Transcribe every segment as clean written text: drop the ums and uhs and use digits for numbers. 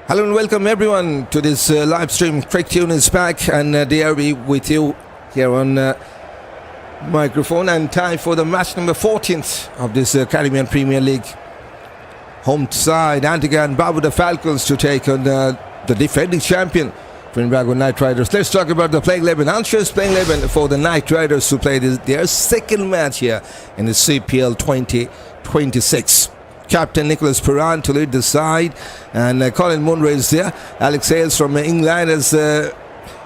Hello and welcome everyone to this live stream. Craig Tune is back and DRB with you here on microphone, and time for the match number 14th of this Caribbean Premier League. Home side Antigua Barbuda Falcons to take on the defending champion Trinbago Knight Riders. Let's talk about the playing 11. Answer's playing 11 for the Knight Riders to play their second match here in the CPL 2026. Captain Nicholas Perera to lead the side, and Colin Munro is there. Alex Hales from England, as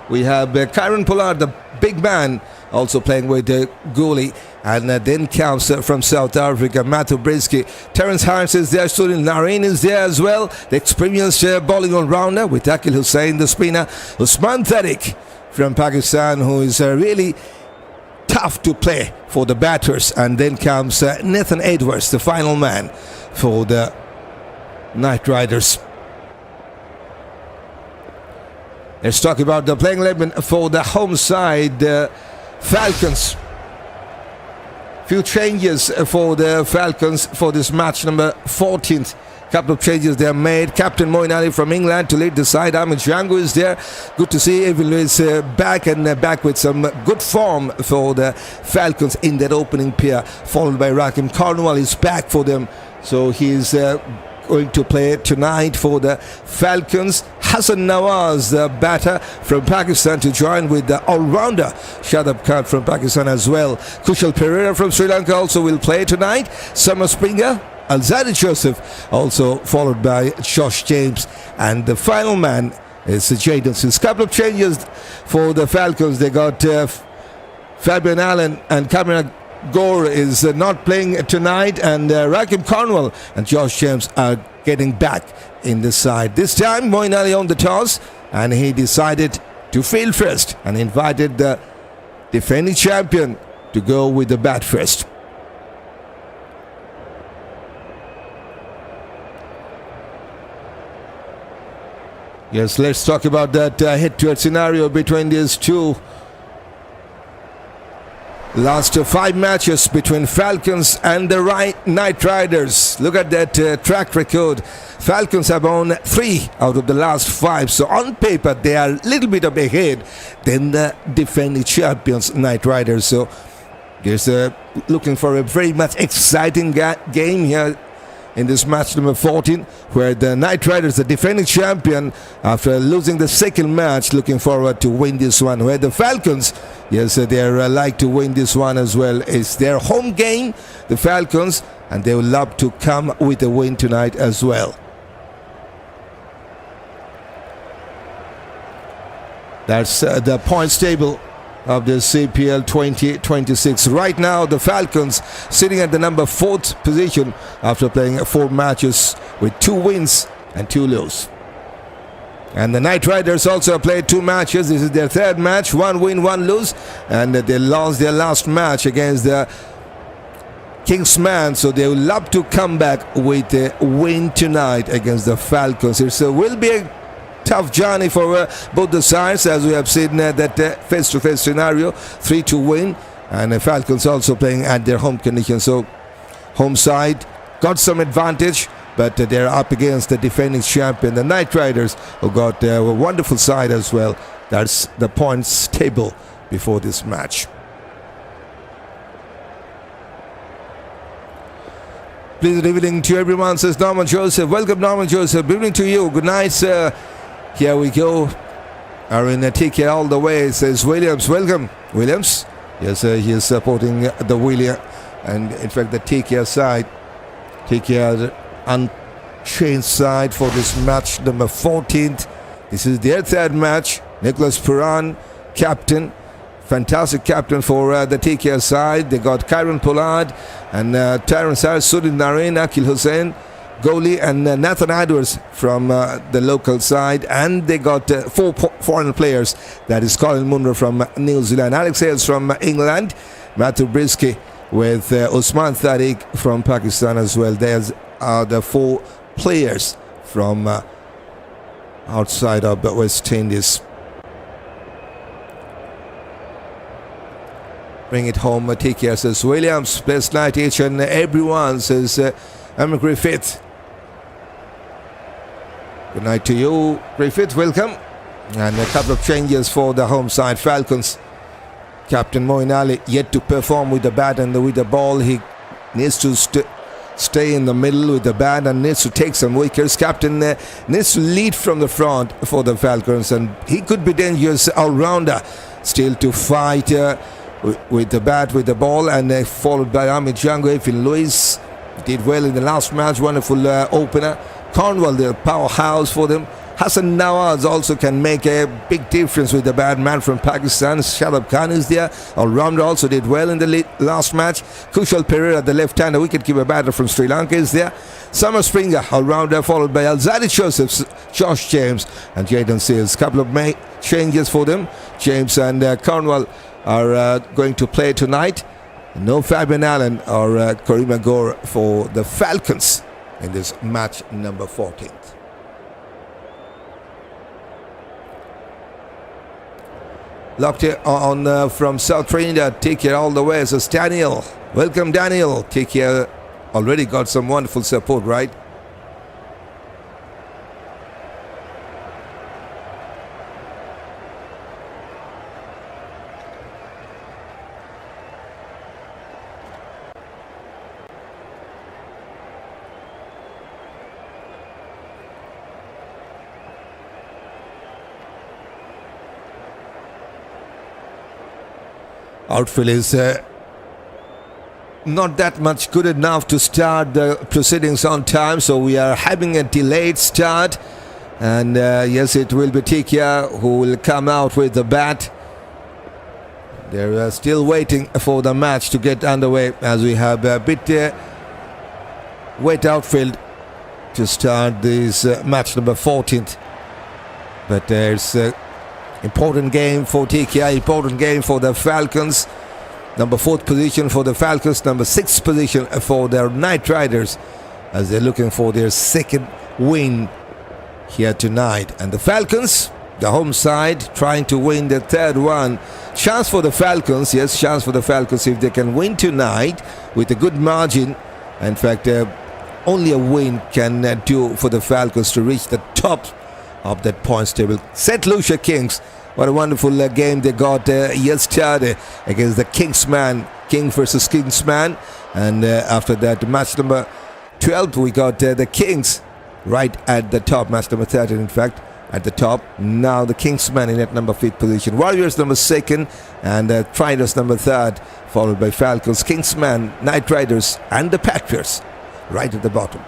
we have Kieran Pollard, the big man, also playing with Goalie. And then comes from South Africa, Matthew Brisky. Terence Harris is there, Sufiyan Nareen is there as well. The experienced bowling all-rounder with Akil Hussain, the spinner. Usman Tariq from Pakistan, who is really tough to play for the batters. And then comes Nathan Edwards, the final man for the Knight Riders. Let's talk about the playing 11 for the home side, Falcons. Few changes for the Falcons for this match number 14th. Couple of changes they have made. Captain Moeen from England to lead the side. Amir Jangoo is there. Good to see Evin is back, and back with some good form for the Falcons in that opening pair, followed by Rahkeem. Cornwall is back for them, so he's going to play tonight for the Falcons. Hasan Nawaz, the batter from Pakistan, to join with the all-rounder Shadab Khan from Pakistan as well. Kusal Perera from Sri Lanka also will play tonight. Summer Springer, Alzarri Joseph, also followed by Josh James, and the final man is Jayden. So a couple of changes for the Falcons. They got Fabian Allen and Karima. Gore is not playing tonight, and Rahkeem, Cornwall and Josh James are getting back in the side. This time Moeen on the toss, and he decided to field first and invited the defending champion to go with the bat first. Yes, let's talk about that head-to-head scenario between these two. Last 5 matches between Falcons and the Knight Riders. Look at that track record. Falcons have won 3 out of the last 5. So on paper, they are a little bit of ahead than the defending champions, Knight Riders. So there's looking for a very much exciting game here in this match number 14, where the Knight Riders, the defending champion, after losing the second match, looking forward to win this one. Where the Falcons, yes, they're like to win this one as well. It's their home game, the Falcons, and they will love to come with a win tonight as well. That's the points table of the CPL 2026. Right now, the Falcons sitting at the number 4th position after playing 4 matches with 2 wins and 2 losses. And the Knight Riders also played 2 matches. This is their 3rd match, 1 win, 1 lose, and they lost their last match against the Kingsman, so they will love to come back with a win tonight against the Falcons. It will be a tough journey for both the sides, as we have seen that face-to-face scenario, 3-2 win, and the Falcons also playing at their home conditions. So home side got some advantage, but they're up against the defending champion, the Knight Riders, who got a wonderful side as well. That's the points table before this match. Pleasant evening to everyone, says Norman Joseph. Welcome, Norman Joseph. Good evening to you. Good night, sir. Here we go. Are in TKR all the way, says Williams. Welcome, Williams. Yes, he is supporting the William, and in fact the TKR side, TKR unchanged side for this match number 14th. This is their 3rd match. Nicholas Perera, captain, fantastic captain for the TKR side. They got Kieran Pollard and Terence Harris, Sufiyan Nareen, Akil Hussain, goalie, and Nathan Edwards from the local side. And they got 4 foreign players. That is Colin Munro from New Zealand, Alex Hales from England, Matthew Brisky with Usman Tariq from Pakistan as well. There's the 4 players from outside of West Indies. Bring it home, TKR, says Williams. Best night each and everyone, says Amir Griffith. Good night to you, Griffith. Welcome. And a couple of changes for the home side Falcons. Captain Moeen Ali yet to perform with the bat and with the ball. He needs to stay in the middle with the bat and needs to take some wickets. Captain needs to lead from the front for the Falcons, and he could be dangerous all-rounder still to fight with the bat, with the ball, and followed by Amir Jangoo. Evin Lewis did well in the last match, wonderful opener. Cornwall, the powerhouse for them. Hasan Nawaz also can make a big difference with the bad man from Pakistan. Shadab Khan is there. All-rounder also did well in the last match. Kusal Perera, the left-hander wicket-keeper batter from Sri Lanka, is there. Summer Springer, all-rounder, followed by Alzarri, Josephs, Josh James and Jayden Seals. Couple of changes for them. James and Cornwall are going to play tonight. No Fabian Allen or Karima Gore for the Falcons in this match number 14th. Locked on from South Trinidad, TKR all the way. So it's Daniel. Welcome, Daniel. TKR already got some wonderful support, right? Outfield is not that much good enough to start the proceedings on time, so we are having a delayed start. And yes, it will be TKR who will come out with the bat. They're still waiting for the match to get underway, as we have a bit wet outfield to start this match number 14th. But there's important game for TKR, important game for the Falcons. Number 4th position for the Falcons, number 6th position for their Knight Riders, as they're looking for their second win here tonight. And the Falcons, the home side, trying to win the third one. Chance for the Falcons, yes, chance for the Falcons if they can win tonight with a good margin. In fact, only a win can do for the Falcons to reach the top of that points table. St. Lucia Kings, what a wonderful game they got yesterday against the Kingsman, King versus Kingsman. And after that, match number 12, we got the Kings right at the top. Match number 13, in fact, at the top. Now the Kingsman in at number 5th position. Warriors number 2nd, and Triders number 3rd, followed by Falcons, Kingsman, Knight Riders and the Patriots right at the bottom.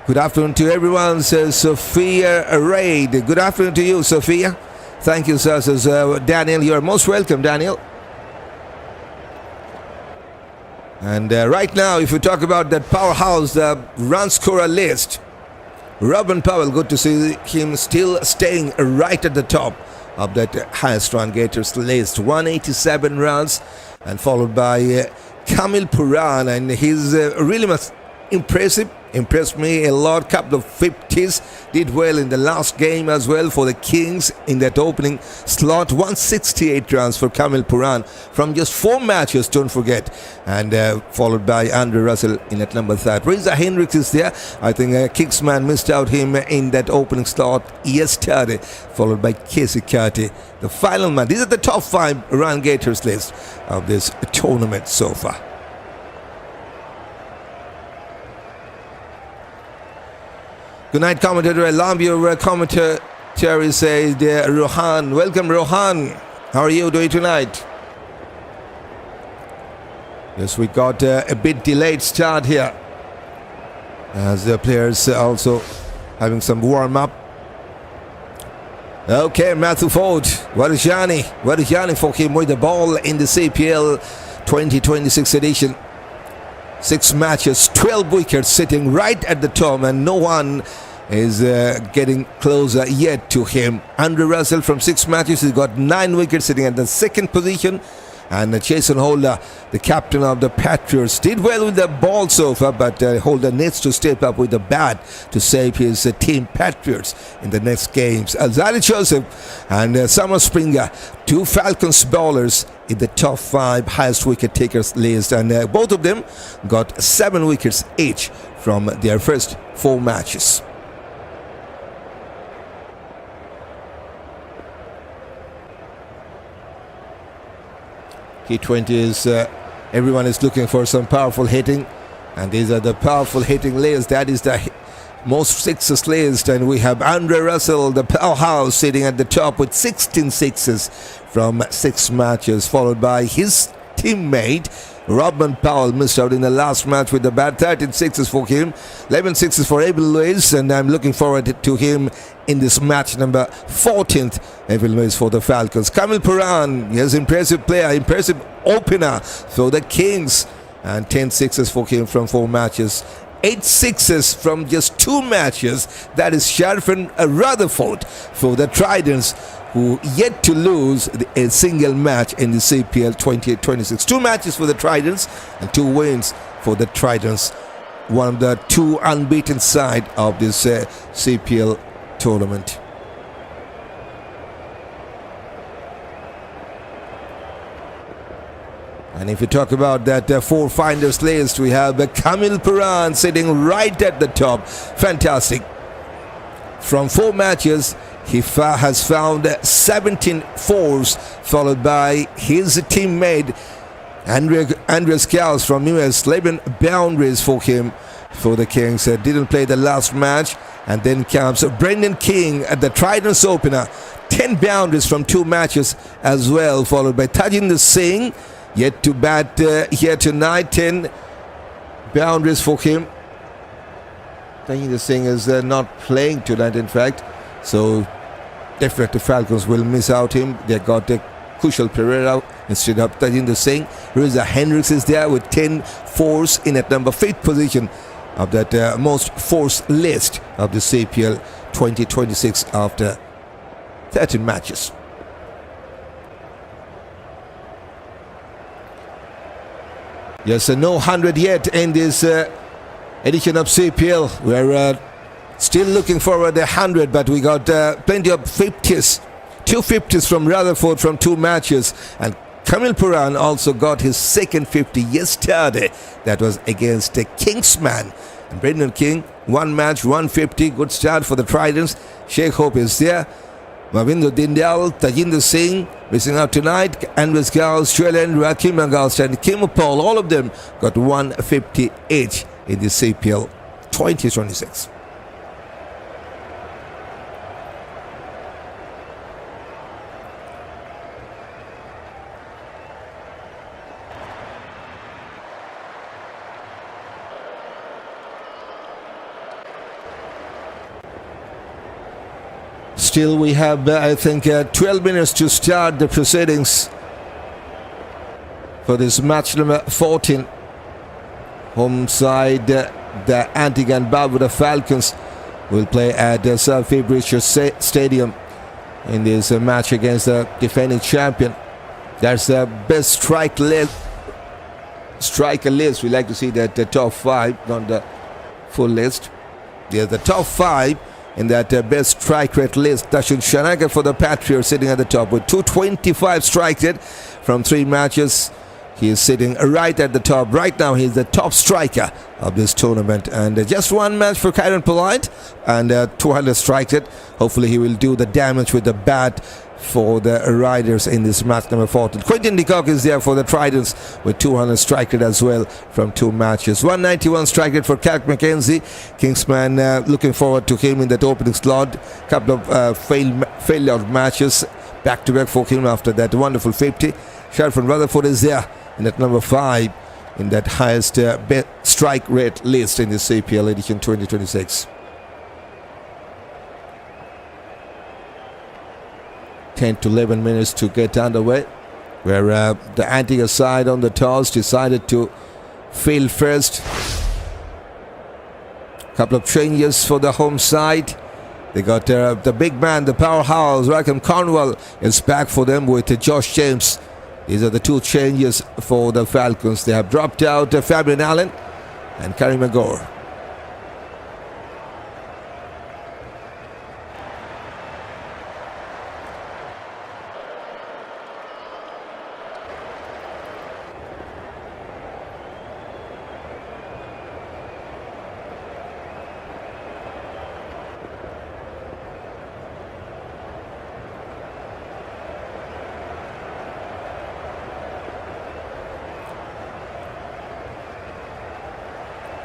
Good afternoon to everyone, says Sophia Raid. Good afternoon to you, Sophia. Thank you, sir, says Daniel. You're most welcome, Daniel. And right now, if we talk about that powerhouse, the run scorer list, Robin Powell, good to see him still staying right at the top of that highest run gators list. 187 runs, and followed by Kamil Puran, and he's really much impressed me a lot. Couple of 50s, did well in the last game as well for the Kings in that opening slot. 168 runs for Kamil Puran from just 4 matches, don't forget, and followed by Andrew Russell in at number 3. Reza Hendricks is there. I think Kingsman missed out him in that opening slot yesterday, followed by Casey Carty, the final man. These are the top 5 run gators list of this tournament so far. Good night, commentator. I love your commentary, says Rohan. Welcome, Rohan. How are you doing tonight? Yes, we got a bit delayed start here, as the players also having some warm-up. Okay, Matthew Ford. What is Yanni for him with the ball in the CPL 2026 edition? 6 matches, 12 wickets, sitting right at the top, and no one is getting closer yet to him. Andrew Russell from 6 matches, he's got 9 wickets, sitting at the 2nd position. And Jason Holder, the captain of the Patriots, did well with the ball so far, but Holder needs to step up with the bat to save his team Patriots in the next games. Alzarri Joseph and Summer Springer, 2 Falcons bowlers in the top 5 highest wicket takers list, and both of them got 7 wickets each from their first 4 matches. T20s, everyone is looking for some powerful hitting, and these are the powerful hitting layers. That is the most sixes laced, and we have Andre Russell, the powerhouse, sitting at the top with 16 sixes from 6 matches, followed by his teammate Robin Powell. Missed out in the last match with the bat. 13 sixes for him, 11 sixes for Evin Lewis, and I'm looking forward to him in this match number 14th. Evin Lewis for the Falcons. Kamil Puran, yes, impressive player, impressive opener for the Kings, and 10 sixes for him from 4 matches. 8 sixes from just 2 matches. That is Sharfin Rutherford for the Tridents, who yet to lose a single match in the CPL 2026. 2 matches for the Tridents and 2 wins for the Tridents. One of the 2 unbeaten side of this CPL tournament. And if you talk about that 4 finders list, we have Kamil Puran sitting right at the top. Fantastic. From 4 matches, he has found 17 fours, followed by his teammate Andreas Gals from US. 11 boundaries for him for the Kings. Didn't play the last match. And then comes Brendan King at the Tridents opener. 10 boundaries from 2 matches as well, followed by Tajinder Singh, yet to bat here tonight. 10 boundaries for him. Tajinder Singh is not playing tonight, in fact. So definitely Falcons will miss out him. They got Kusal Perera instead of Tajinder Singh. Reza Hendricks is there with 10 fours in at number 5th position of that most fours list of the CPL 2026 after 13 matches. Yes, no 100 yet in this edition of CPL. We're still looking forward to 100, but we got plenty of 50s. 2 50s from Rutherford from 2 matches. And Kamil Puran also got his second 50 yesterday. That was against the Kingsman. And Brendan King, 1 match, 150. Good start for the Tridents. Sheikh Hope is there. Mavinder Dindal, Tajinder Singh missing out tonight. Andres Gals, Jayden, Rahkeem and Kim Paul, all of them got 150 each in the CPL 2026. Still, we have, I think, 12 minutes to start the proceedings for this match number 14. Home side, the Antigua Barbuda Falcons will play at the Sir Richard Stadium in this match against the defending champion. That's the best striker list. We like to see that the top 5, not the full list. There's the top 5 in that best strike rate list. Dashin Shanaka for the Patriots sitting at the top with 225 strike rate from 3 matches. He is sitting right at the top. Right now, he's the top striker of this tournament. And just 1 match for Kyron Polite and 200 strike rate. Hopefully, he will do the damage with the bat for the Riders in this match number 14. Quentin de Kock is there for the Tridents with 200 strike rate as well from 2 matches. 191 strike rate for Calc McKenzie. Kingsman looking forward to him in that opening slot. Couple of failed matches back to back for him after that wonderful 50. Sharfin Rutherford is there in at number 5 in that highest strike rate list in the CPL edition 2026. 10 to 11 minutes to get underway, where the Antigua side on the toss decided to field first. Couple of changes for the home side. They got the big man, the powerhouse, Rahkeem Cornwall is back for them with Josh James. These are the 2 changes for the Falcons. They have dropped out Fabian Allen and Karima Gore.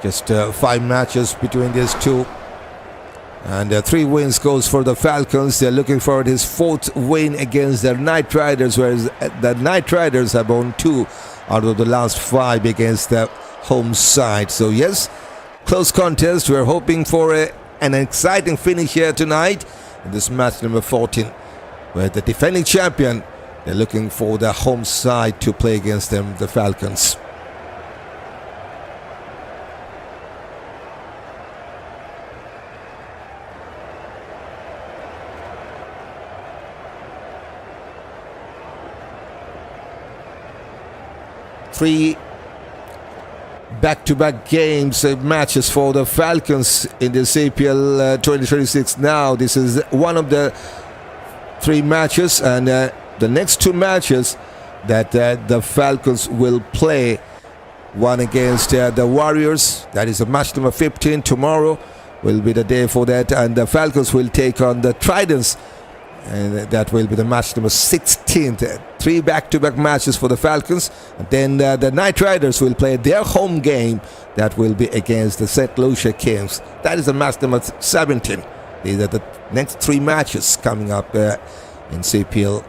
Just 5 matches between these two. And 3 wins goes for the Falcons. They're looking for his 4th win against the Knight Riders, whereas the Knight Riders have won 2 out of the last 5 against the home side. So yes, close contest. We're hoping for an exciting finish here tonight in this match number 14, where the defending champion, they're looking for the home side to play against them, the Falcons. Three back-to-back games, matches for the Falcons in the CPL 2026 now. This is one of the 3 matches, and the next 2 matches that the Falcons will play, one against the Warriors, that is a match number 15. Tomorrow will be the day for that, and the Falcons will take on the Tridents, and that will be the match number 16. 3 back-to-back matches for the Falcons, and then the Knight Riders will play their home game, that will be against the St. Lucia Kings. That is the match number 17. These are the next 3 matches coming up in CPL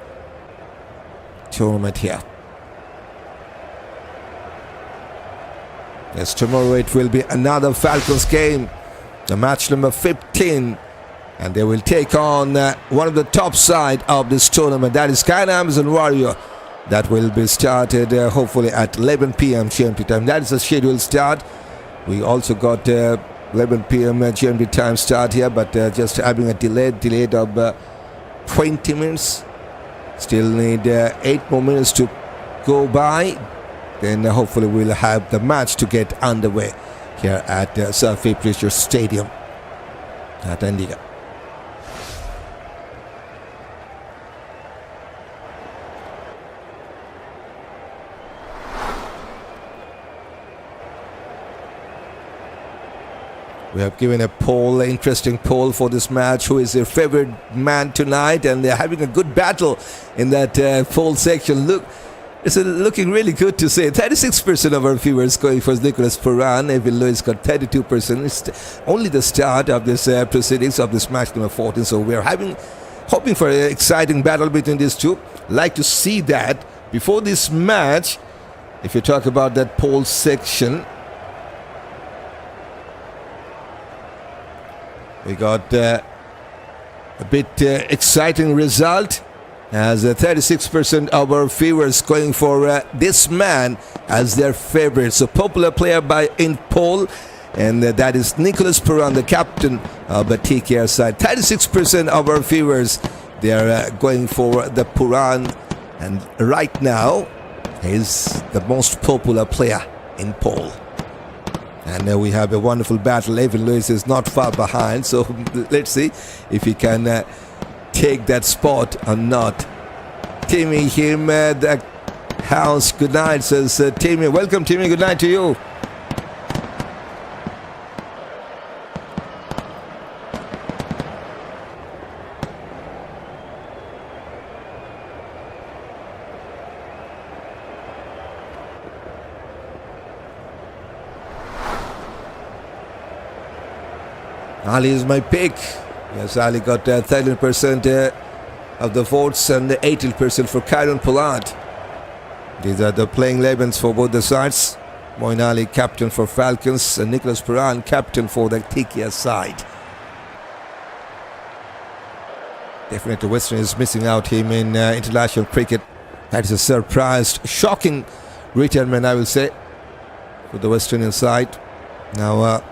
tournament here. Yes, tomorrow it will be another Falcons game, the match number 15. And they will take on one of the top side of this tournament, that is Sky Amazon Warrior. That will be started hopefully at 11 p.m. GMT time. That is a scheduled start. We also got 11 p.m. GMT time start here, but just having a delayed of 20 minutes. Still need 8 more minutes to go by. Then hopefully we'll have the match to get underway here at Sir Phillip Richards Stadium at Antigua. We have given a poll, interesting poll for this match. Who is your favorite man tonight? And they're having a good battle in that poll section. Look, it's looking really good to say. 36% of our viewers going for Nicholas Puran. Evin Lewis got 32%. It's only the start of this proceedings of this match number 14. So we're hoping for an exciting battle between these two. Like to see that before this match. If you talk about that poll section, we got a bit exciting result, as 36% of our viewers going for this man as their favorite. So popular player in poll, and that is Nicholas Puran, the captain of the TKR side. 36% of our viewers, they are going for the Puran, and right now he's the most popular player in poll. And we have a wonderful battle. Evin Lewis is not far behind, so let's see if he can take that spot or not. Timmy, the house, good night, says Timmy. Welcome, Timmy, good night to you. Ali is my pick. Yes, Ali got 13% of the votes and 18% for Kyron Pollard. These are the playing 11s for both the sides. Moeen Ali, captain for Falcons, and Nicholas Puran, captain for the TKR side. Definitely Western is missing out him in international cricket. That is a surprise, shocking retirement, I will say, for the Western side. Now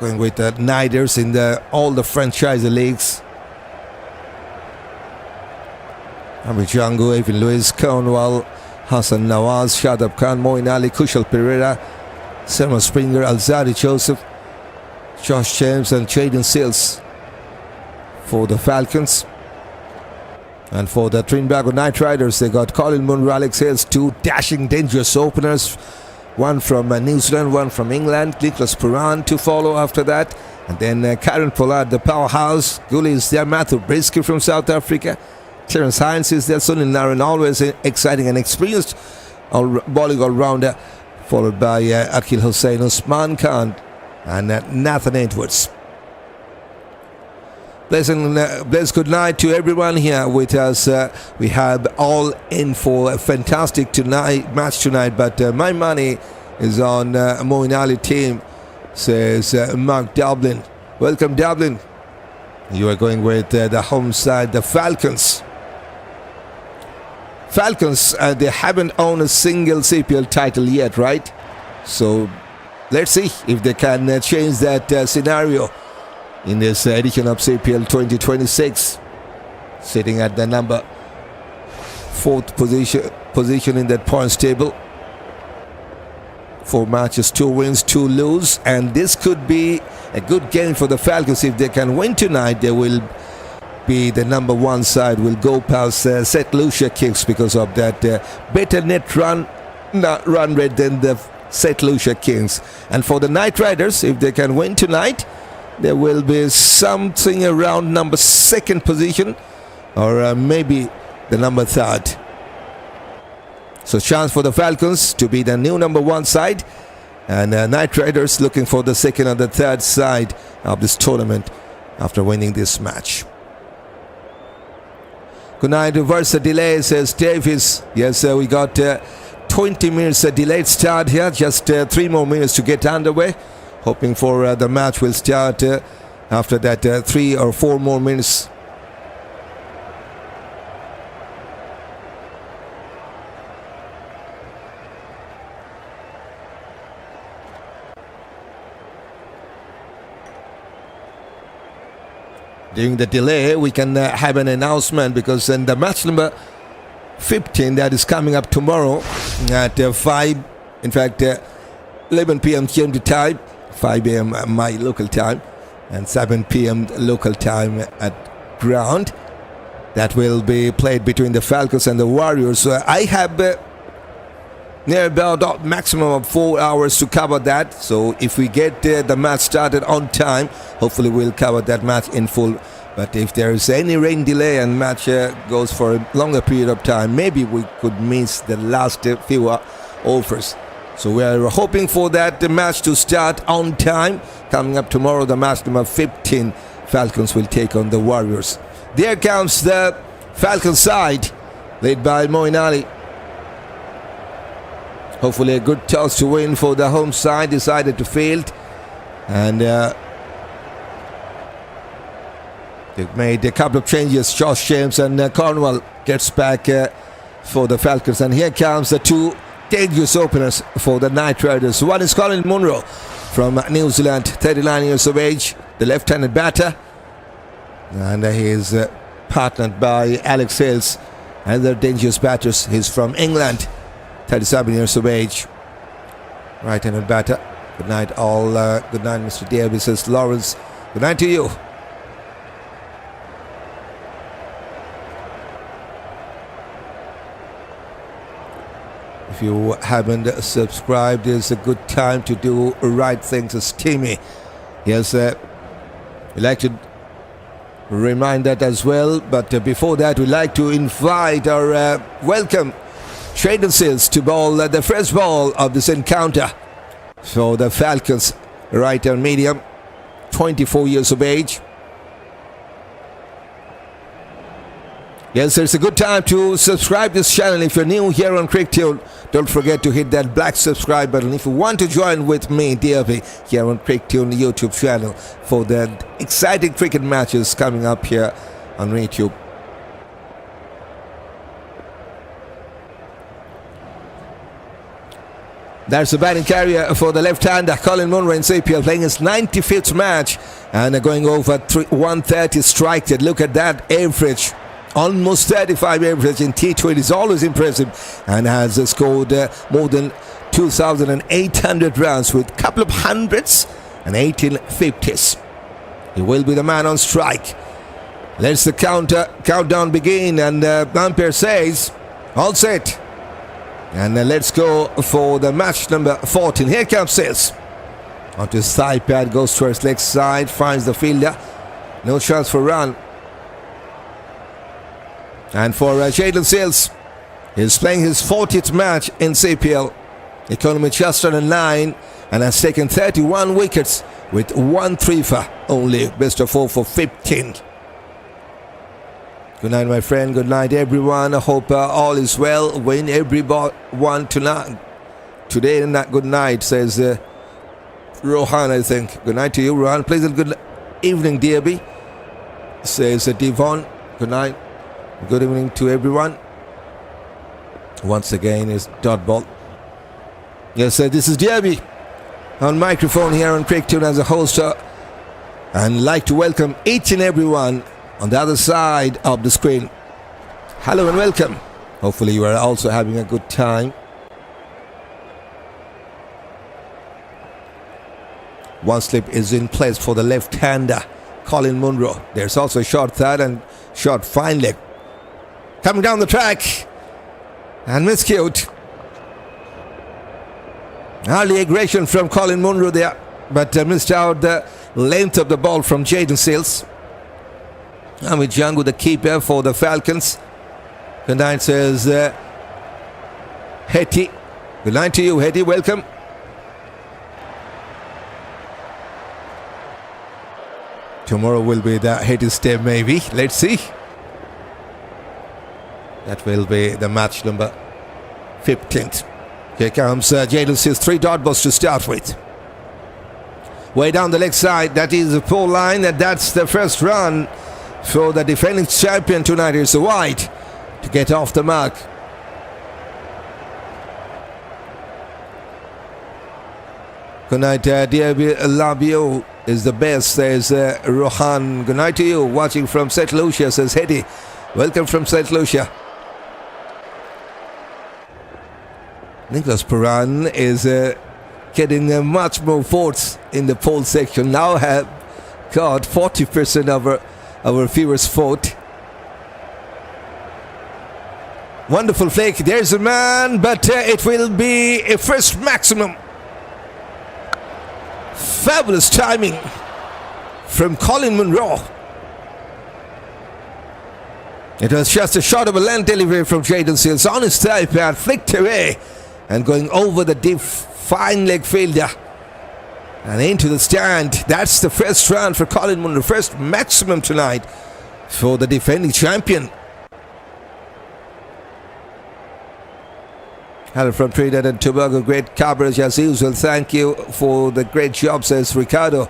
going with the Niders in all the franchise leagues. Amir, Jangoo, Evin Lewis, Cornwall, Hasan, Nawaz, Shadab Khan, Moeen Ali, Kusal, Perera, Shamar, Springer, Alzarri, Joseph, Josh James and Jayden Seals for the Falcons. And for the Trinbago Knight Riders, they got Colin Munro, Alex Hales, 2 dashing, dangerous openers. One from New Zealand, one from England. Nicholas Puran to follow after that. And then Kyron Pollard, the powerhouse. Gully is there. Matthew Brisky from South Africa. Terence Hines is there. Sunil Narayan, always exciting and experienced bowling all-rounder followed by Akil Hussain, Usman Khan and Nathan Edwards. Blessed good night to everyone here with us. We have all in for a fantastic match tonight, but my money is on Moeen Ali team, says Mark Dublin. Welcome, Dublin. You are going with the home side, the Falcons. Falcons, they haven't owned a single CPL title yet, right? So let's see if they can change that scenario in this edition of CPL 2026, sitting at the number 4th position in that points table. 4 matches, 2 wins, 2 lose, and this could be a good game for the Falcons. If they can win tonight, they will be the number 1 side, will go past St. Lucia Kings because of that better net run rate than the St. Lucia Kings. And for the Knight Riders, if they can win tonight, there will be something around number 2nd position, or maybe the number 3rd. So chance for the Falcons to be the new number 1 side, and Knight Riders looking for the 2nd and the 3rd side of this tournament after winning this match. Good night. Reverse the delay, says Davis. Yes, we got 20 minutes delayed start here, just 3 more minutes to get underway. Hoping for the match will start after that 3 or 4 more minutes. During the delay, we can have an announcement, because in the match number 15 that is coming up tomorrow at 5, in fact 11 p.m. GMT time, 5 a.m. my local time, and 7 p.m. local time at ground. That will be played between the Falcons and the Warriors. So I have near about maximum of 4 hours to cover that. So if we get the match started on time, hopefully we'll cover that match in full. But if there is any rain delay and match goes for a longer period of time, maybe we could miss the last few overs. So we are hoping for that match to start on time. Coming up tomorrow, the match number 15, Falcons will take on the Warriors. There comes the Falcons side, led by Moeen Ali. Hopefully a good chance to win for the home side, decided to field. And they've made a couple of changes. Josh James and Cornwall gets back for the Falcons. And here comes the 2 dangerous openers for the Knight Riders. One is Colin Munro from New Zealand, 39 years of age, the left-handed batter. And he is partnered by Alex Hales, another dangerous batters. He's from England, 37 years of age, right-handed batter. Good night all. Good night, Mr. Davis, says Lawrence. Good night to you. If you haven't subscribed, it's a good time to do right things. It's Timmy. Yes, we'd like to remind that as well. But before that, we'd like to invite or welcome Jayden Sills to bowl the first ball of this encounter for the Falcons, right and medium, 24 years of age. Yes, it's a good time to subscribe this channel. If you're new here on CrickTune, don't forget to hit that black subscribe button. If you want to join with me, DFA, here on CrickTune YouTube channel for the exciting cricket matches coming up here on YouTube. There's a batting carrier for the left-hander, Colin Munro in CPL, playing his 95th match and going over 130 strike rate. Look at that average. Almost 35 average in T20 is always impressive, and has scored more than 2,800 runs with a couple of hundreds and 18 50s. He will be the man on strike. Let's the countdown begin, and umpire says all set. And let's go for the match number 14. Here comes Sills. Onto his thigh pad, goes towards leg side, finds the fielder. No chance for run. And for Jayden Sills, he's playing his 40th match in CPL. Economy just on a 9 and has taken 31 wickets with 1 3-fer only. Best of 4 for 15. Good night, my friend. Good night, everyone. I hope all is well. Win everyone tonight. Today, good night, says Rohan, I think. Good night to you, Rohan. Pleasant good evening, DB, says Devon. Good night. Good evening to everyone. Once again, is dot ball. Yes, this is DB on microphone here on Cricket as a host, and like to welcome each and everyone on the other side of the screen. Hello and welcome. Hopefully you are also having a good time. One slip is in place for the left-hander, Colin Munro. There's also a short third and short fine leg. Coming down the track and miscued. Early aggression from Colin Munro there, but missed out the length of the ball from Jayden Seals. And with Jangoo, the keeper for the Falcons. Good night, says Hetty. Good night to you, Hetty. Welcome. Tomorrow will be the Hetty's day, maybe. Let's see. That will be the match number 15th. Here comes Jayden Seals, 3 dot balls to start with. Way down the leg side, that is a pull line, and that's the first run for the defending champion tonight. Is a wide to get off the mark. Good night, DB Labio is the best, says Rohan. Good night to you, watching from St. Lucia, says Hetty. Welcome from St. Lucia. Nicholas Paran is getting much more votes in the poll section. Now have got 40% of our viewers vote. Wonderful flick. There's a man, but it will be a first maximum. Fabulous timing from Colin Munro. It was just a shot of a land delivery from Jayden Seals on his thigh pad, flicked away and going over the deep fine leg fielder and into the stand. That's the first run for Colin Munro, first maximum tonight for the defending champion. Hello from Trinidad and Tobago. Great coverage as usual. Thank you for the great job, says Ricardo.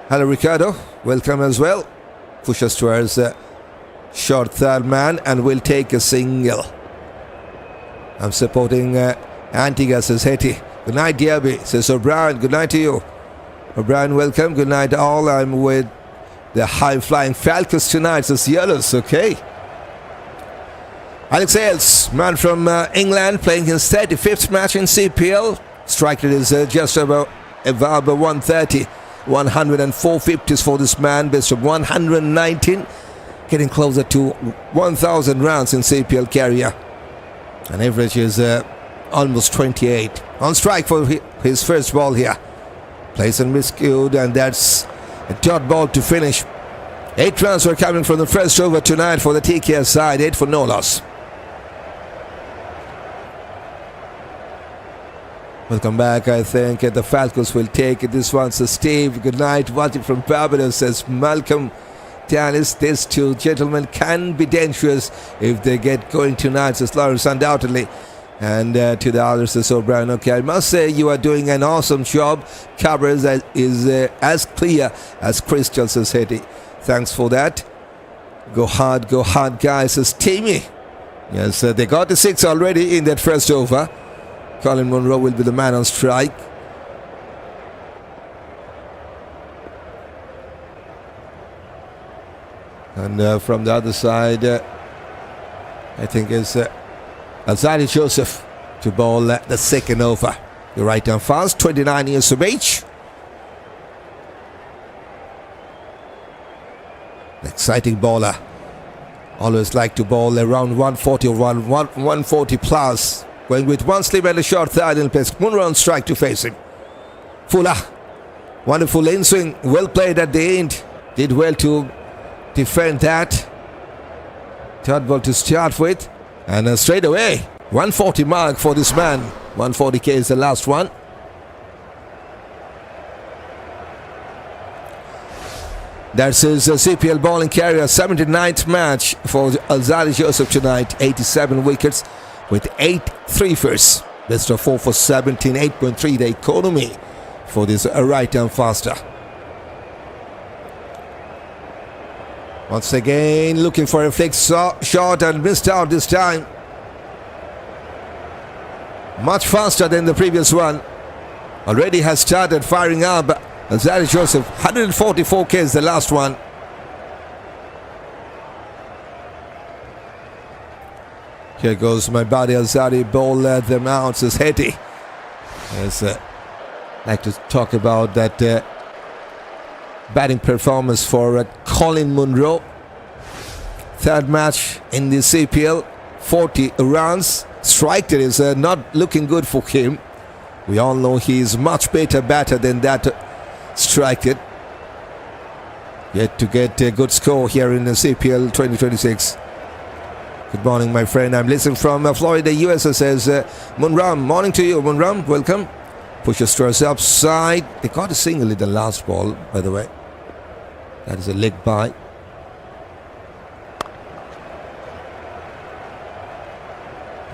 Hello, Ricardo. Welcome as well. Push us towards short third man and we'll take a single. I'm supporting Antigua, says Hetty. Good night, Diaby, says O'Brien. Good night to you. O'Brien, welcome. Good night all. I'm with the high-flying Falcons tonight, says Yellows. Okay. Alex Hales, man from England, playing his 35th match in CPL. Strike rate is just about 130. 104 50s for this man, best of 119. Getting closer to 1,000 rounds in CPL career. An average is almost 28. On strike for his first ball here. Plays and miscued, and that's a dot ball to finish. 8 runs were coming from the first over tonight for the TKR side. 8 for no loss. Welcome back. I think the Falcons will take it. This one says Steve. Good night. Watching from Barbados, says Malcolm Dennis. These two gentlemen can be dangerous if they get going tonight, says Lawrence, undoubtedly. And to the others, says O'Brien. Okay, I must say you are doing an awesome job. Coverage is as clear as crystal, says Hetty. Thanks for that. Go hard, guys, says Timmy. Yes, they got the 6 already in that first over. Colin Munro will be the man on strike. And from the other side, I think it's Alzarri Joseph to bowl the second over. The right-arm fast, 29 years of age. Exciting bowler. Always like to bowl around 140 or 140 plus. Going with one slip and a short third in place. Munro on strike to face him. Fuller. Wonderful in swing. Well played at the end. Did well to defend that. Third ball to start with. And straight away, 140 mark for this man. 140k is the last one. That's his CPL bowling career. 79th match for Alzarri Joseph tonight. 87 wickets with 8 3-fers. Best of 4 for 17. 8.3 the economy for this right-arm faster. Once again looking for a flick shot and missed out this time. Much faster than the previous one. Already has started firing up. Alzarri Joseph, 144k is the last one. Here goes my buddy Alzarri, ball them out, says Hetty. Yes, like to talk about that batting performance for Colin Munro. Third match in the CPL, 40 runs. Striker is not looking good for him. We all know he is much better batter than that striker. Yet to get a good score here in the CPL 2026. Good morning, my friend. I'm listening from Florida, USA, says Munram. Morning to you, Munram. Welcome. Pushes towards upside. They got a single in the last ball, by the way. That is a leg by.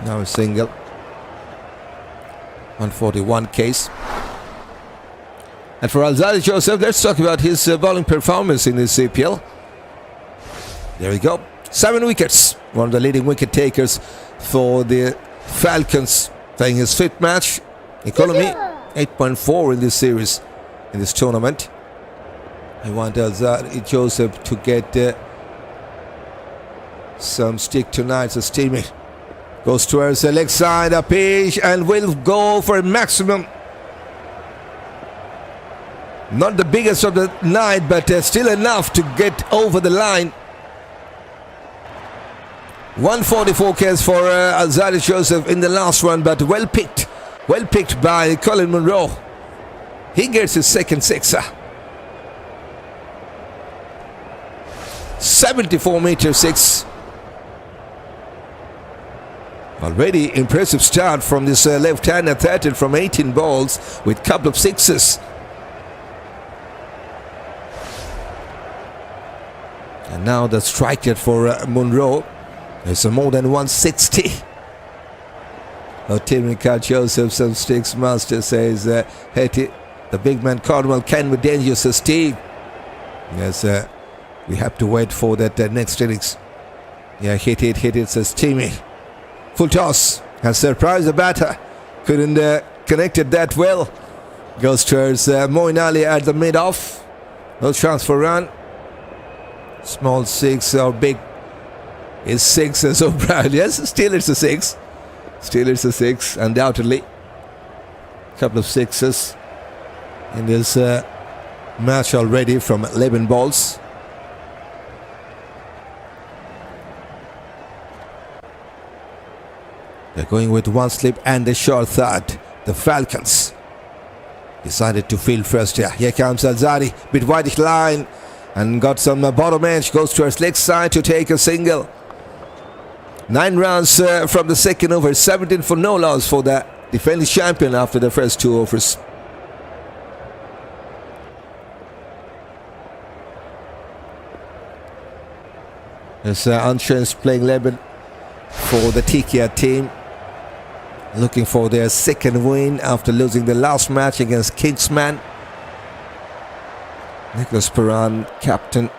Now a single. 141 case. And for Alzarri Joseph, let's talk about his bowling performance in the CPL. There we go. 7 wickets. One of the leading wicket takers for the Falcons. Playing his 5th match. Economy 8.4 in this series, in this tournament. I want Alzarri Joseph to get some stick tonight. So steamy. Goes towards the leg side, a pitch, and will go for a maximum. Not the biggest of the night, but still enough to get over the line. 144 Ks for Alzarri Joseph in the last one, but well picked by Colin Munro. He gets his second sixer. 74-meter 6. Already impressive start from this left-hander, 13 from 18 balls with couple of sixes. And now the strike rate for Munro is more than 160. Timika Joseph, some sticks master, says Hetty, the big man Cornwall can be dangerous as Steve. Yes, we have to wait for that next innings. Yeah, hit it, says Timmy. Full toss has surprised the batter. Couldn't connect it that well. Goes towards Moeen at the mid-off. No chance for run. Small 6 or big is 6 as O'Brien. Yes, still it's a 6. Still it's a 6, undoubtedly. Couple of sixes in this match already from 11 balls. They're going with one slip and a short third. The Falcons decided to field first here. Here comes Alzarri, bit wide line and got some bottom edge. Goes towards leg side to take a single. 9 runs from the second over. 17 for no loss for the defending champion after the first 2 overs. There's unchanged playing 11 for the TKR team. Looking for their second win after losing the last match against Kingsman. Nicholas Perera, captain,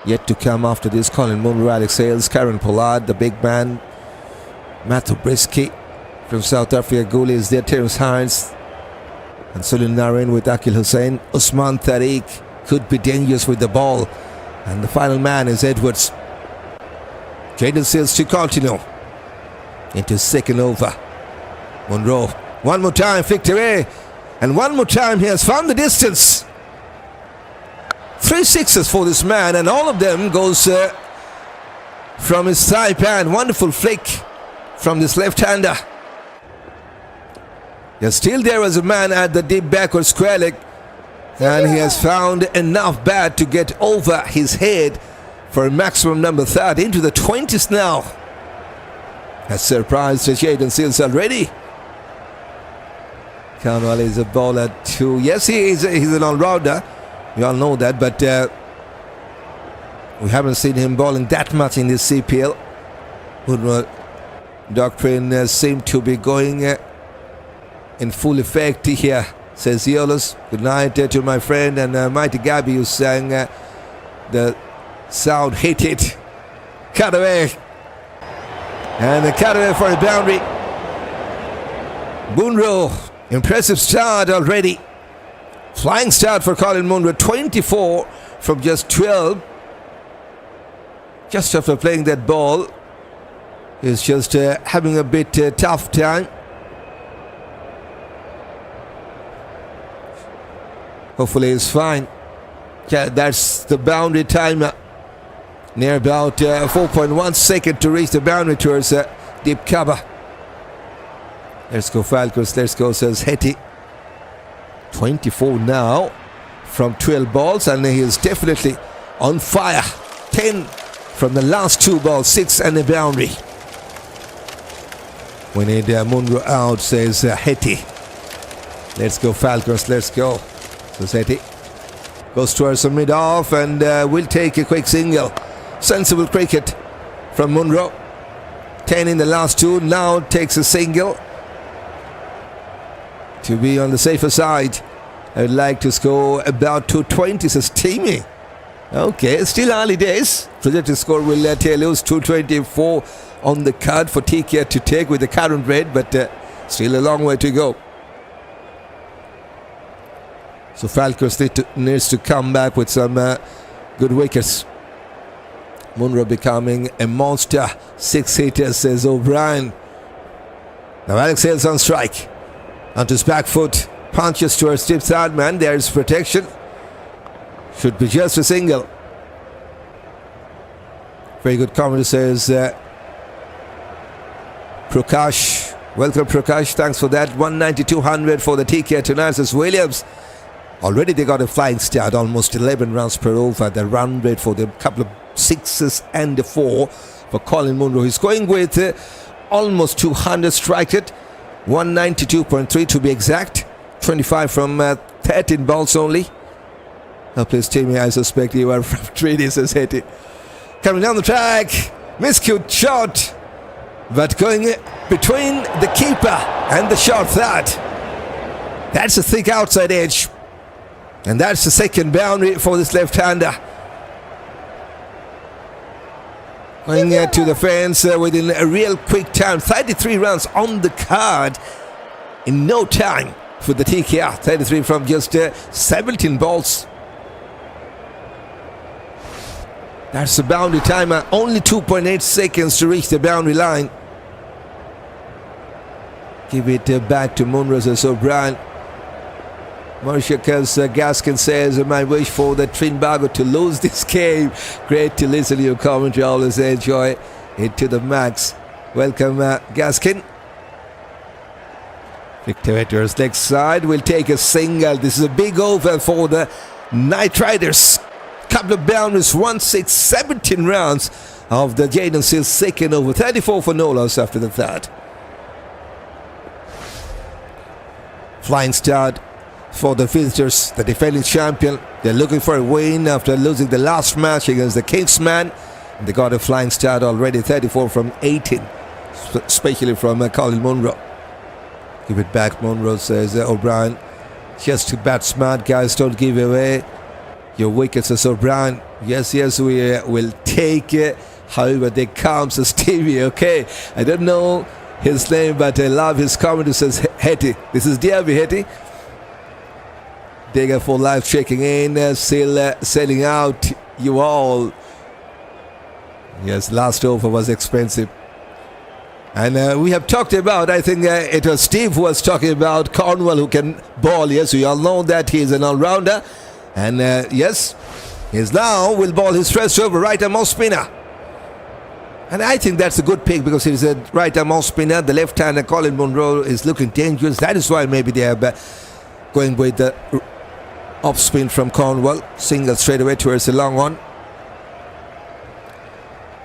yet to come after this. Colin Munro, Alex Hales, Karen Pollard, the big man. Matthew Brisky from South Africa. Goalie is there, Terence Hines. And Sulin Narain with Akil Hussain. Usman Tariq could be dangerous with the ball. And the final man is Edwards. Jayden sails to continue into second over. Munro, one more time, flicked away, and one more time he has found the distance. 3 sixes for this man, and all of them goes from his thigh pan. Wonderful flick from this left-hander. Yes, still there was a man at the deep backward square leg, and he has found enough bat to get over his head for a maximum number 30 into the 20s now. has surprised Jayden Seals already. Cornwall is a bowler too. Yes, he's an all-rounder. We all know that, but we haven't seen him bowling that much in this CPL. Doctrine seemed to be going in full effect here, says Yolos. Good night to my friend and Mighty Gabby, who sang the sound hit it. Cut away. And the cut away for a boundary. Munro, impressive start already. Flying start for Colin Munro, 24 from just 12. Just after playing that ball, he's just having a bit tough time. Hopefully he's fine. Yeah, that's the boundary timer. Near about 4.1 seconds to reach the boundary towards deep cover. Let's go Falcons, let's go, says Hetty. 24 now from 12 balls, and he is definitely on fire. 10 from the last 2 balls, 6 and a boundary. We need Munro out, says Hetty. Let's go Falcons, let's go, says Hetty. Goes towards the mid-off and will take a quick single. Sensible cricket from Munro. 10 in the last 2, now takes a single. To be on the safer side, I would like to score about 220, says Timmy. Okay, still early days. Projected score will tell us 224 on the card for TKR to take with the current rate, but still a long way to go. So Falcons needs to come back with some good wickets. Munro becoming a monster 6-hitter, says O'Brien. Now Alex Hale's on strike. Onto his back foot, punches towards deep side man. There's protection. Should be just a single. Very good comment, says Prakash. Welcome Prakash, thanks for that. 190-200 for the TKR tonight, says Williams. Already they got a flying start, almost 11 runs per over. The run rate for the couple of 6s and a 4 for Colin Munro. He's going with almost 200 strike rate. 192.3 to be exact. 25 from 13 balls only. Now please Timmy, I suspect you are from 3D, says Hetty. Coming down the track. Miscute shot. But going between the keeper and the short third. That's a thick outside edge. And that's the second boundary for this left-hander. Going to the fence within a real quick time. 33 runs on the card in no time for the TKR. 33 from just 17 balls. That's the boundary timer. Only 2.8 seconds to reach the boundary line. Give it back to Munro, says O'Brien. Mauritius Gaskin says, my wish for the Trinbago to lose this game. Great to listen to your commentary. Always enjoy it to the max. Welcome, Gaskin. Victor Edwards, leg side, will take a single. This is a big over for the Night Riders. Couple of boundaries, 1-6, 17 rounds of the Jayden Seals second over. 34 for no loss after the third. Flying start for the visitors, the defending champion. They're looking for a win after losing the last match against the Kingsman. They got a flying start already, 34 from 18, especially from Colin Munro. Give it back, Munro, says O'Brien. Just to bat smart, guys, don't give away your wickets, says O'Brien. Yes, we will take it. However, they come, says Stevie. Okay, I don't know his name, but I love his comment. It says Hetty. This is Diaby Hetty. Digger for life checking in, still selling out you all. Yes, last over was expensive. And we have talked about, I think it was Steve who was talking about Cornwall who can bowl. Yes, we all know that he is an all-rounder. And yes, he's now will bowl his first over right-arm off spinner. And I think that's a good pick because he's a right-arm off spinner. The left-hander Colin Munro is looking dangerous. That is why maybe they are going with the off spin from Cornwall. Single straight away towards the long one.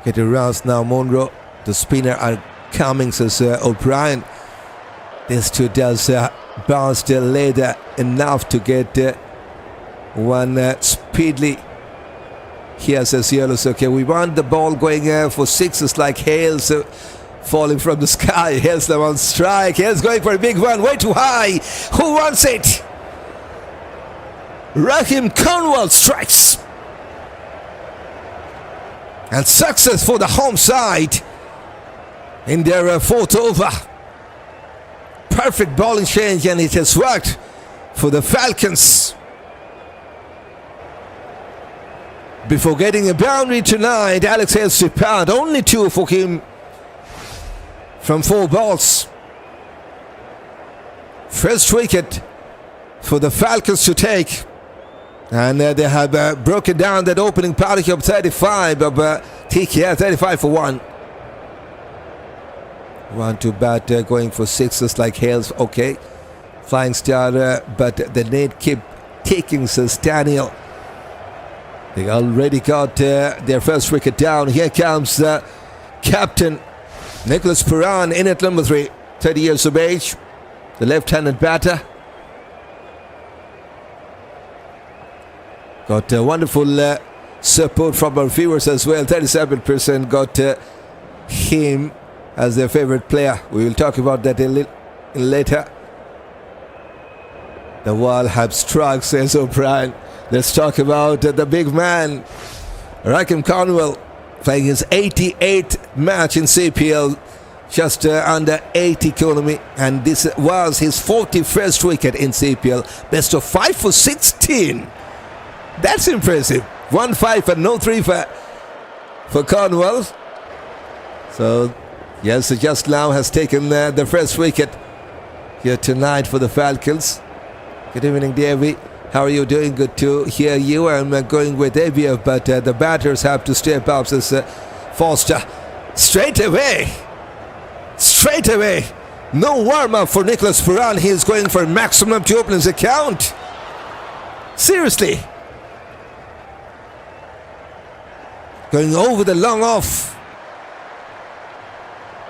Getting roused now, Munro. The spinner are Cummings as O'Brien. This two does bounce the leather enough to get one speedily. Here says Yellows, okay, we want the ball going for sixes like hails falling from the sky. Here's the one strike. Here's going for a big one, way too high. Who wants it? Rahkeem Cornwall strikes. And success for the home side in their fourth over. Perfect ball change, and it has worked for the Falcons. Before getting a boundary tonight, Alex has to pound. Only 2 for him from 4 balls. First wicket for the Falcons to take. And they have broken down that opening party of 35 of TKR, 35 for 1. 1 to bat, going for sixes like hails. Okay, flying star, but the net keep taking, says Daniel. They already got their first wicket down. Here comes captain Nicholas Perera in at number 3, 30 years of age, the left-handed batter. Got wonderful support from our viewers as well. 37% got him as their favorite player. We will talk about that a little later. The wall have struck, says O'Brien. Let's talk about the big man, Rahkeem Cornwall, playing his 88th match in CPL, just under 80 km, and this was his 41st wicket in CPL. Best of 5 for 16. That's impressive. 1-5 and no 3 for Cornwall. So yes, just now has taken the first wicket here tonight for the Falcons. Good evening, Davey. How are you doing? Good to hear you. I'm going with ABF, but the batters have to step up, says Foster. Straight away. No warm-up for Nicholas Perera. He's going for maximum to open his account. Seriously. Going over the long off.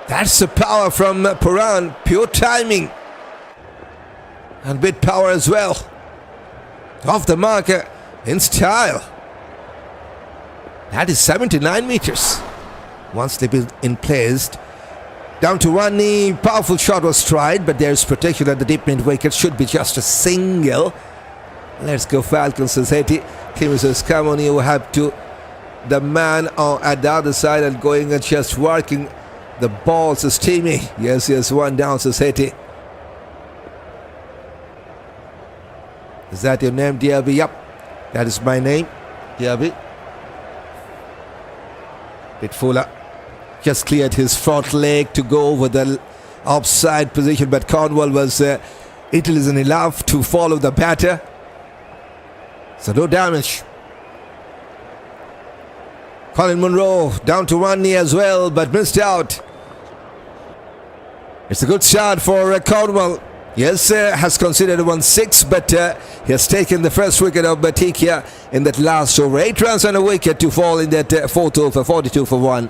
That's the power from Perera. Pure timing. And bit power as well. Off the marker in style. That is 79 meters. One slip in place. Down to one knee. Powerful shot was tried, but there's protection at the deep mid wicket. Should be just a single. Let's go Falcons, says Eddie. Tim says, come on, you have to. The man at the other side and going and just working the ball, says Timmy. Yes, one down, says Eddie. Is that your name, Diaby? Yep, that is my name, Diaby. Bit Fuller just cleared his front leg to go over the offside position, but Cornwall was intelligent enough to follow the batter. So no damage. Colin Munro down to one knee as well, but missed out. It's a good shot for Cornwall. Yes, has considered 1-6, but he has taken the first wicket of Batikia in that last over. 8 runs and a wicket to fall in that fourth over, 42 for 1.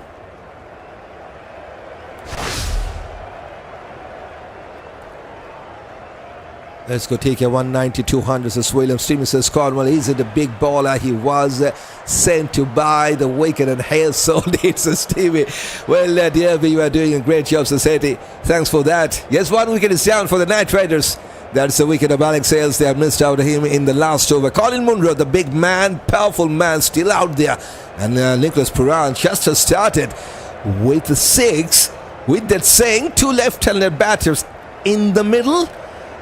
Let's go take a 190-200, says William. Steven says Cornwall isn't a big baller. He was sent to buy the wicket and Hale sold it, says Stevie. Well, dear, you are doing a great job, says Eddie. Thanks for that. Yes, 1 wicket is down for the Knight Riders. That's the wicket of Alex Hales. They have missed out on him in the last over. Colin Munro, the big man, powerful man, still out there. And Nicholas Perera just has started with the 6. With that saying, 2 left-handed batters in the middle.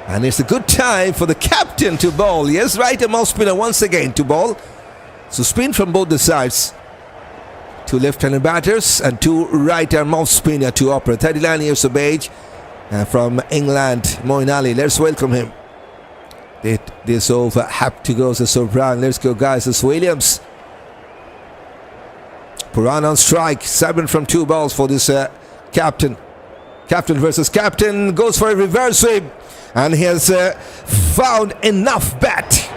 And it's a good time for the captain to bowl. Yes, right-arm off spinner once again to bowl. So spin from both the sides. 2 left-handed batters and 2 right-arm off spinner to operate. 39 years of age from England, Moeen Ali. Let's welcome him. This over have to go, says O'Brien. Let's go, guys. It's Williams. Perera on strike. 7 from 2 balls for this captain. Captain versus captain. Goes for a reverse sweep. And he has found enough bat.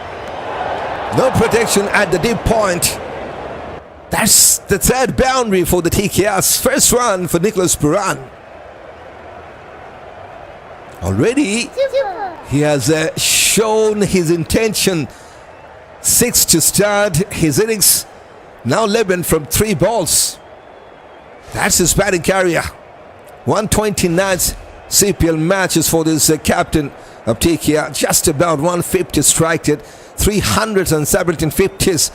No protection at the deep point. That's the third boundary for the TKR's first run for Nicholas Perera. Already, he has shown his intention. 6 to start his innings. Now 11 from 3 balls. That's his batting career. 129 CPL matches for this captain of TKR. Just about 150 strike rate, 317 50s,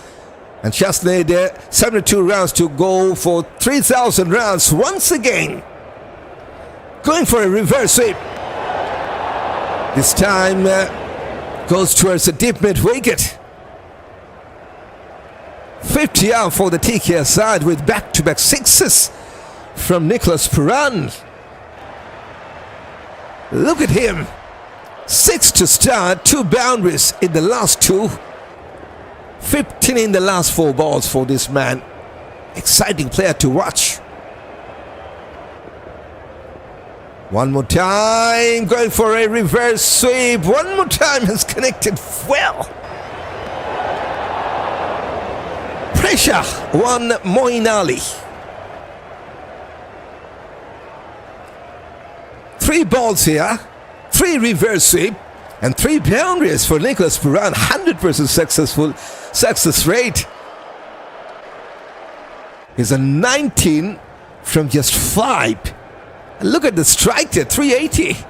and just need 72 rounds to go for 3,000 rounds. Once again, going for a reverse sweep. This time goes towards the deep mid wicket. 50 out for the TKR side with back-to-back sixes from Nicholas Puran. Look at him. 6 to start, 2 boundaries in the last 2. 15 in the last 4 balls for this man. Exciting player to watch. One more time, going for a reverse sweep. One more time, has connected well. Pressure, one Moeen Ali. 3 balls here, 3 reverse sweep, and 3 boundaries for Nicholas Puran. 100% success rate. He's a 19 from just 5. And look at the strike there, 380.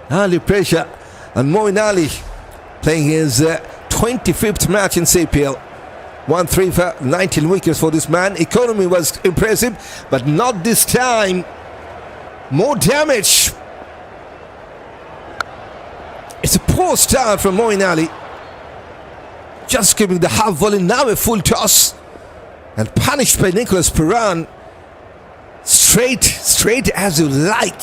Ali pressure, and Moeen Ali playing his 25th match in CPL. 1-3 for 19 wickets for this man. Economy was impressive, but not this time. More damage. It's a poor start from Moeen Ali. Just giving the half volley, now a full toss. And punished by Nicholas Puran. Straight as you like.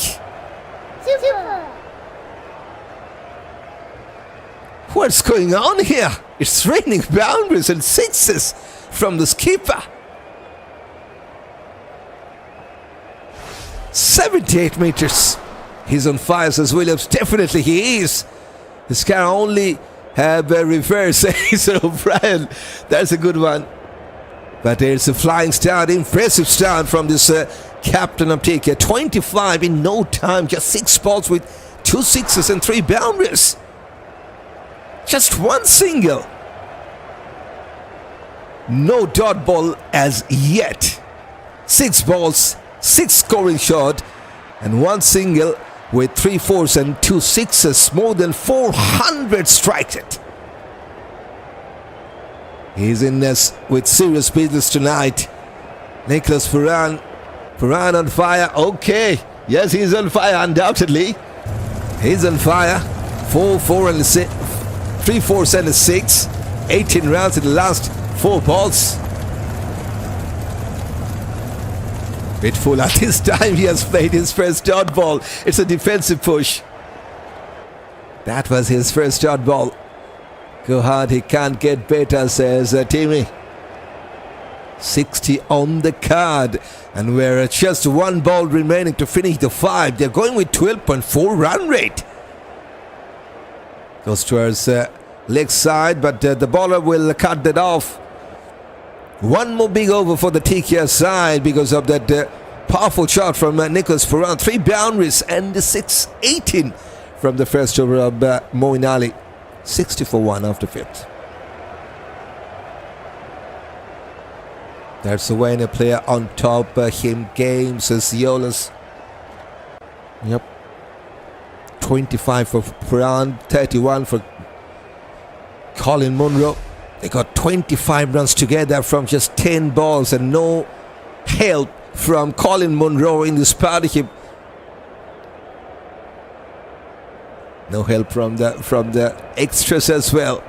What's going on here? It's raining boundaries and sixes from the skipper. 78 meters. He's on fire, says Williams. Definitely he is. This can only have a reverse. Hasan O'Brien. That's a good one. But it's a flying start, impressive start from this captain of TKR. 25 in no time, just 6 balls with 2 sixes and 3 boundaries. Just 1 single. No dot ball as yet. 6 balls, 6 scoring shot, and 1 single with 3 fours and 2 sixes. More than 400 strike rate. He's in this with serious business tonight. Nicholas Puran. Puran on fire. Okay. Yes, he's on fire, undoubtedly. He's on fire. 4, 4 and 6. 3 fours and a 6. 18 rounds in the last 4 balls. Bit full at this time. He has played his first dot ball. It's a defensive push. That was his first dot ball. Go hard, he can't get better, says Timmy. 60 on the card, and we're at just 1 ball remaining to finish the 5. They're going with 12.4 run rate. Goes towards leg side, but the bowler will cut that off. 1 more big over for the TKR side because of that powerful shot from Nicholas Puran. 3 boundaries and the 6-18 from the first over of Moeen Ali. 60 for 1 after 5th. That's the way a player on top. Him game, says Yolas. Yep. 25 for Puran, 31 for Colin Munro. They got 25 runs together from just 10 balls and no help from Colin Munro in this partnership. No help from the extras as well.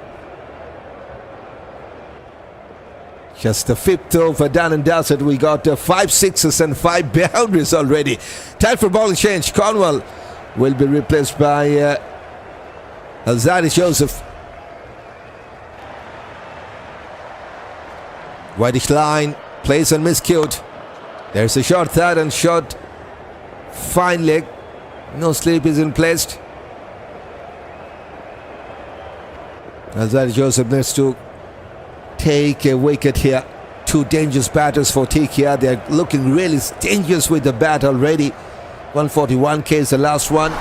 Just the 5th over done and dusted. We got 5 sixes and 5 boundaries already. Time for ball change. Cornwall will be replaced by Alzarri Joseph. Whitish line, plays and miscued. There's a short third and short fine leg. No sleep is in place. Alzarri Joseph needs to take a wicket here. 2 dangerous batters for TKR. They're looking really dangerous with the bat already. 141k is the last one.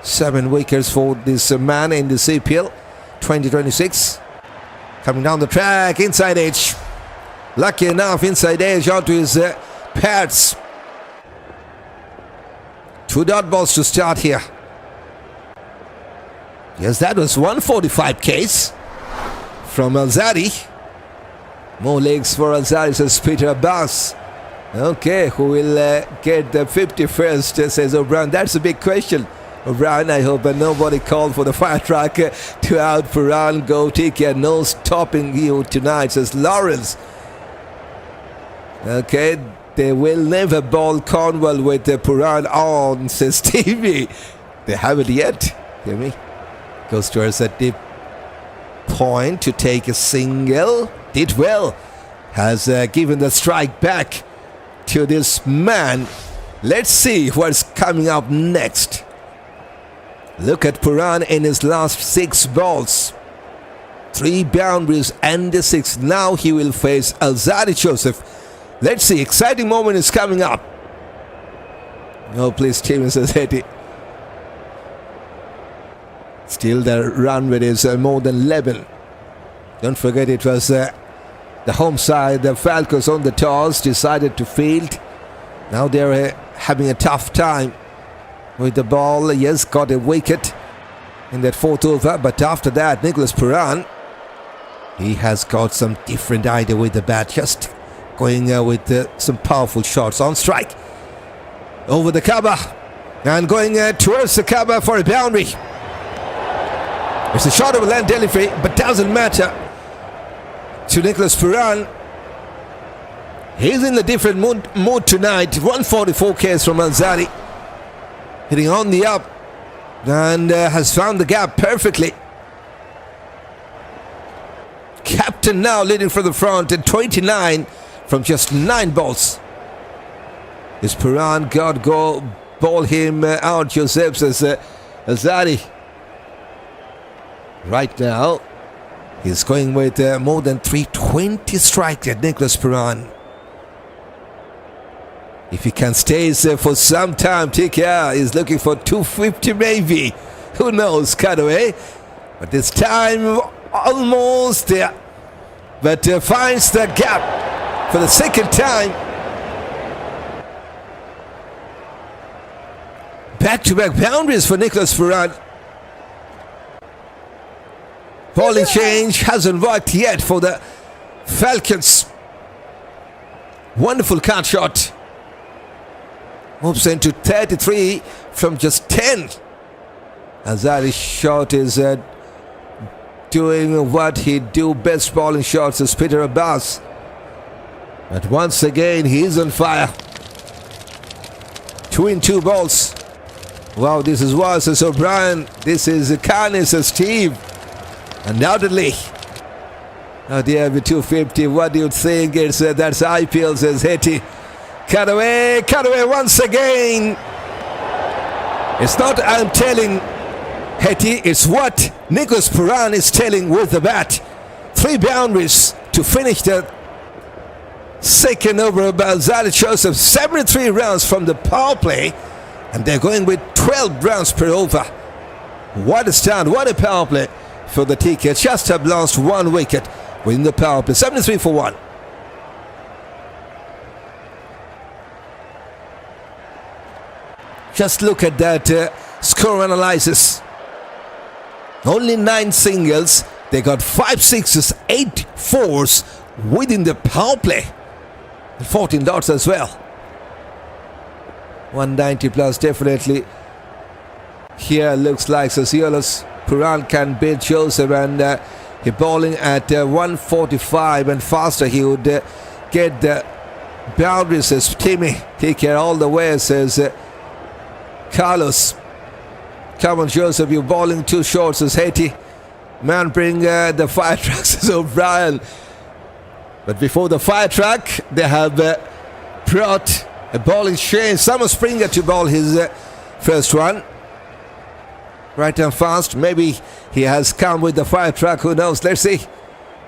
7 wickets for this man in the CPL 2026. Coming down the track, inside edge. Lucky enough, inside edge onto his pads. 2 dot balls to start here. Yes, that was 145 Ks from Alzarri. More legs for Alzarri, says Peter Abbas. Okay, who will get the 51st, says O'Brien. That's a big question. O'Brien, I hope nobody called for the fire truck to out Puran. Go TKR, no stopping you tonight, says Lawrence. Okay, they will never ball Cornwall with the Puran on, says Stevie. They haven't yet. Hear me? Goes towards a deep point to take a single. Did well. Has given the strike back to this man. Let's see what's coming up next. Look at Puran in his last 6 balls. 3 boundaries and the 6. Now he will face Alzarri Joseph. Let's see. Exciting moment is coming up. No, please, Steven says Hetty. Still the run rate is more than 11. Don't forget it was the home side, the Falcons on the toss, decided to field. Now they're having a tough time with the ball. Yes, got a wicket in that 4th over, but after that, Nicholas Puran, he has got some different idea with the bat, just going with some powerful shots on strike. Over the cover and going towards the cover for a boundary. It's a shot of a land delivery, but doesn't matter to Nicholas Puran. He's in a different mood tonight. 144 Ks from Alzarri. Hitting on the up and has found the gap perfectly. Captain now leading from the front at 29 from just 9 balls. Is Puran got go ball him out? Joseph says Alzarri. Right now, he's going with more than 320 strike at Nicholas Puran. If he can stay for some time, TKR is looking for 250 maybe. Who knows, cutaway. But this time, almost there. But finds the gap for the 2nd time. Back-to-back boundaries for Nicholas Puran. Bowling change hasn't worked yet for the Falcons. Wonderful cut shot. Moves into 33 from just 10. Alzarri's shot is doing what he do best, bowling shots, as Peter Abbas. But once again, he's on fire. 2 in 2 balls. Wow, this is worse, says O'Brien. This is Khan, says Steve. Undoubtedly. Oh dear, with 250, what do you think? It's that's IPL, says Hetty. Cut away once again. It's not I'm telling Hetty, it's what Nicholas Puran is telling with the bat. 3 boundaries to finish the 2nd over by Alzarri Joseph. 73 runs from the power play, and they're going with 12 runs per over. What a start, what a power play for the TKR. Just have lost 1 wicket within the power play. 73 for 1. Just look at that score analysis. Only 9 singles. They got 5 sixes, 8 fours within the power play. 14 dots as well. 190 plus definitely. Here looks like Sociolus Puran can beat Joseph, and he bowling at 145 and faster. He would get the boundaries, says Timmy. Take care all the way, says Carlos. Come on, Joseph, you're bowling too short, says Haiti. Man, bring the fire truck, says O'Brien. But before the fire truck, they have brought a bowling change. Summer Springer to bowl his first one. Right and fast. Maybe he has come with the fire truck. Who knows? Let's see.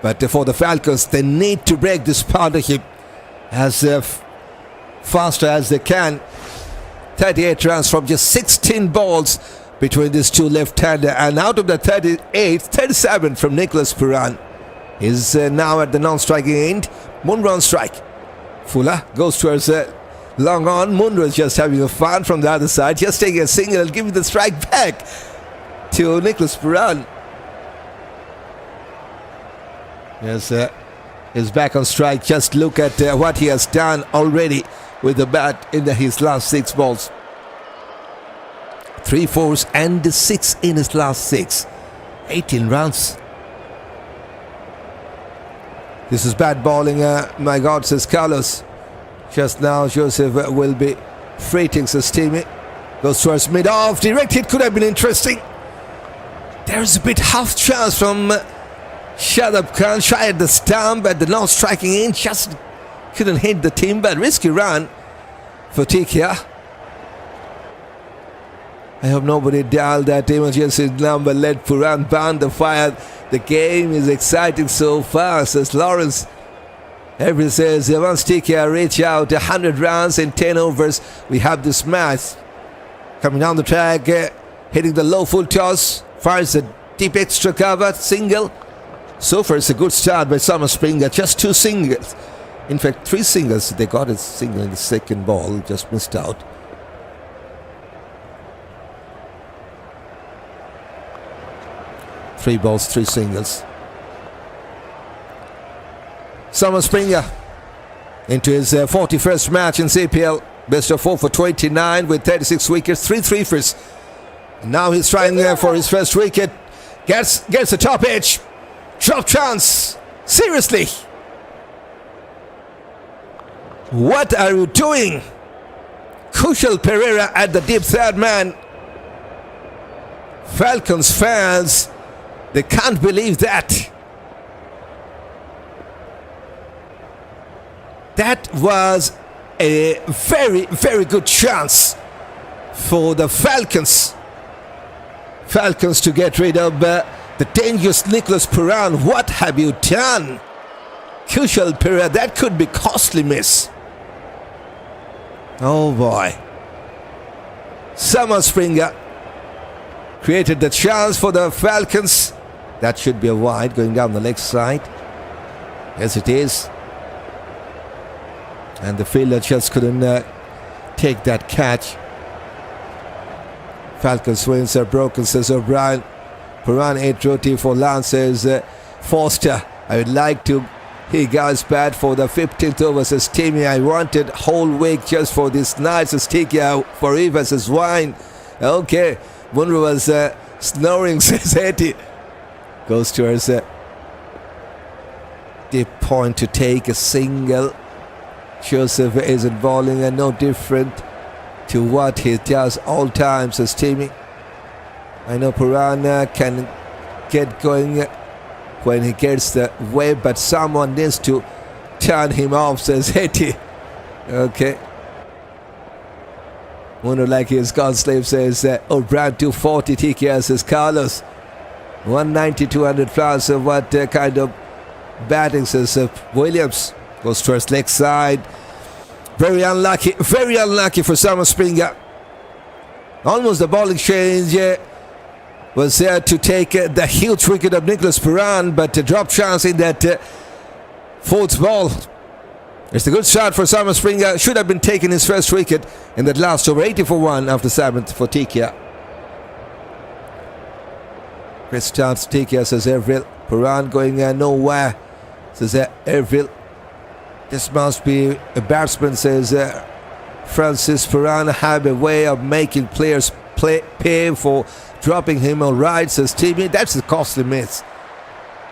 But for the Falcons, they need to break this partnership. as faster as they can. 38 runs from just 16 balls between these two left-hander, and out of the 38, 37 from Nicholas Pooran. Is now at the non-striking end. Munro on strike. Fuller goes towards long on. Munro is just having a fun from the other side, just taking a single and giving the strike back to Nicholas Pooran. Yes, he's back on strike. Just look at what he has done already with the bat in his last 6 balls. 3 fours and 6 in his last 6. 18 runs. This is bad bowling, my God, says Carlos. Just now, Joseph will be freighting Sistemi. Goes towards mid-off. Direct hit could have been interesting. There's a bit half chance from Shadab Khan. Shy at the stump at the non-striking end. Just couldn't hit the timber. Risky run for TKR. I hope nobody dialed that emergency number. Let Pooran burn the fire. The game is exciting so far, says Lawrence. Every says once TKR reach out 100 runs in 10 overs, we have this match. Coming down the track, hitting the low full toss, fires a deep extra cover, single. So far it's a good start by Summer Springer, just 2 singles. In fact, 3 singles. They got a single in the second ball, just missed out. Three balls, 3 singles. Summer Springer into his 41st match in CPL. Best of 4 for 29 with 36 wickets, 3 threefers. Now he's trying for his first wicket. Gets the top edge. Drop chance. Seriously. What are you doing? Kusal Perera at the deep third man. Falcons fans, they can't believe that. That was a very, very good chance for the Falcons. Falcons to get rid of the dangerous Nicholas Pooran. What have you done? Kusal Perera, that could be costly miss. Oh boy. Summer Springer created the chance for the Falcons. That should be a wide going down the leg side. Yes, it is. And the fielder just couldn't take that catch. Falcons swings are broken, says O'Brien. Pooran 8 roti for Lance, says Foster. I would like to hear guys bat for the 15th over, says Timmy. I wanted whole week just for this night, says Tiki. For Eva, says Wine. Okay. Munro was snoring, says Hetty. Goes towards deep point to take a single. Joseph isn't bowling and no different to what he does all times, says Timmy. I know Pooran can get going when he gets the wave, but someone needs to turn him off, says Hetty. Okay. Munro like his God slave, says O'Brien 240, TKR, says Carlos. 190, 200 plus. What kind of batting, says Williams. Goes towards leg side. Very unlucky for Summer Springer. Almost the bowling change was there to take the huge wicket of Nicholas Pooran, but a drop chance in that 4th ball. It's a good start for Summer Springer. Should have been taking his first wicket in that last over. 80 for 1 after 7th for TKR. Great start TKR, says Evin. Pooran going nowhere, says Evin. This must be a batsman, says Francis. Pooran have a way of making players pay for dropping him. All right, says Timmy. That's a costly miss.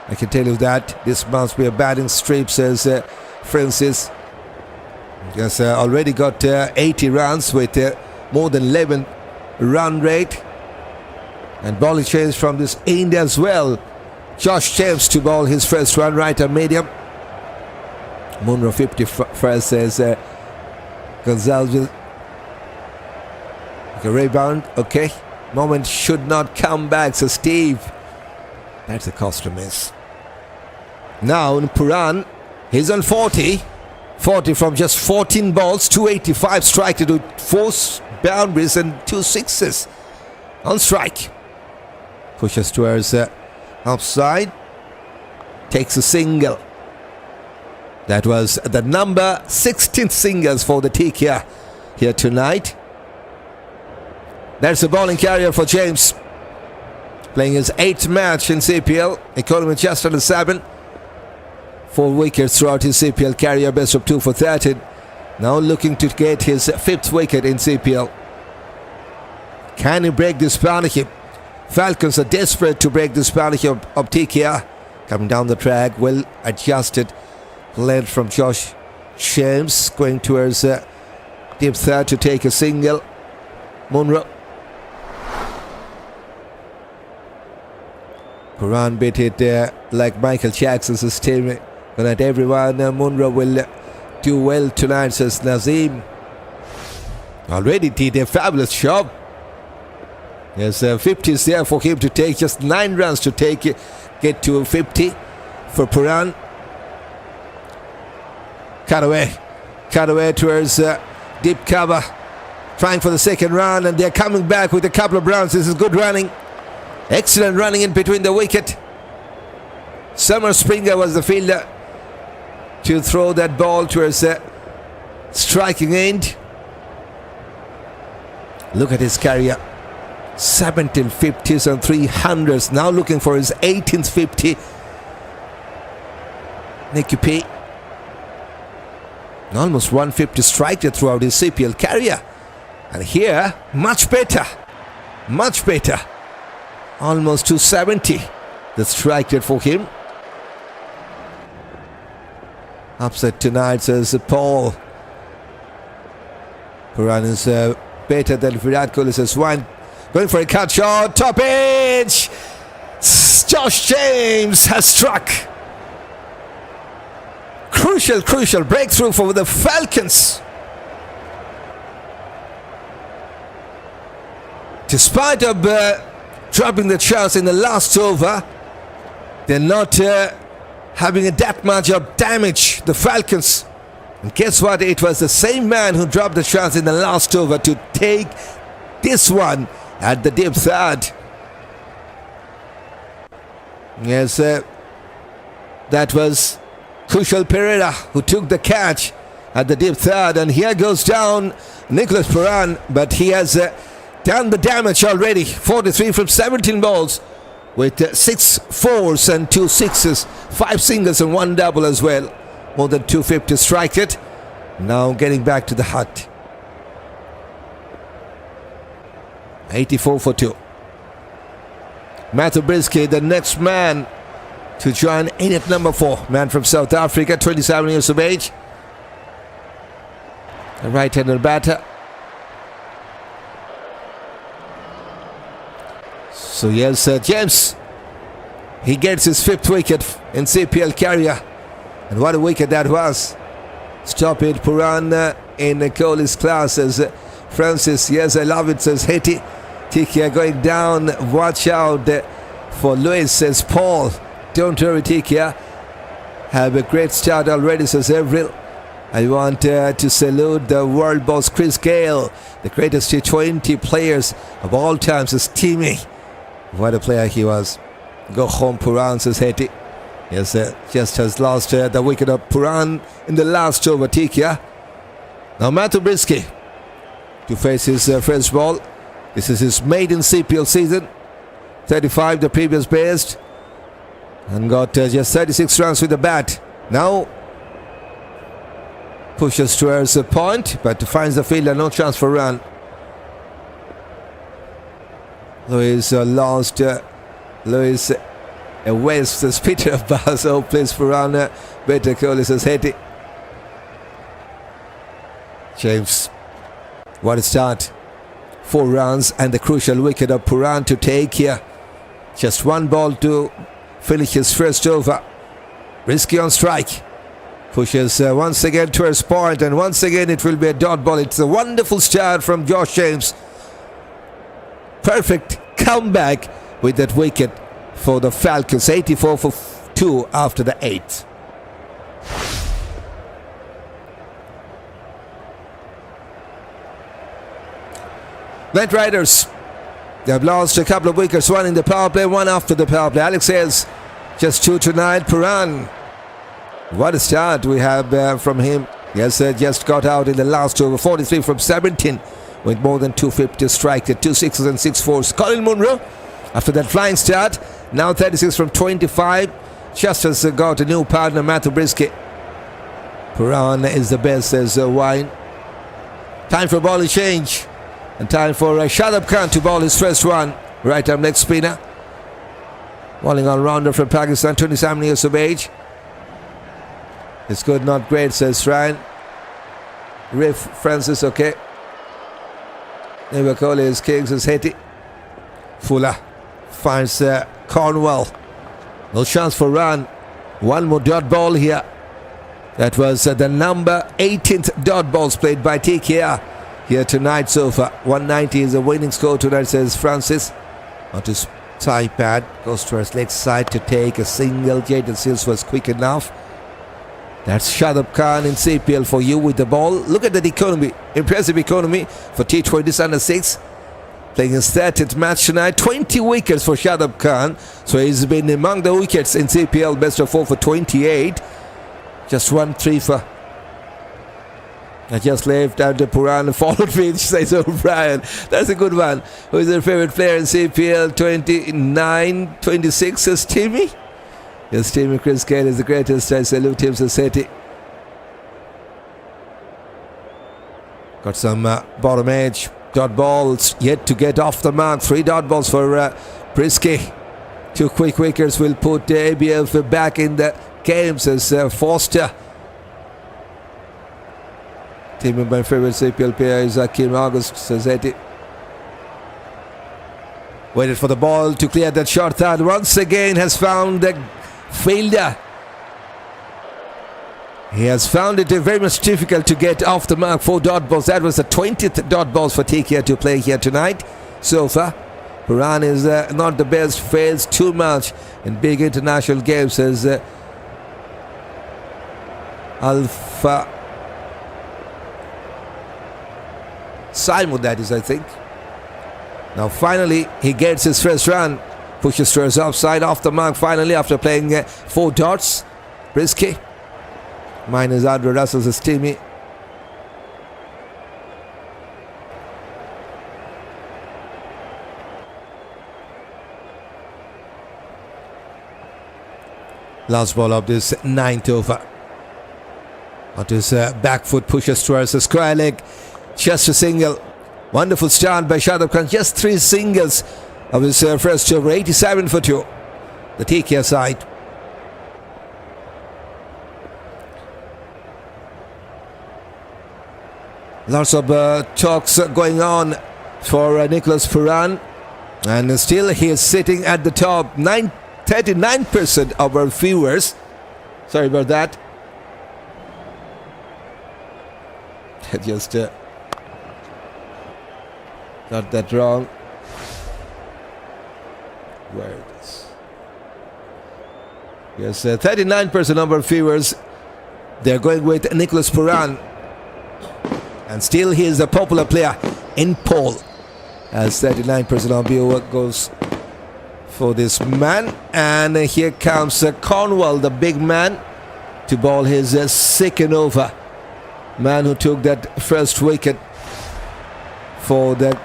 I can tell you that. This must be a batting strip, says Francis. Yes, already got 80 runs with more than 11 run rate. And bowling change from this end as well. Josh James to bowl his first run, right and medium. Munro 51st, says Gonzalez. Okay, rebound. Okay. Moment should not come back, says Steve. That's a costly miss. Now Pooran, he's on 40. 40 from just 14 balls, 285 strike to do 4 boundaries and 2 sixes on strike. Pushes towards outside, takes a single. That was the number 16th singles for the TKR here tonight. There's a bowling carrier for James, playing his 8th match in CPL, economy just under 7. 4 wickets throughout his CPL career, best of 2 for 13. Now looking to get his 5th wicket in CPL. Can he break this partnership? Falcons are desperate to break this partnership of TKR. Coming down the track, well adjusted. Led from Josh James, going towards deep third to take a single. Munro. Quran beat it like Michael Jackson's team. Good night everyone. Munro will do well tonight, says Nazim. Already did a fabulous job. There's 50s there for him to take. Just 9 runs to get to 50 for Puran. Cut away towards deep cover. Trying for the 2nd run, and they're coming back with a couple of runs. This is good running. Excellent running in between the wicket. Summer Springer was the fielder to throw that ball towards striking end. Look at his career. 17 50s and 300s. Now looking for his 18th 50. Nicky P. Almost 150 striker throughout his CPL career. And here, much better. Much better. Almost 270. The strike rate for him. Upset tonight, says Paul. Puran is better than Virat Kohli, says one. Going for a cut shot, top edge. Josh James has struck. Crucial breakthrough for the Falcons. Despite of dropping the chance in the last over, they're not having that much of damage, the Falcons. And guess what? It was the same man who dropped the chance in the last over to take this one at the deep third. Yes, that was Kusal Perera who took the catch at the deep third. And here goes down Nicholas Puran, but he has done the damage already. 43 from 17 balls with 6 fours and 2 sixes, 5 singles and 1 double as well. More than 250 strike it. Now getting back to the hut. 84 for 2. Matthew Brisky, the next man to join in at number 4. Man from South Africa, 27 years of age. A right-handed batter. So yes, James, he gets his 5th wicket in CPL career. And what a wicket that was. Stop it, Puran in Kohli's class, says Francis. Yes, I love it, says Haiti. TKR going down. Watch out for Lewis, says Paul. Don't worry, TKR. Have a great start already, says Avril. I want to salute the world boss Chris Gale, the greatest T20 players of all time, says Timmy. What a player he was. Go home, Puran, says Haiti. Yes, just has lost the wicket of Puran in the last over, TKR. Now Matthew Brisky to face his first ball. This is his maiden CPL season. 35 the previous best. And got just 36 runs with the bat. Now pushes towards the point, but finds the fielder, no chance for run. Lewis lost. Lewis West, says Peter Basso, plays for run. Better Kohli, says Haiti. James, what a start. 4 runs and the crucial wicket of Puran to take here. Just 1 ball to finish his first over. Risky on strike. Pushes once again towards point, and once again it will be a dot ball. It's a wonderful start from Josh James. Perfect comeback with that wicket for the Falcons. 84 for 2 after the 8th. Night Riders, they've lost a couple of wickets, one in the power play, one after the power play. Alex says just 2 tonight. Puran, what a start we have from him. Yes, just got out in the last over. 43 from 17 with more than 250 strike at 2 sixes and 6 fours. Colin Munro, after that flying start, now 36 from 25. Just has got a new partner, Matthew Brisket. Puran is the best, says Wine. Time for a ball change. And time for Shadab Khan to bowl his first one. Right arm leg spinner. Bowling all-rounder from Pakistan, 27 years of age. It's good, not great, says Ryan. Riff Francis, okay. Nevakoli is Kings is Hetty. Fuller finds Cornwall. No chance for run. One more dot ball here. That was the number 18th dot balls played by TKR here tonight so far. 190 is the winning score tonight, says Francis. On his thigh pad, goes to his leg side to take a single. Jayden Seals was quick enough. That's Shadab Khan in CPL for you with the ball. Look at that economy. Impressive economy for T20s under 6. Playing his 30th match tonight. 20 wickets for Shadab Khan. So he's been among the wickets in CPL. Best of 4 for 28. Just 1-3 for. I just left out the Puran followed with, says O'Brien. That's a good one. Who is your favorite player in CPL? 29, 26 says Timmy. Yes, Timmy Chris Gale is the greatest. I salute him, says Seti. Got some bottom edge. Dot balls yet to get off the mark. 3 dot balls for Brisket. 2 quick wickets will put ABF back in the game, says Foster. Team of my favorite CPL player is Rahkeem August, says Eddie. Waited for the ball to clear that short third. Once again has found the fielder. He has found it very much difficult to get off the mark. 4 dot balls. That was the 20th dot balls for TKR to play here tonight so far. Puran is not the best, fails too much in big international games, says Alpha Simon, that is, I think. Now finally he gets his first run. Pushes to his offside, off the mark finally after playing 4 dots. Brisket. Mine is Adra Russell's is Timmy. Last ball of this 9th over. Onto his back foot, pushes towards the square leg. Just a single. Wonderful start by Shadab Khan. Just 3 singles of his first over. 87 for 2. The TKR side. Lots of talks going on for Nicholas Puran. And still he is sitting at the top. 39% of our viewers. Sorry about that. Just got that wrong. Where it is. Yes, 39% of our viewers. They're going with Nicholas Puran. And still he is a popular player in poll. As 39% of viewer goes for this man. And here comes Cornwall, the big man, to bowl his second over. Man who took that first wicket for the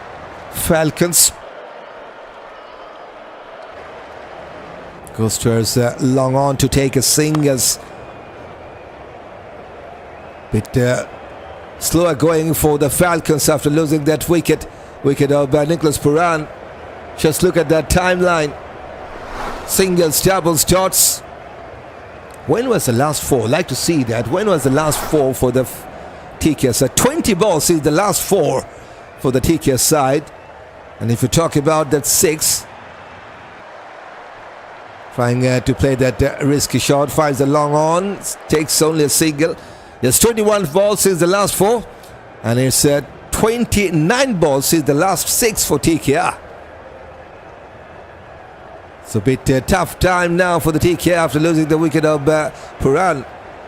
Falcons. Goes towards long on to take a singles. Bit slower going for the Falcons after losing that wicket of Nicholas Puran. Just look at that timeline. Singles, doubles, dots. When was the last 4? I'd like to see that. When was the last 4 for the TKR side? 20 balls is the last 4 for the TKR side. And if you talk about that 6, trying to play that risky shot, finds the long on, takes only a single. There's 21 balls since the last 4, and it's 29 balls since the last 6 for TKR. It's a bit tough time now for the TKR after losing the wicket of Puran.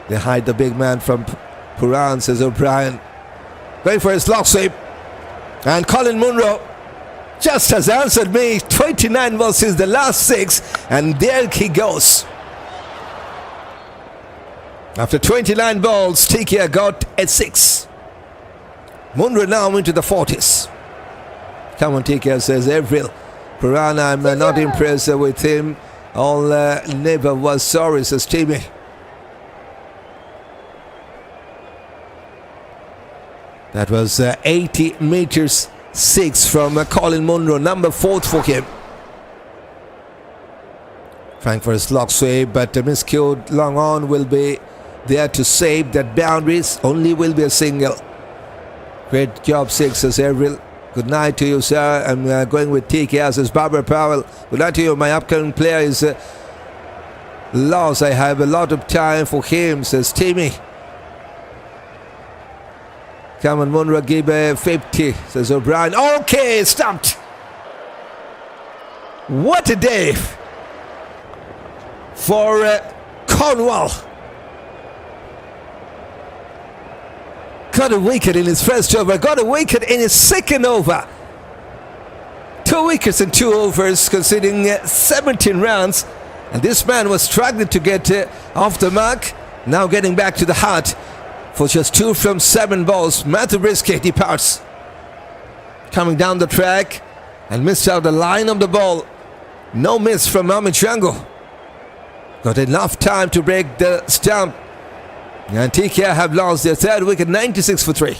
They hide the big man from Puran, says O'Brien. Going for his lock sweep. And Colin Munro just has answered me. 29 versus the last 6, and there he goes. After 29 balls, TKR got a 6. Munro now into the 40s. Come on, TKR, says Evin. Perera, I'm not impressed with him. All never was sorry, says Timmy. That was 80 meters 6 from Colin Munro, number 4 for him. Trying for a slog save, but miscued long on will be there to save that boundaries. Only will be a single. Great job, 6, says Evin. Good night to you, sir. I'm going with TKR, says Barbara Powell. Good night to you. My upcoming player is lost. I have a lot of time for him, says Timmy. Come on, Munro, give a 50, says O'Brien. Okay, stopped. What a day for Cornwall. Got a wicket in his first over, got a wicket in his second over. 2 wickets in 2 overs, conceding 17 runs. And this man was struggling to get off the mark. Now getting back to the heart for just 2 from 7 balls. Matthew Brisket departs. Coming down the track and missed out the line of the ball. No miss from Amir Jangoo. Got enough time to break the stump. And TKR have lost their 3rd wicket, 96 for 3.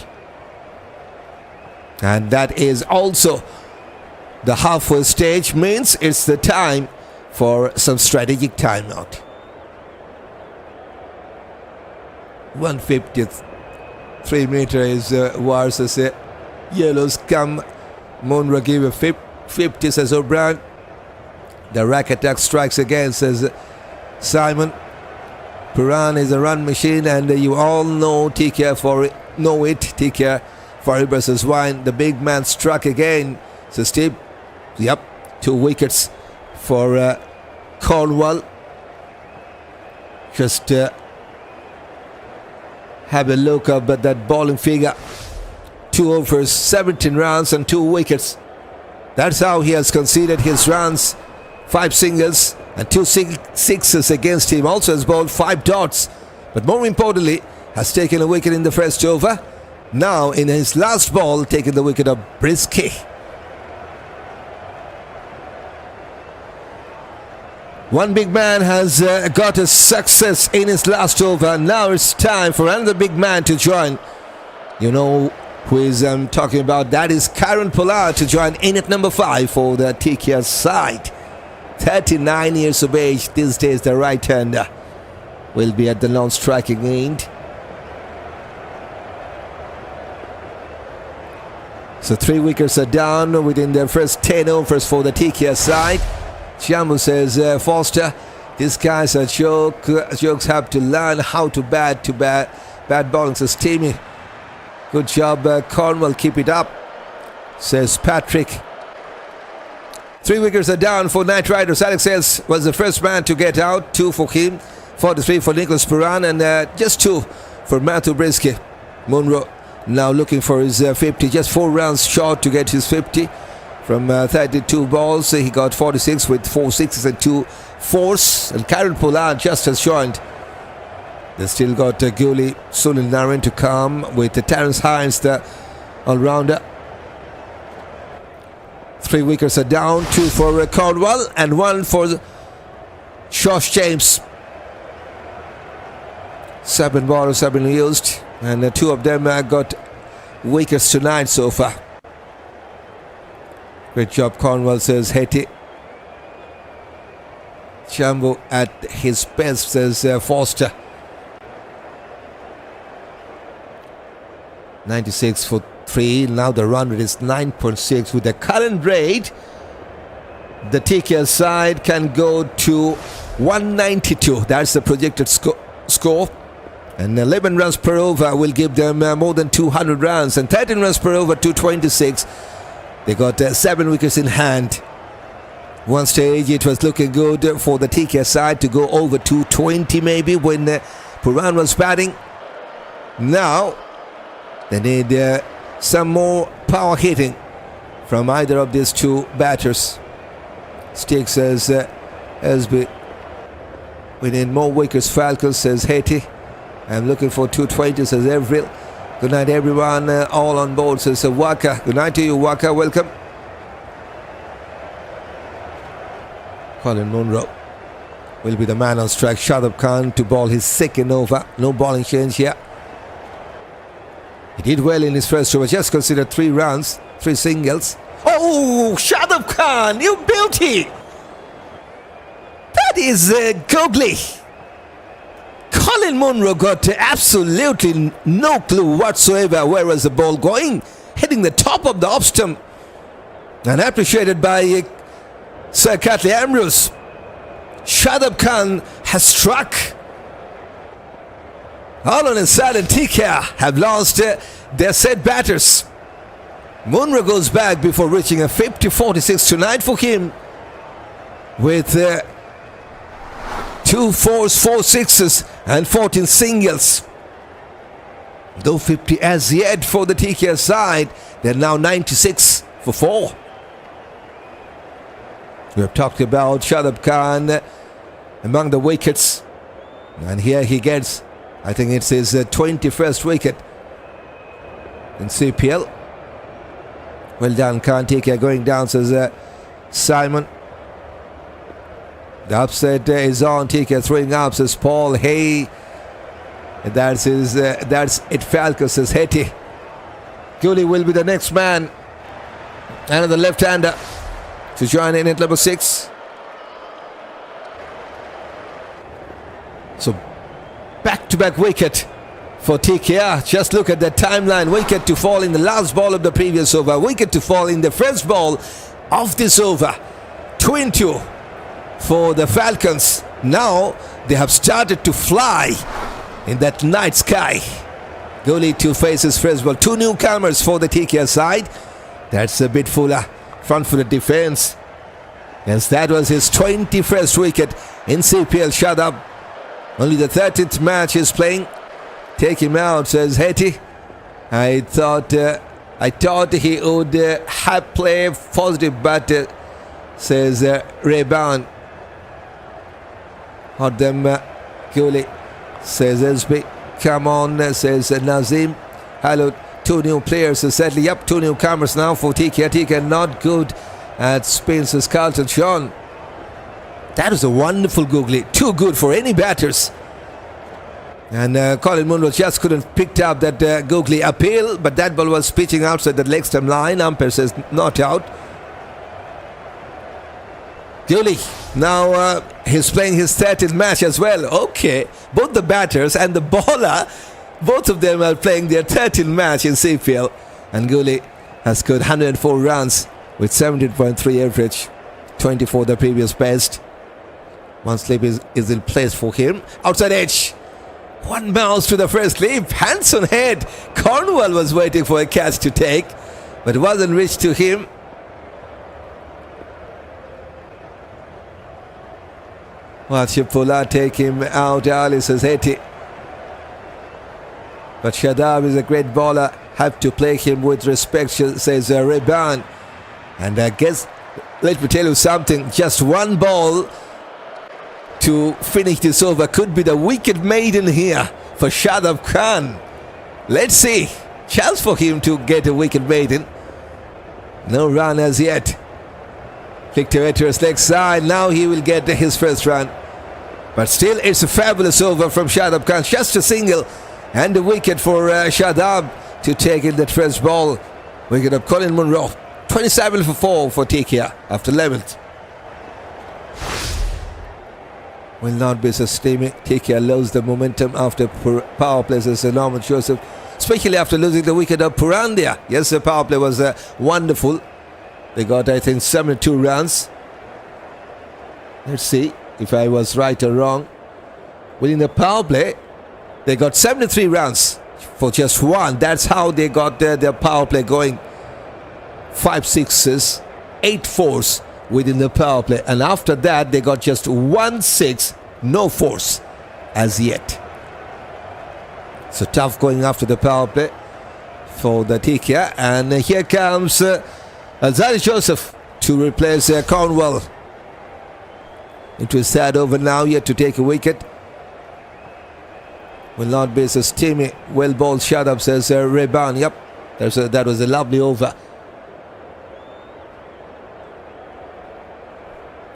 And that is also the halfway stage, means it's the time for some strategic timeout. 153 meter is worse as yellows come. Munro give a 50, says O'Brien. The rack attack strikes again, says Simon. Perera is a run machine, and you all know TKR for it. TKR for it versus Wine. The big man struck again, says Steve. Yep, 2 wickets for Cornwall. Just have a look up at that bowling figure. 2 overs, 17 runs and 2 wickets. That's how he has conceded his runs. 5 singles and 2 sixes against him. Also has bowled 5 dots, but more importantly has taken a wicket in the first over. Now in his last ball taking the wicket of Brisket. One big man has got a success in his last over. Now it's time for another big man to join. You know who is talking about. That is Karen Pollard to join in at number 5 for the TKR side. 39 years of age these days. The right-hander will be at the non-striking end. So 3 wickets are down within their first 10 overs for the TKR side. Jahmar says, Foster, these guys are jokes have to learn how to bad bowling, says Timmy. Good job, Cornwall, keep it up, says Patrick. 3 wickets are down for Knight Riders. Alex Hales was the first man to get out. 2 for him, 43 for Nicholas Perera, and just 2 for Matthew Brisket. Munro now looking for his 50, just 4 runs short to get his 50. From 32 balls, he got 46 with 4 sixes and 2 fours. And Karen Pollard just has joined. They still got Guli Sunil Narain to come with Terence Hines, the all-rounder. 3 wickets are down, 2 for Cornwall and 1 for Josh James. 7 ballers have been used, and 2 of them got wickets tonight so far. Great job, Cornwall, says Hetty. Jangoo at his best, says Foster. 96 for 3. Now the run rate is 9.6. With the current rate, the TKR side can go to 192. That's the projected score. And 11 runs per over will give them more than 200 runs. And 13 runs per over, 226. They got 7 wickets in hand. One stage it was looking good for the TKR side to go over 220 maybe when Perera was batting. Now they need some more power hitting from either of these two batters. Sticks says SB. We need more wickets, Falcons, says Haiti. I'm looking for 220, says Avril. Good night, everyone. All on board, says Waka. Good night to you, Waka. Welcome. Colin Munro will be the man on strike. Shadab Khan to bowl his second over. No bowling change here. He did well in his first over. Just considered 3 runs, 3 singles. Oh, Shadab Khan, you beauty! That is googly. Colin Munro got absolutely no clue whatsoever where was the ball going. Hitting the top of the off stump. And appreciated by Sir Catley Ambrose. Shadab Khan has struck. All on his side, and TKR have lost their set batters. Munro goes back before reaching a 50-46 tonight for him, with 2 fours, 4 sixes and 14 singles. Though 50 as yet for the TKR side, they're now 96 for 4. We have talked about Shadab Khan among the wickets, and here he gets, I think it's his 21st wicket in CPL. Well done, Khan. TKR going down, says Simon. The upset is on. TKR throwing up, says Paul. Hey, that's it. Falcons, says Hetty. Cooley will be the next man. Another left-hander to join in at number 6. So back-to-back wicket for TKR. Just look at the timeline. Wicket to fall in the last ball of the previous over. Wicket to fall in the first ball of this over. 2-2 for the Falcons. Now they have started to fly in that night sky. Goalie to face his first ball. 2 newcomers for the TKR side. That's a bit fuller. Front-footed defense. Yes, that was his 21st wicket in CPL. Shadab. Only the 30th match he's playing. Take him out, says Hetty. I thought he would have played positive, but says Rayban. Hot them, Cooley, says SB. Come on, says Nazim. Hello, 2 new players. Sadly, yep, 2 newcomers now for TKR. TKR not good at spin, says Carlton Sean. That was a wonderful googly. Too good for any batters. And Colin Munro just couldn't pick up that googly appeal, but that ball was pitching outside the leg stump line. Umpire says not out. Googly, now he's playing his 30th match as well. Okay, both the batters and the bowler, both of them are playing their 13th match in CPL. And Googly has scored 104 runs with 17.3 average, 24 the previous best. One slip is in place for him. Outside edge. 1 bounce to the first slip. Hands on head. Cornwall was waiting for a catch to take, but it wasn't reached to him. Watch Pula take him out early, says Haiti. But Shadab is a great bowler. Have to play him with respect, says Rayban. And I guess, let me tell you something, just 1 ball to finish this over could be the wicket maiden here for Shadab Khan. Let's see. Chance for him to get a wicket maiden. No run as yet. Flicked away to his leg side. Now he will get his first run. But still, it's a fabulous over from Shadab Khan. Just a single and a wicket for Shadab to take in that first ball. Wicket of Colin Munro. 27 for 4 for TKR after 11th. Will not be sustaining. TKR lost the momentum after power plays as Norman Joseph, especially after losing the wicket of Purandia. Yes, the power play was wonderful. They got, I think, 72 runs. Let's see if I was right or wrong. Within the power play, they got 73 runs for just 1. That's how they got their power play going. 5 sixes, 8 fours within the power play, and after that they got just 1 6, no fours as yet. So tough going after the power play for the TKR. And here comes Alzarri Joseph to replace Cornwall. It was third over now, yet to take a wicket. Will not be so steamy. Well bowled Shadab, says Reban. Yep, that was a lovely over.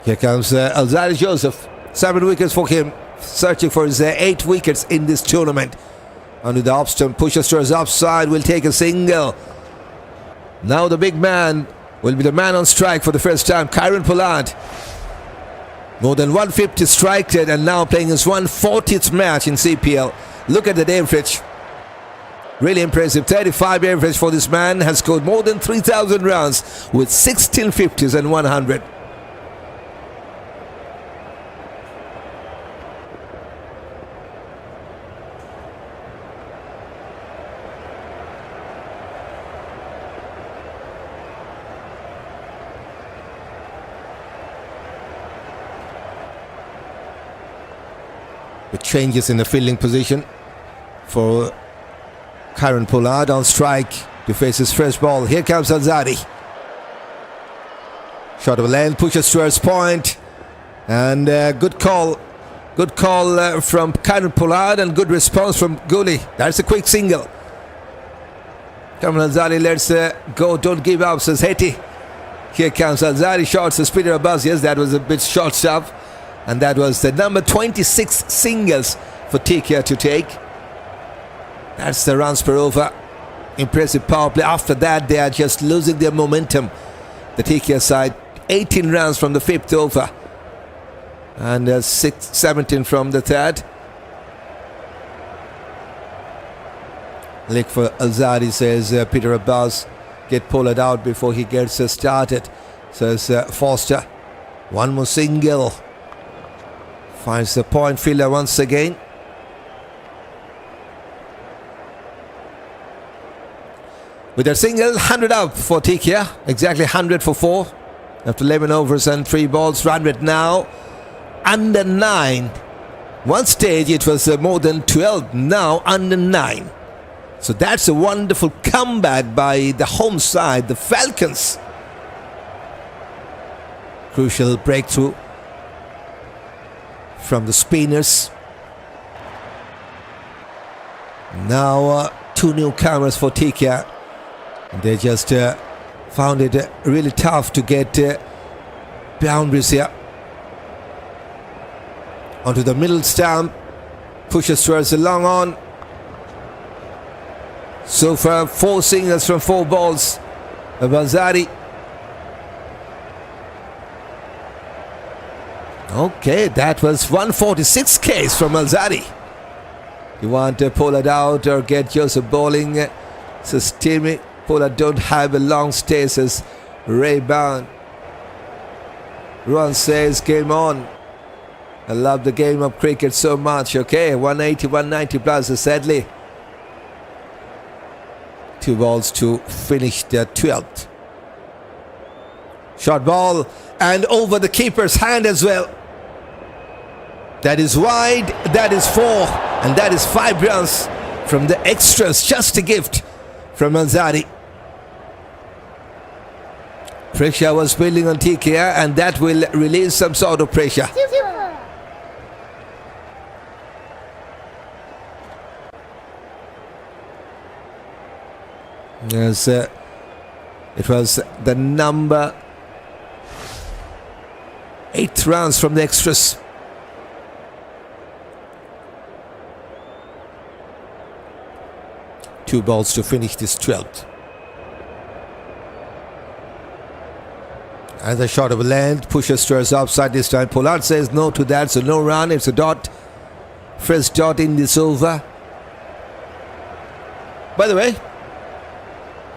Here comes Alzarri Joseph. 7 wickets for him, searching for his 8 wickets in this tournament. Onto the off stump, pushes towards offside, will take a single. Now the big man will be the man on strike for the first time, Kieron Pollard. More than 150 strike rate and now playing his 140th match in CPL. Look at the average. Really impressive. 35 average for this man. Has scored more than 3,000 runs with 16 50s and 100. With changes in the fielding position for Kieron Pollard on strike to face his first ball. Here comes Alzarri. Shot of a length, pushes towards point, and good call from Kieron Pollard and good response from Gully. That's a quick single. Come on Alzarri, let's go, don't give up, says Hetty. Here comes Alzarri, shots the speeder buzz. Yes, that was a bit short stuff. And that was the number 26 singles for TKR to take. That's the runs per over. Impressive power play. After that, they are just losing their momentum. The TKR side, 18 runs from the 5th over. And 17 from the 3rd. Lick for Alzarri, says Peter Abbas. Get Pollard out before he gets started, says Foster. One more single. Finds the point fielder once again. With a single, 100 up for TKR. Exactly 100 for 4. After 11 overs and 3 balls. Run rate now under 9. One stage it was more than 12. Now under 9. So that's a wonderful comeback by the home side, the Falcons. Crucial breakthrough from the spinners. Now 2 newcomers for TKR. They just found it really tough to get boundaries here. Onto the middle stump. Pushes towards the long on. So far 4 singles from 4 balls of Alzarri. Okay, that was 146 Ks from Alzarri. You want to pull it out or get Joseph bowling. Says Timmy. Pollard don't have a long stay, says Ray Bound. Ron says game on. I love the game of cricket so much. Okay, 180, 190 plus, sadly. 2 balls to finish the 12th. Short ball and over the keeper's hand as well. That is wide, that is 4, and that is 5 runs from the extras. Just a gift from Alzarri. Pressure was building on TKR, and that will release some sort of pressure. Yes, it was the number 8 runs from the extras. Two balls to finish this 12th. And the shot of a length pushes towards offside this time. Pollard says no to that, so no run. It's a dot. First dot in this over. By the way,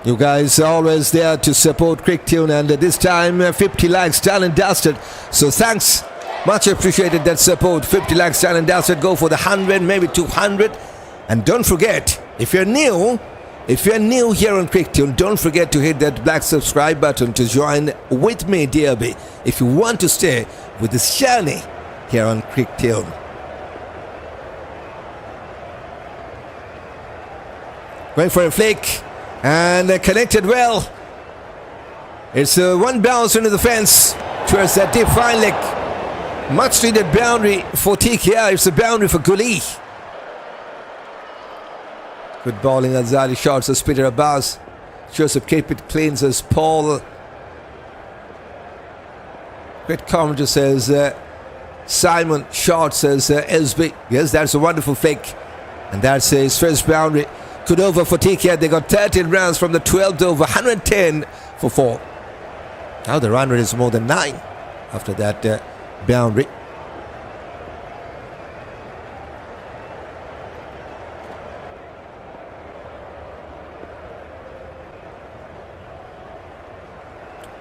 you guys are always there to support CrickTune, and this time 50 likes done and dusted. So thanks, much appreciated that support. 50 likes done and dusted. Go for the 100, maybe 200. And don't forget, if you're new here on CrickTune, don't forget to hit that black subscribe button to join with me, DRB, if you want to stay with this journey here on CrickTune. Going for a flick and connected well. It's one bounce into the fence towards that deep fine leg. Much needed boundary for TKR. It's a boundary for Guli. Good bowling. Alzarri shots as Peter Abbas. Joseph keep it cleans as Paul. Great commentary says Simon short says SB. Yes, that's a wonderful flick. And that's his first boundary. Good over for TKR. They got 13 runs from the 12th over, 110 for 4. Now the run rate is more than 9 after that boundary.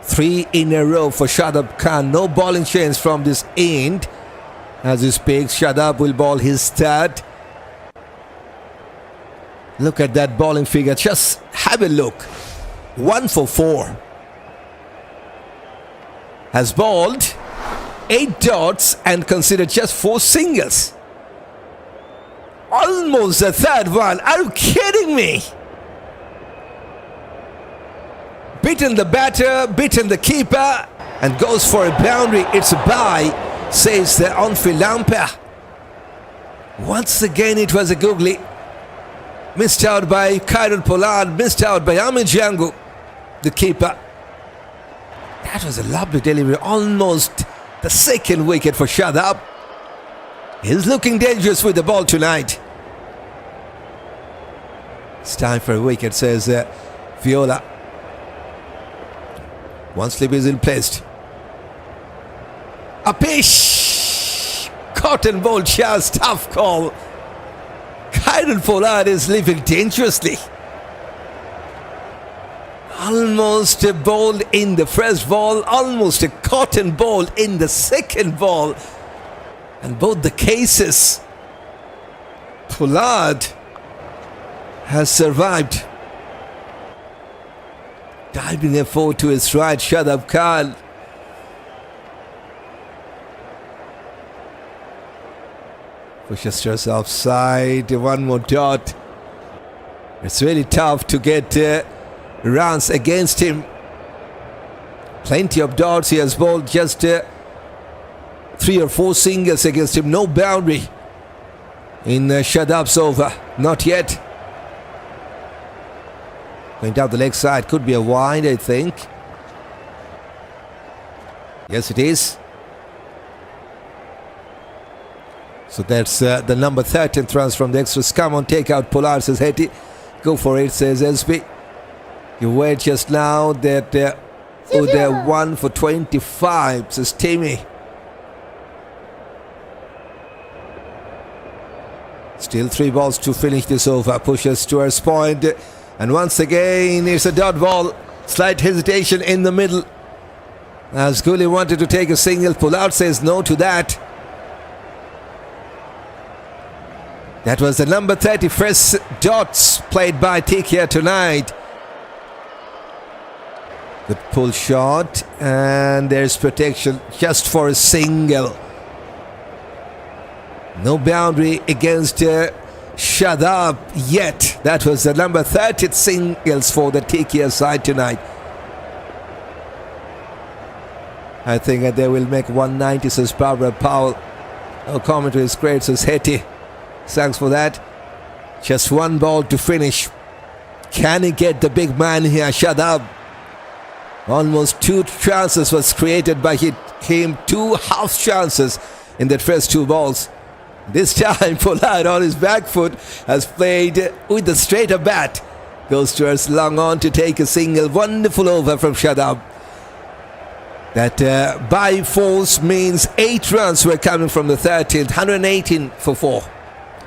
Three in a row for Shadab Khan. No bowling change from this end. As he speaks, Shadab will bowl his third. Look at that bowling figure. Just have a look. 1 for 4. Has bowled 8 dots and considered just 4 singles. Almost a third one. Are you kidding me? Beaten the batter, beaten the keeper, and goes for a boundary. It's a bye, says the on-field umpire. Once again, it was a googly. Missed out by Khairul Pollard, missed out by Amir Jangoo, the keeper. That was a lovely delivery, almost the second wicket for Shadab. He's looking dangerous with the ball tonight. It's time for a wicket, says Viola. One slip is in place. A pitch! Cotton ball chance, tough call. Khairul Pollard is living dangerously. Almost a ball in the first ball, almost a cotton ball in the second ball. And both the cases, Pollard has survived. Diving a forward to his right, Shadab Khan. Pushes us offside, one more dot. It's really tough to get runs against him. Plenty of dots. He has bowled just 3 or 4 singles against him. No boundary in Shadab's over. Not yet. Going down the leg side. Could be a wide, I think. Yes, it is. So that's the number 13th runs from the extras. Come on, take out Pollard, says Hetty. Go for it, says SB. You wait just now that they're 1 for 25, says Timmy. Still 3 balls to finish this over. Pushes towards point. And once again, it's a dot ball. Slight hesitation in the middle. As Guli wanted to take a single, Pollard says no to that. That was the number 31st dots played by TKR tonight. Good pull shot, and there's protection just for a single. No boundary against Shadab yet. That was the number 30th singles for the TKR side tonight. I think that they will make 190, says Barbara Powell. Oh, commentary is great, says Hetty. Thanks for that. Just 1 ball to finish. Can he get the big man here, Shadab? Almost 2 chances was created by him. 2 half chances in the first 2 balls. This time, Pollard on his back foot has played with the straighter bat. Goes towards long on to take a single. Wonderful over from Shadab. That by force means 8 runs were coming from the 13th. 118 for 4.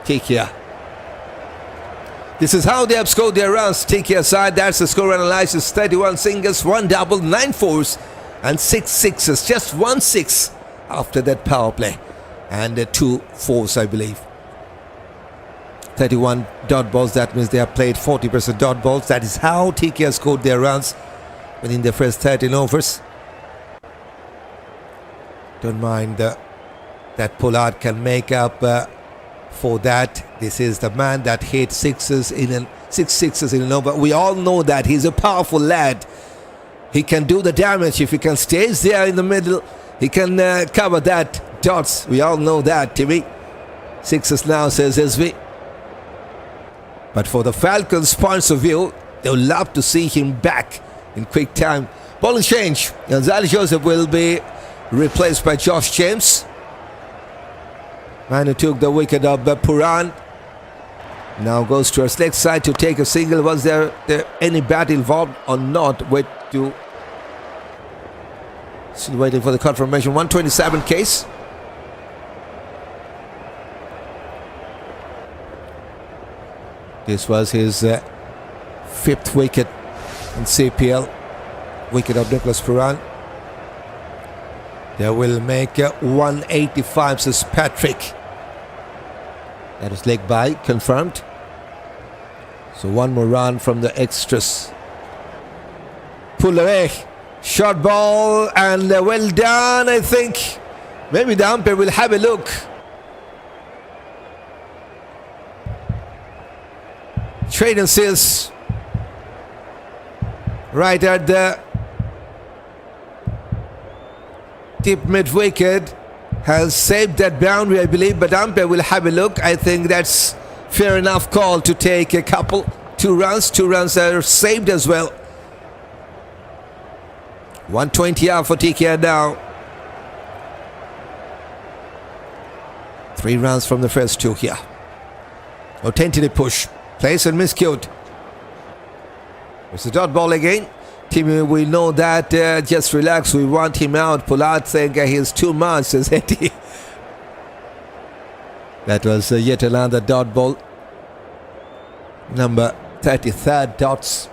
TKR. This is how they have scored their runs. TKR side, that's the score analysis. 31 singles, 1 double, 9 fours, and 6 sixes. Just 1 6 after that power play. And 2 fours, I believe. 31 dot balls, that means they have played 40% dot balls. That is how TKR scored their runs within the first 13 overs. Don't mind that Pollard can make up for that. This is the man that hit 6 sixes in an over. We all know that he's a powerful lad. he can do the damage. If he can stay there in the middle, he can cover that dots. We all know that, Timmy. Sixes now, says SV. But for the Falcons' points of view, they would love to see him back in quick time. Ball and change. Alzarri Joseph will be replaced by Josh James. Man who took the wicket of Puran. Now goes to his leg side to take a single. Was there any bat involved or not? Still waiting for the confirmation. 127 case. This was his fifth wicket in CPL. Wicket of Nicholas Puran. They will make 185, says Patrick. That is leg by, confirmed. So one more run from the extras. Pull away. Short ball and well done, I think. Maybe the umpire will have a look. Jayden says right at the tip mid wicket has saved that boundary, I believe, but umpire will have a look. I think that's fair enough call to take a couple. 2 runs. 2 runs are saved as well. 120 out for TKR now. 3 runs from the first 2 here. Oh, tentative push. Place and miscued. It's a dot ball again. Timmy, we know that. Just relax. We want him out. Pollard saying he's too much, says Eddie. That was yet another dot ball. Number 33rd dots.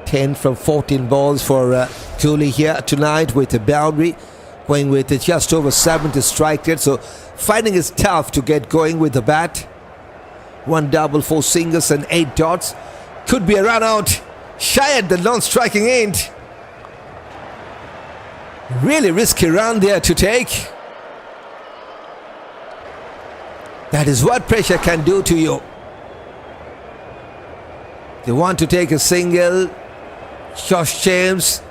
10 from 14 balls for Julie here tonight with a boundary. Going with just over 70 strike rate. So finding it tough to get going with the bat. 1 double, 4 singles and 8 dots. Could be a run out. Shy at the non-striking end. Really risky run there to take. That is what pressure can do to you. They want to take a single. Josh James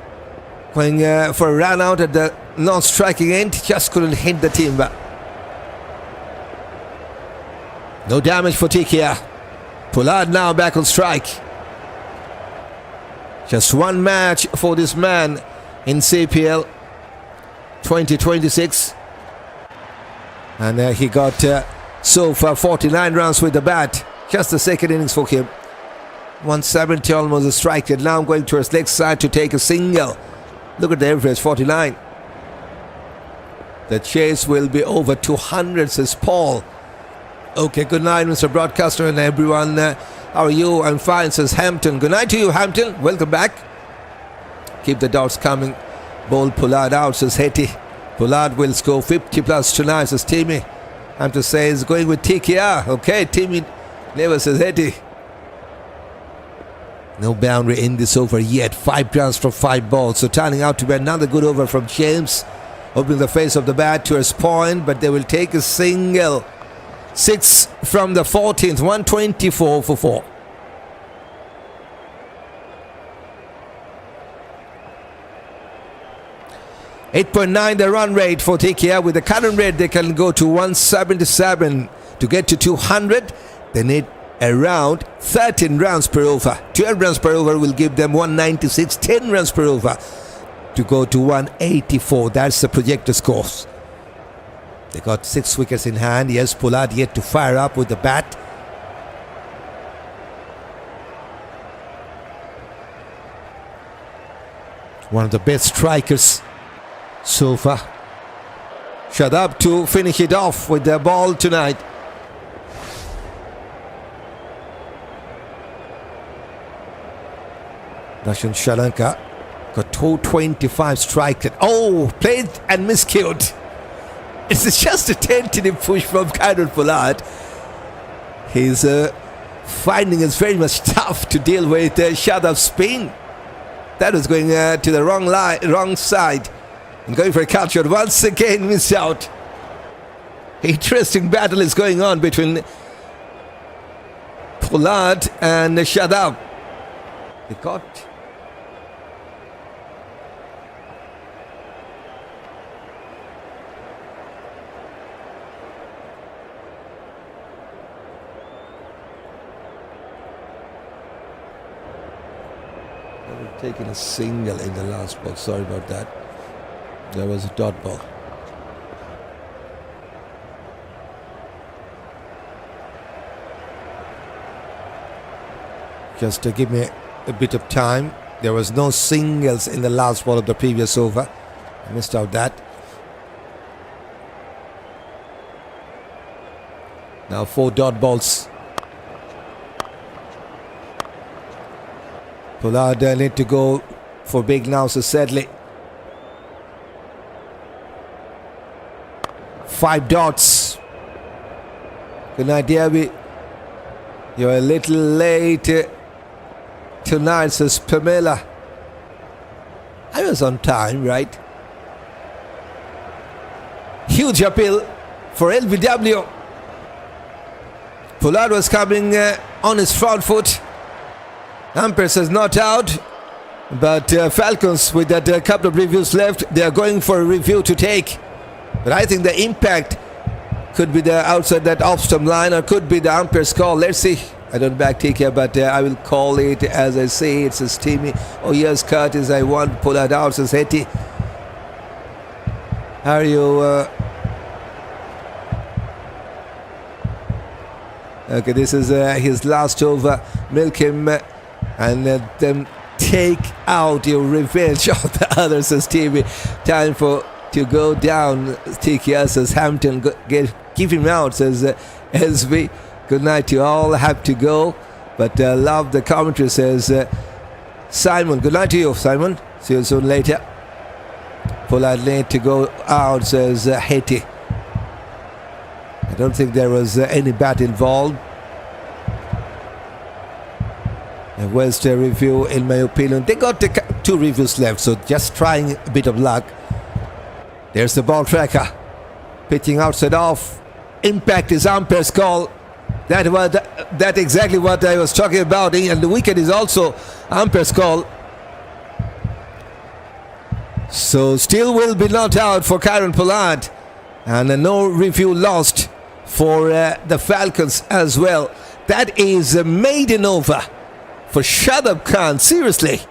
going for a run out at the non-striking end. Just couldn't hit the timber. No damage for TKR. Pollard now back on strike. Just 1 match for this man in CPL 2026. And he got so far 49 runs with the bat. Just the second innings for him. 170 almost a strike. And now going to his leg side to take a single. Look at the average, 49. The chase will be over 200, says Paul. Okay, good night, Mr. Broadcaster and everyone. How are you? I'm fine, says Hampton. Good night to you, Hampton. Welcome back. Keep the dots coming. Bowl Pollard out, says Hetty. Pollard will score 50 plus tonight, says Timmy. Hampton says going with TKR. Okay, Timmy never says Hetty. No boundary in this over yet. 5 runs from 5 balls. So turning out to be another good over from James. Opening the face of the bat to his point, but they will take a single. 6 from the 14th, 124 for 4. .9 the run rate for TKR. With the current rate, they can go to 177. To get to 200, they need around 13 runs per over. 12 runs per over will give them 196. 10 runs per over to go to 184. That's the projected scores. They got 6 wickets in hand. Yes, Pollard yet to fire up with the bat. One of the best strikers so far. Shadab to finish it off with the ball tonight. Russian Sri Lanka got 225 strike rate. Oh, played and miscued. It's just a tentative push from Khairul Pollard. He's finding it very much tough to deal with Shadab's spin. That was going to the wrong side. And going for a cut shot. Once again missed out. Interesting battle is going on between Pollard and Shadab. They got taken a single in the last ball. Sorry about that. There was a dot ball. Just to give me a bit of time. There was no singles in the last ball of the previous over. I missed out that. Now 4 dot balls. Pollard need to go for big now, so sadly. 5 dots. Good night, Debbie. You're a little late tonight, says Pamela. I was on time, right? Huge appeal for LBW. Pollard was coming on his front foot. Umpire says not out. But Falcons, with that couple of reviews left, they are going for a review to take. But I think the impact could be the outside that off-stump line, or could be the umpire's call. Let's see. I don't back TKR, but I will call it as I say. It's a steamy. Oh yes, Curtis, I want Pollard out, says Hetty. How are you? Okay, this is his last over. Milk him and then take out your revenge of the others, says TV. Time to go down. TKR, says Hampton. Give him out, says SB. Good night to all. Have to go, but love the commentary, says Simon. Good night to you, Simon. See you soon later. Pollard need to go out, says Haiti. I don't think there was any bat involved. And where's the review, in my opinion? They got 2 reviews left, so just trying a bit of luck. There's the ball tracker. Pitching outside off. Impact is umpire's call. That's exactly what I was talking about. And the wicket is also umpire's call. So still will be not out for Kieron Pollard. And no review lost for the Falcons as well. That is a maiden over for Shadab Khan. Seriously.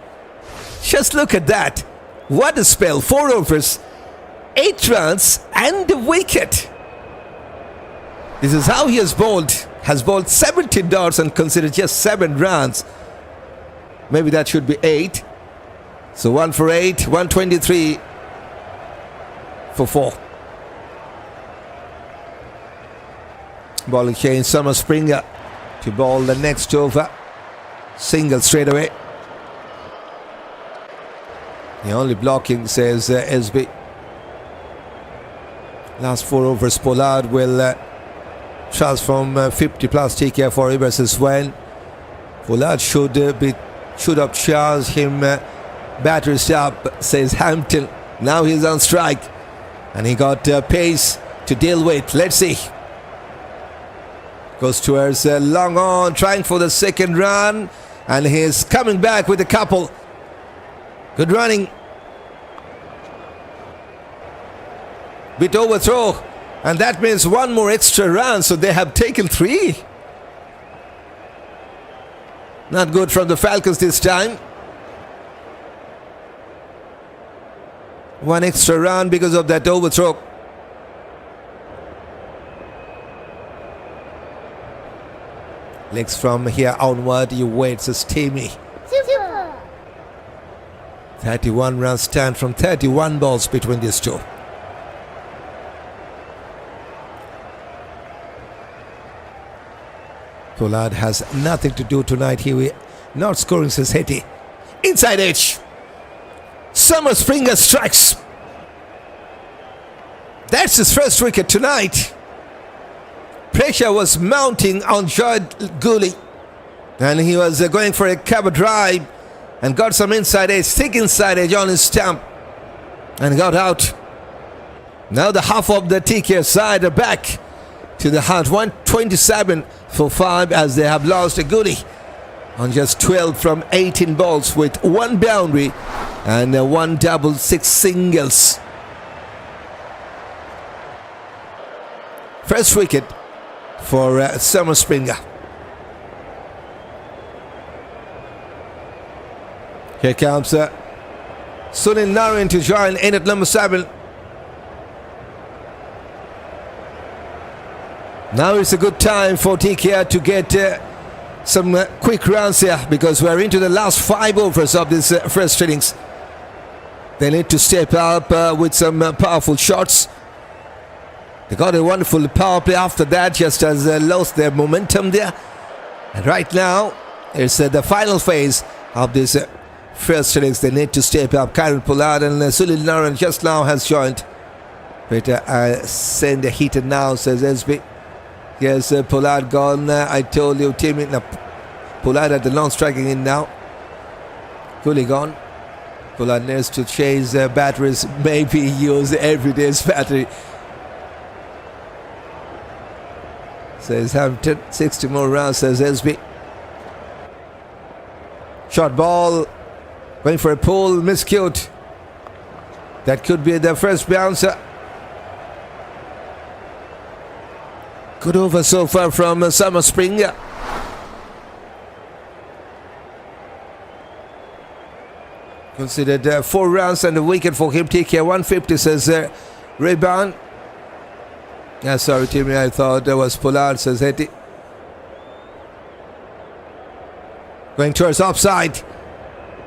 Just look at that. What a spell. 4 overs, 8 runs and a wicket. This is how he has bowled. Has bowled 17 dots and considered just 7 runs. Maybe that should be 8. So 1 for 8, 123 for 4. Bowling change, Summer Springer to bowl the next over. Single straight away. The only blocking, says SB. Last 4 overs, Pollard will transform 50 plus TKR for him versus When. Pollard should have charged him batters up, says Hampton. Now he's on strike and he got pace to deal with. Let's see. Goes towards long on, trying for the second run, and he's coming back with a couple. Good running. Bit overthrow, and that means 1 more extra run, so they have taken 3. Not good from the Falcons this time. 1 extra run because of that overthrow. Legs from here onward, you wait, so steamy. Super. 31 runs stand from 31 balls between these two. Pollard has nothing to do tonight. Here not scoring, says Hetty. Inside edge. Summer Springer strikes. That's his first wicket tonight. Pressure was mounting on Jayden, and he was going for a cover drive and got some inside edge, thick inside edge on his stump, and got out. Now the half of the TKR side are back to the hunt. 127 for 5 as they have lost a goodie on just 12 from 18 balls with 1 boundary and 1 double, 6 singles. First wicket for Summer Springer. Here comes Sunil Narayan to join in at number 7. Now it's a good time for TKR to get some quick runs here, because we're into the last 5 overs of this first innings. They need to step up with some powerful shots. They got a wonderful power play after that, just as lost their momentum there. And right now, it's the final phase of this first innings. They need to step up. Karen Pollard and Sunil Narayan just now has joined. But send a heater now, says SB. Yes, Pollard gone. I told you, team. Pollard at the long striking in now. Fully gone. Pollard needs to chase batteries. Maybe use everyday's battery. Says Hampton. 60 more rounds, says SB. Short ball. Going for a pull. Miscued. That could be the first bouncer. Good over so far from Summer Springer. Considered 4 runs and a wicket for him. TK 150, says Rayban. Yeah, sorry, Timmy, I thought that was Pollard, says Hetty. Going towards offside.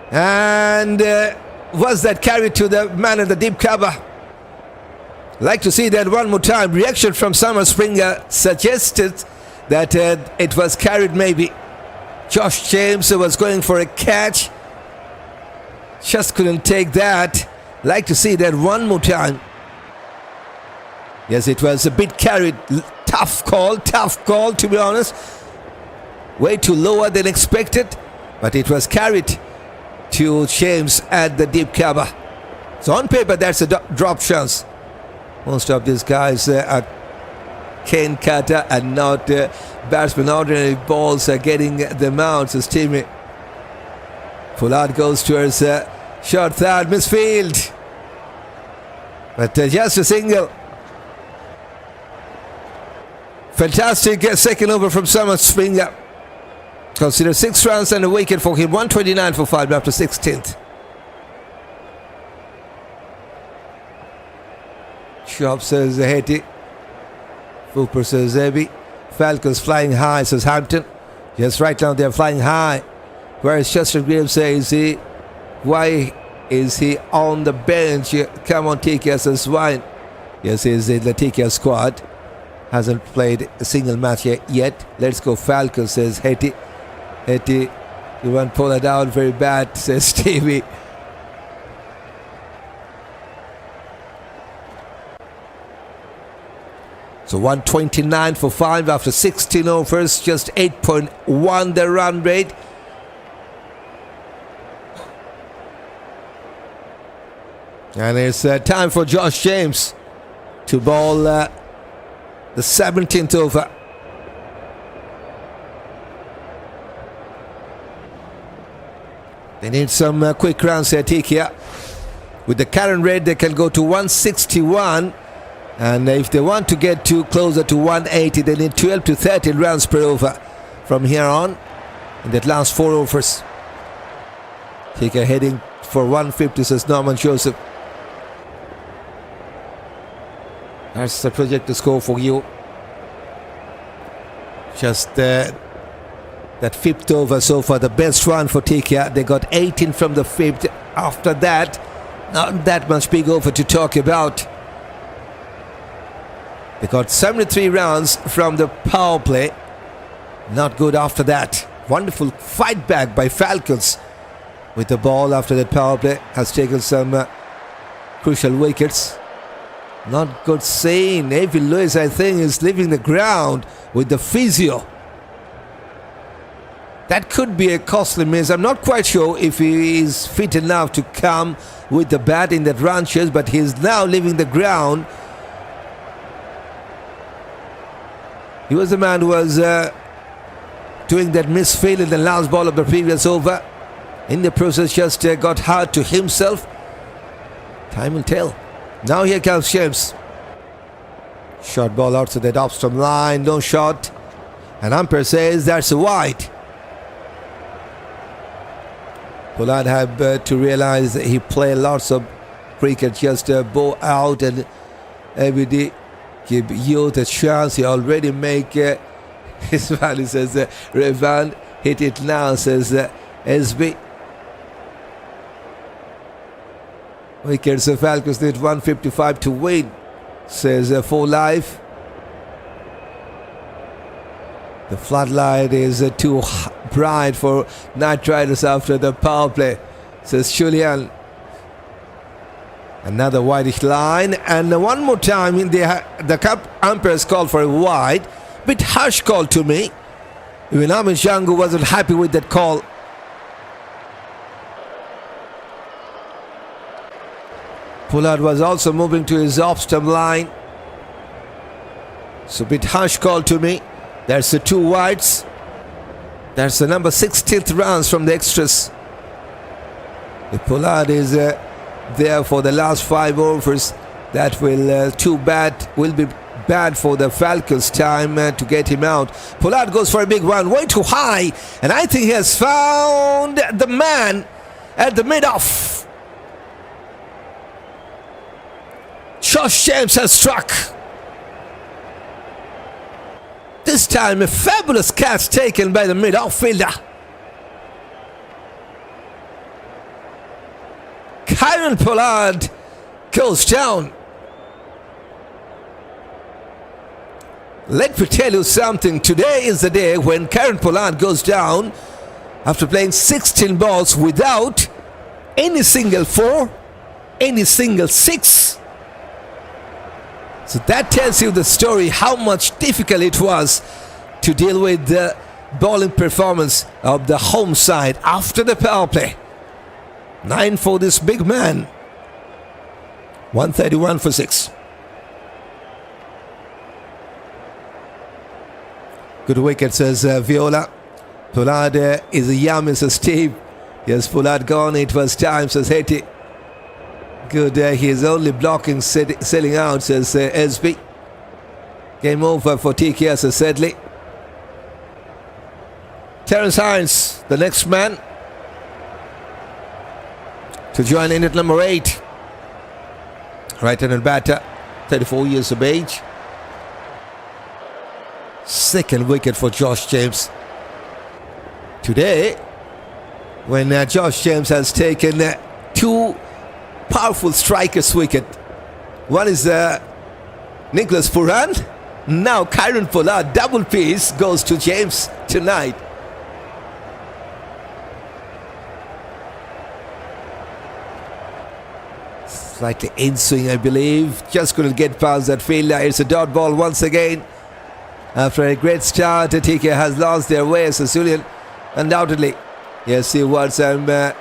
And was that carried to the man in the deep cover? Like to see that one more time. Reaction from Summer Springer suggested that it was carried maybe. Josh James was going for a catch. Just couldn't take that. Like to see that one more time. Yes, it was a bit carried. Tough call to be honest. Way too lower than expected. But it was carried to James at the deep cover. So on paper, that's a drop chance. Most of these guys are cane cutter and not batsmen. Ordinary balls are getting them out. So Timmy Pollard goes towards short third, misfield. But just a single. Fantastic second over from Summer Springer. Considered 6 runs and a wicket for him. 129 for 5 after 16th. Shop, says Hetty. Fooper, says Evin. Falcons flying high, says Hampton. Yes, right now they're flying high. Whereas Chester Graham says why is he on the bench? Come on, TKR, says Wine. Yes, he's in the TKR squad. Hasn't played a single match yet. Let's go Falcons, says Hetty. Hetty, you want Pollard out very bad, says Stevie. So 129 for 5 after 16 overs, just 8.1 the run rate. And it's time for Josh James to bowl the 17th over. They need some quick runs here, TKR. With the current rate, they can go to 161. And if they want to get closer to 180, they need 12 to 13 runs per over from here on in that last 4 overs. TKR heading for 150, says Norman Joseph. That's the projected score for you. Just that 5th over so far, the best run for TKR. They got 18 from the 5th. After that, not that much big over to talk about. They got 73 runs from the power play. Not good after that. Wonderful fight back by Falcons with the ball after that power play. Has taken some crucial wickets. Not good scene. Evin Lewis, I think, is leaving the ground with the physio. That could be a costly miss. I'm not quite sure if he is fit enough to come with the bat in that run chase, but he's now leaving the ground. He was the man who was doing that misfield in the last ball of the previous over. In the process, just got hard to himself. Time will tell. Now here comes James. Short ball outside that off-stump line. No shot. And umpire says that's a wide. Pollard had to realize that he played lots of cricket, just bow out and every day give youth a chance. He already make his value, says Revan. Hit it now, says SB. Wickets, the Falcons need 155 to win, says 4 Live. The floodlight is too bright for Night Riders after the power play, says Julian. Another wideish line, and one more time in the cup umpires called for a wide. Bit harsh call to me. Even Amir Jangoo wasn't happy with that call. Pollard was also moving to his off-stump line. So bit harsh call to me. There's the 2 wides. That's the number 16th runs from the extras. The Pollard is there for the last 5 overs. That will be bad for the Falcons. Time to get him out. Pollard goes for a big one, way too high, and I think he has found the man at the mid-off. Josh James has struck. This time a fabulous catch taken by the mid-off fielder. Kieron Pollard goes down. Let me tell you something. Today is the day when Kieron Pollard goes down after playing 16 balls without any single 4, any single 6. So that tells you the story, how much difficult it was to deal with the bowling performance of the home side after the power play. 9 for this big man. 131 for 6. Good wicket, says Viola. Pollard is a yummy, says Steve. Yes, Pollard gone. It was time, says Hetty. Good, he is only blocking, selling out, says SB. Game over for TKR, says Sedley. Terence Hines, the next man to join in at number 8. Right-handed batter, 34 years of age. Second wicket for Josh James. Today, when Josh James has taken 2 powerful strikers' wicket. One is Nicholas Pooran. Now Kieron Pollard, double piece goes to James tonight. Slightly in swing, I believe. Just couldn't get past that fielder. It's a dot ball once again. After a great start, TK has lost their way. So Julian, undoubtedly. Yes, see what I'm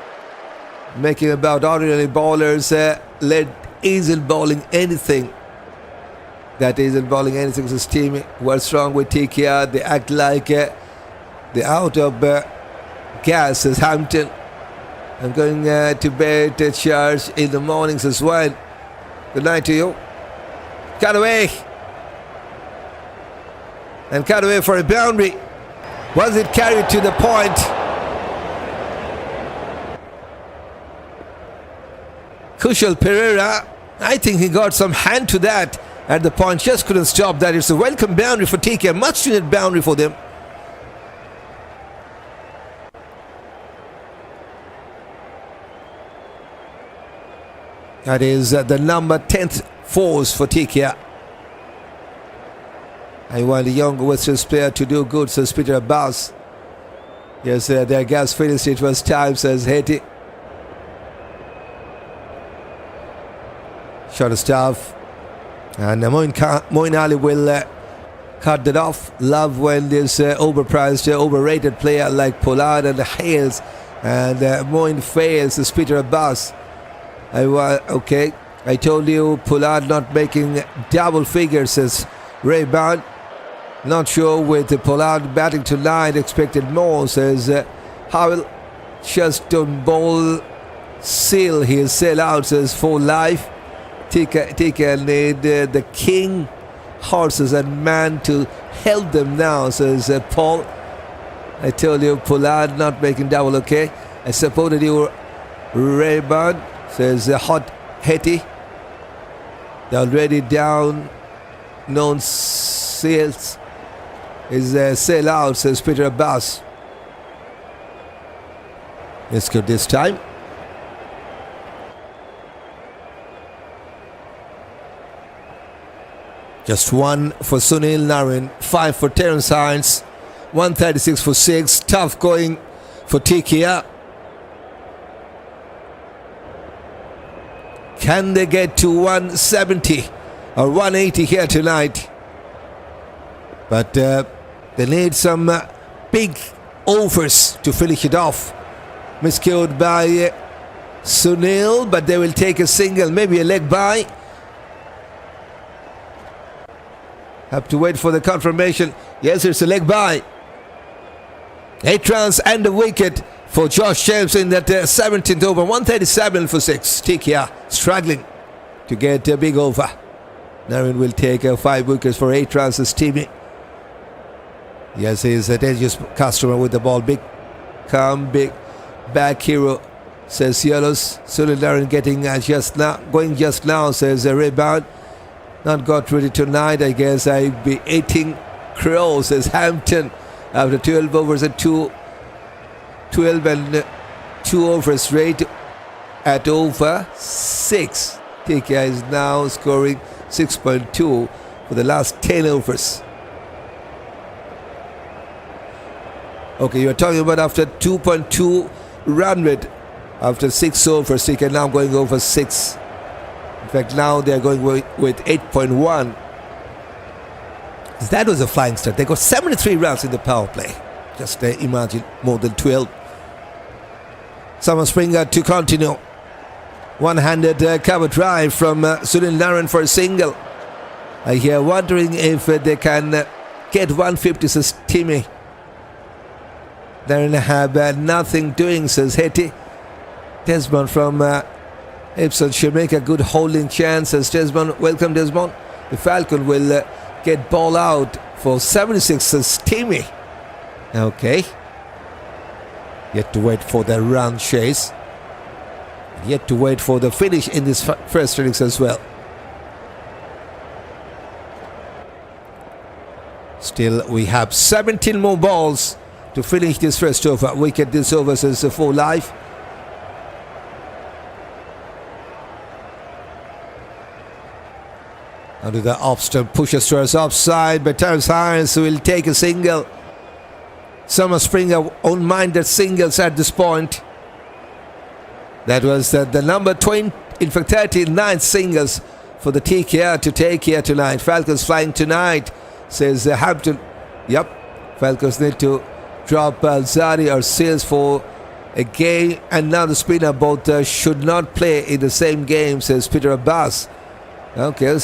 making about ordinary bowlers. Isn't bowling anything. That isn't bowling anything. So team, what's wrong with TKR? They act like they're out of gas, says Hampton. I'm going to bed to charge in the mornings as well. Good night to you. Cut away. And cut away for a boundary. Was it carried to the point? Kusal Perera, I think he got some hand to that at the point. Just couldn't stop that. It's a welcome boundary for TK. Much needed boundary for them. That is the number 10th force for TK. I want a young Western player to do good, says Peter Abbas. Yes, their gas finished. It was time, says Haiti. Short staff. And Moeen Ali will cut that off. Love when this overpriced, overrated player like Pollard and Hales and Moeen fails, says Peter Abbas. Okay, I told you Pollard not making double figures, says Ray Bond. Not sure with Pollard batting tonight, expected more, says Howell. Just don't bowl seal, he'll sell out, says For Life. TK need the king horses and man to help them now, says Paul. I told you Pollard not making double, okay. I supported you, Rayburn, says Hot Hetty. The already down known sales is sell out, says Peter Abbas. Let's go this time. Just 1 for Sunil Narine, 5 for Terence Hines, 136 for 6. Tough going for TKR. Can they get to 170 or 180 here tonight? But they need some big overs to finish it off. Miscued by Sunil, but they will take a single, maybe a leg by. Have to wait for the confirmation. Yes, it's a leg by. 8 runs and a wicket for Josh James in that 17th over. 137 for 6. TKR struggling to get a big over. Narine will take 5 wickets for 8 runs. His teammate. Yes, he's a dangerous customer with the ball. Big, calm, big back hero, says Yellows. Sunil Narine getting just now, says a rebound. Not got ready tonight, I guess I'll be eating crow, says Hampton. After 12 overs and 2 overs rate at over 6. TKR is now scoring 6.2 for the last 10 overs. Okay, you're talking about after 2.2 run rate after 6 overs. TKR now going over 6. In fact, now they're going with 8.1. That was a flying start. They got 73 runs in the power play. Just imagine more than 12. Summer Springer to continue. One-handed cover drive from Sunil Narine for a single. I hear wondering if they can get 150, says Timmy. Narine have nothing doing, says Hetty. Desmond from Ipswich should make a good holding chance, says Desmond. Welcome, Desmond. The Falcon will get ball out for 76, says Timmy. Okay. Yet to wait for the run chase. Yet to wait for the finish in this first innings as well. Still, we have 17 more balls to finish this first over. Wicket this over, says 4 live. Under the off-stump pushes towards offside, but Terence Hines will take a single. Summer Springer won't mind that singles at this point. That was the number 20, in fact 39 singles for the TKR to take here tonight. Falcons flying tonight, says Hampton. Yep, Falcons need to drop Alzarri or Sales for a game, and now the spinner both should not play in the same game, says Peter Abbas. Okay,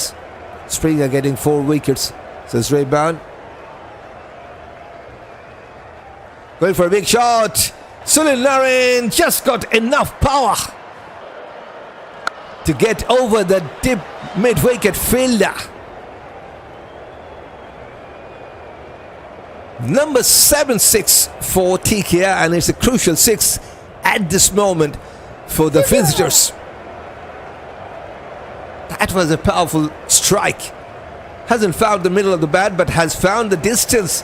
Springer getting 4 wickets, says Rayburn. Going for a big shot. Sunil Narine just got enough power to get over the deep mid-wicket fielder. Number 7-6 for TKR, and it's a crucial 6 at this moment for the visitors. That was a powerful strike. Hasn't found the middle of the bat, but has found the distance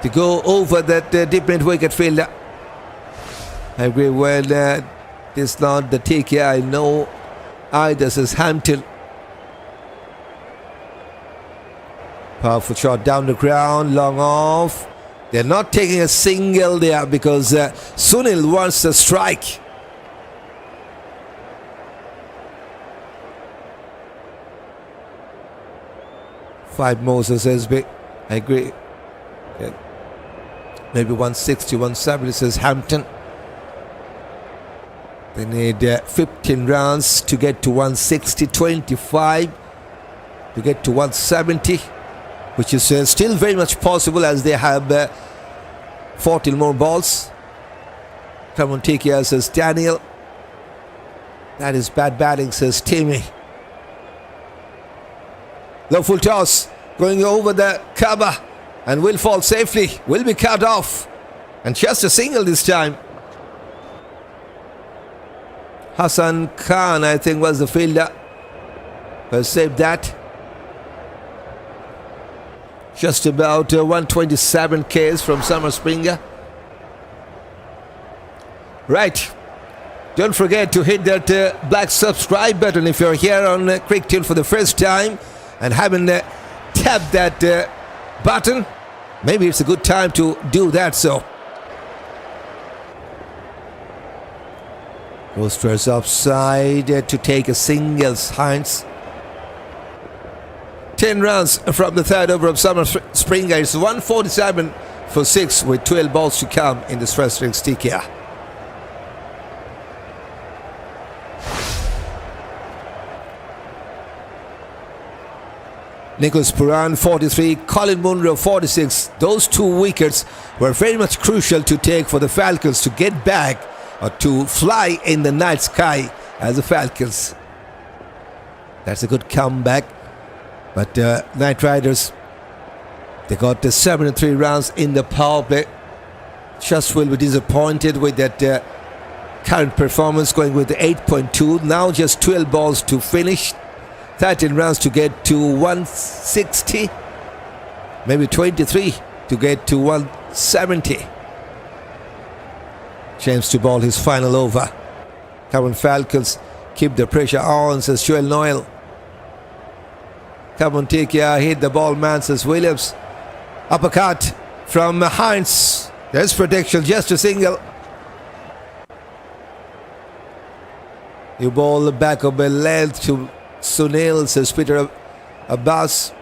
to go over that deep mid-wicket fielder. I agree, when it's not the TKR, I know either, says Hampton. Powerful shot down the ground, long off. They're not taking a single there because Sunil wants a strike. Five more, says SB. I agree. Yeah. Maybe 160, 170, says Hampton. They need 15 runs to get to 160, 25 to get to 170, which is still very much possible as they have 14 more balls. Come on, TKR, says Daniel. That is bad batting, says Timmy. Low full toss going over the cover and will fall safely. Will be cut off. And just a single this time. Hasan Khan, I think, was the fielder who saved that. Just about 127 Ks from Summer Springer. Right. Don't forget to hit that black subscribe button if you're here on Cricket Tune for the first time and haven't tapped that button. Maybe it's a good time to do that. So goes towards offside to take a singles. Hines. 10 runs from the third over of Summer Springer. It's 147 for 6 with 12 balls to come in this first innings TKR. Nicholas Puran 43, Colin Munro 46. Those 2 wickets were very much crucial to take for the Falcons to get back or to fly in the night sky as the Falcons. That's a good comeback. But Knight Riders, they got the 73 runs in the power play. Just will be disappointed with that current performance, going with the 8.2. Now just 12 balls to finish. 13 runs to get to 160. Maybe 23 to get to 170. James to ball his final over. Current Falcons keep the pressure on, says Joel Noel. Come on, TKR, hit the ball, man, says Williams. Uppercut from Hines. There's protection, just a single. You ball back of a length to Sunil, says Peter Abbas.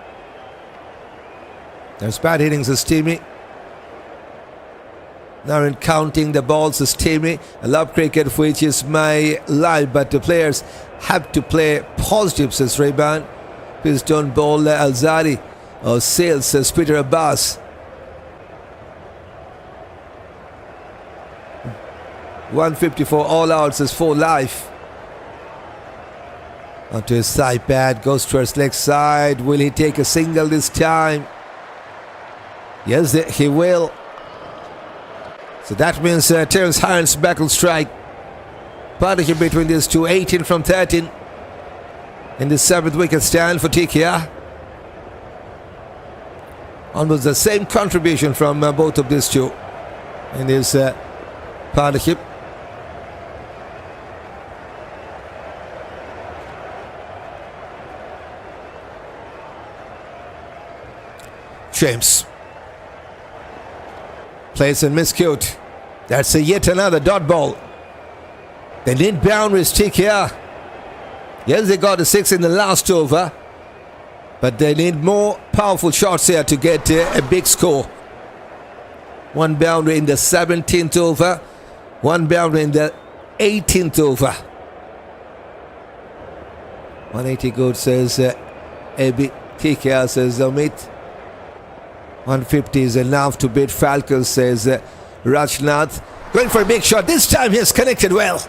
There's bad hitting, says Timmy. Now in counting the balls, says Timmy. I love cricket, which is my life, but the players have to play positive, says Rayban. Please don't bowl Alzarri or Sales, says Peter Abbas. .154 all out, says 4 life. Onto his side pad, goes towards leg side. Will he take a single this time? Yes, he will. So that means Terence Hines back on strike. Partnership between these two, 18 from 13. In the 7th wicket stand for TKR. Almost the same contribution from both of these two in this partnership. James plays and miscued. That's yet another dot ball. They need boundaries, TKR. Yes, they got a 6 in the last over, but they need more powerful shots here to get a big score. 1 boundary in the 17th over, 1 boundary in the 18th over. 180 good, says AB. TKR, says Amit. 150 is enough to beat Falcons, says Rajnath. Going for a big shot. This time he has connected well.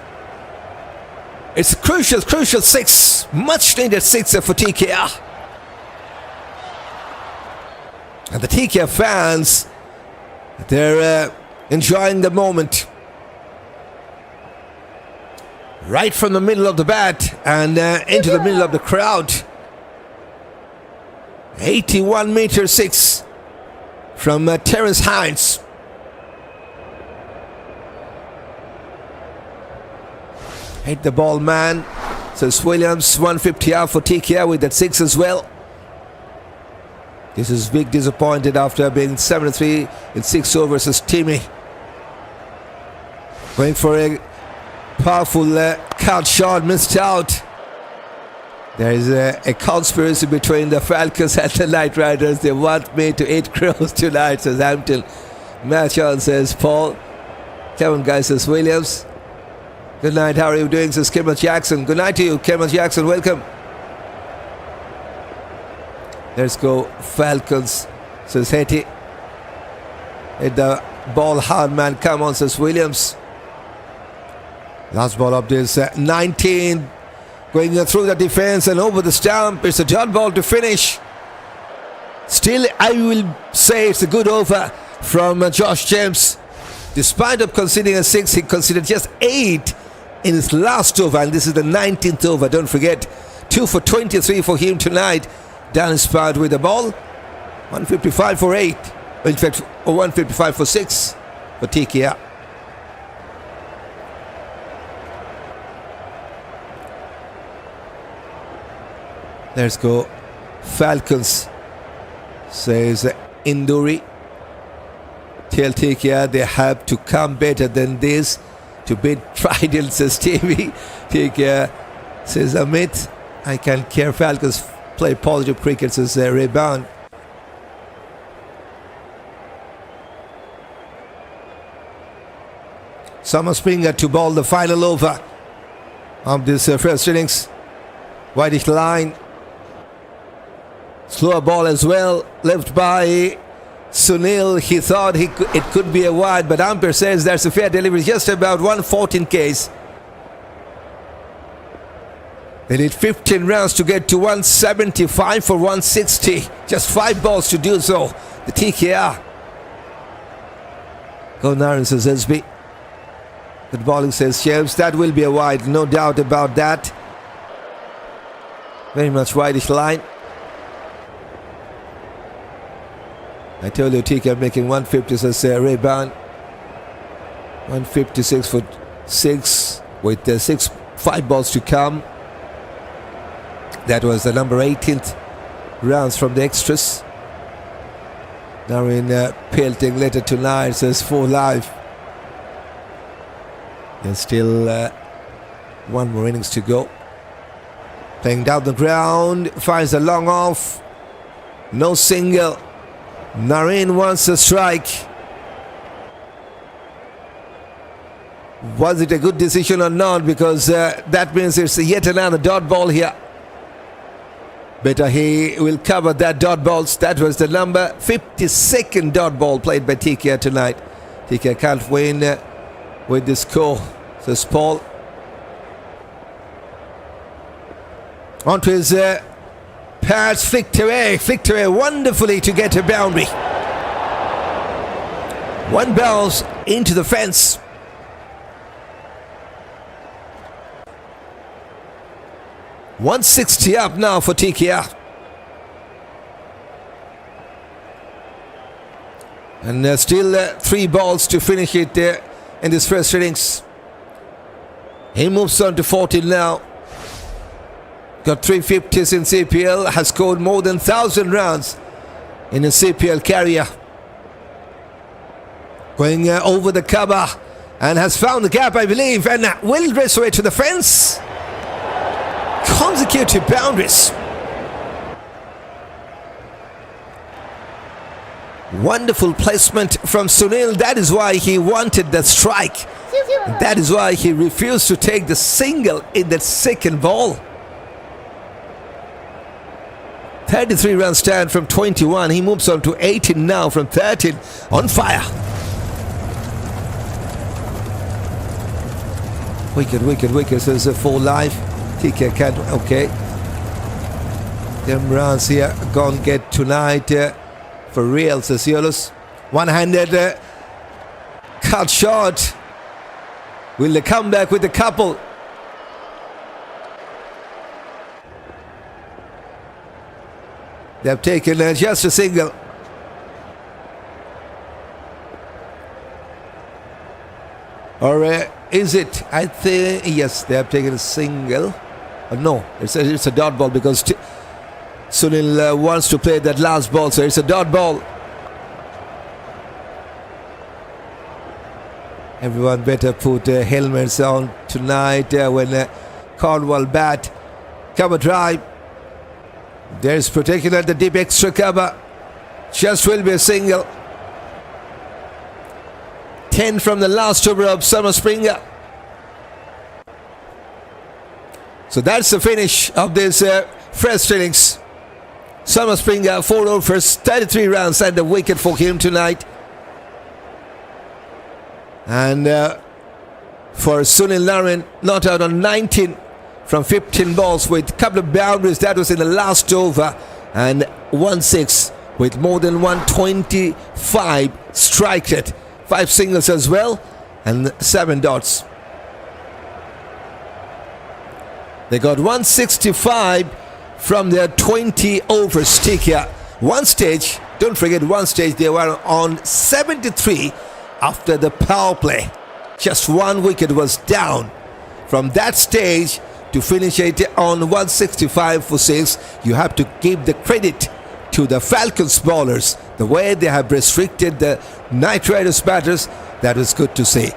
It's a crucial 6. Much needed 6 for TKR. And the TKR fans, they're enjoying the moment. Right from the middle of the bat and into the middle of the crowd. 81 meter 6 from Terence Hines. Hit the ball, man, says Williams. 150 out for TKR with that 6 as well. This is big disappointed after being 73 in 6 overs, says Timmy. Going for a powerful cut shot, missed out. There is a conspiracy between the Falcons and the Knight Riders. They want me to eat crows tonight, says Hampton. Match on, says Paul. Come on, guys, says Williams. Good night, how are you doing, says Kemel Jackson. Good night to you, Kemel Jackson, welcome. Let's go Falcons, says Hetty. Hit the ball hard, man, come on, says Williams. Last ball of this 19. Going through the defense and over the stump. It's a dot ball to finish. Still, I will say it's a good over from Josh James. Despite of conceding a 6, he conceded just 8 in his last over, and this is the 19th over. Don't forget, 2 for 23 for him tonight. Dan Spad with the ball. 155 for 8. In fact, 155 for 6 for TKR. Let's go. Falcons, says Induri. Tell TKR they have to come better than this to beat Trident, says Stevie. TKR says Amit, I can't care. Falcons play positive cricket, says rebound. Summer Springer to bowl the final over of this first innings. Whitish line. Slower ball as well, left by Sunil. He thought it could be a wide, but umpire says that's a fair delivery, just about 114 Ks. They need 15 runs to get to 175 for 160. Just 5 balls to do so. The TKR. Go Naran, says SB. Good bowling, says James. That will be a wide, no doubt about that. Very much wideish line. I told you TK making 150, says rebound. 156 for 6 with 5 balls to come. That was the number 18th rounds from the extras. Now in pelting later tonight, says 4 live. There's still 1 more innings to go. Playing down the ground, finds a long off. No single. Nareen wants a strike. Was it a good decision or not? Because that means it's yet another dot ball here. Better he will cover that dot balls. That was the number 52nd dot ball played by TKR tonight. TKR can't win with this score, says Paul. On to his pads, flicked away wonderfully to get a boundary. 1 bounce into the fence. .160 up now for TKR. And still 3 balls to finish it in this first innings. He moves on to 14 now. Got 350s in CPL, has scored more than 1,000 runs in a CPL career. Going over the cover and has found the gap, I believe, and will race away to the fence. Consecutive boundaries. Wonderful placement from Sunil. That is why he wanted the strike. That is why he refused to take the single in that second ball. 33 run stand from 21. He moves on to 18 now from 13. On fire. Wicked. Says a 4 live. TK can't. Okay. Them runs here. Gone get tonight for real, says Yolos. One-handed cut shot. Will they come back with a couple? They've taken just a single. Or is it? I think yes, they have taken a single. No, it's a dot ball because Sunil wants to play that last ball, so it's a dot ball. Everyone better put helmets on tonight when Cornwall bat. Cover drive. There's protection at the deep extra cover. Just will be a single. 10 from the last over of Summer Springer. So that's the finish of this first innings. Summer Springer 4 overs, 33 runs and a wicket for him tonight. And for Sunil Narine, not out on 19 from 15 balls with a couple of boundaries. That was in the last over. And 1-6 with more than 125 strike rate. 5 singles as well and 7 dots. They got 165 from their 20 overs. TKR. One stage, don't forget one stage, they were on 73 after the power play. Just one wicket was down. From that stage to finish it on 165 for 6, you have to give the credit to the Falcons bowlers. The way they have restricted the Knight Riders batters, that is good to see.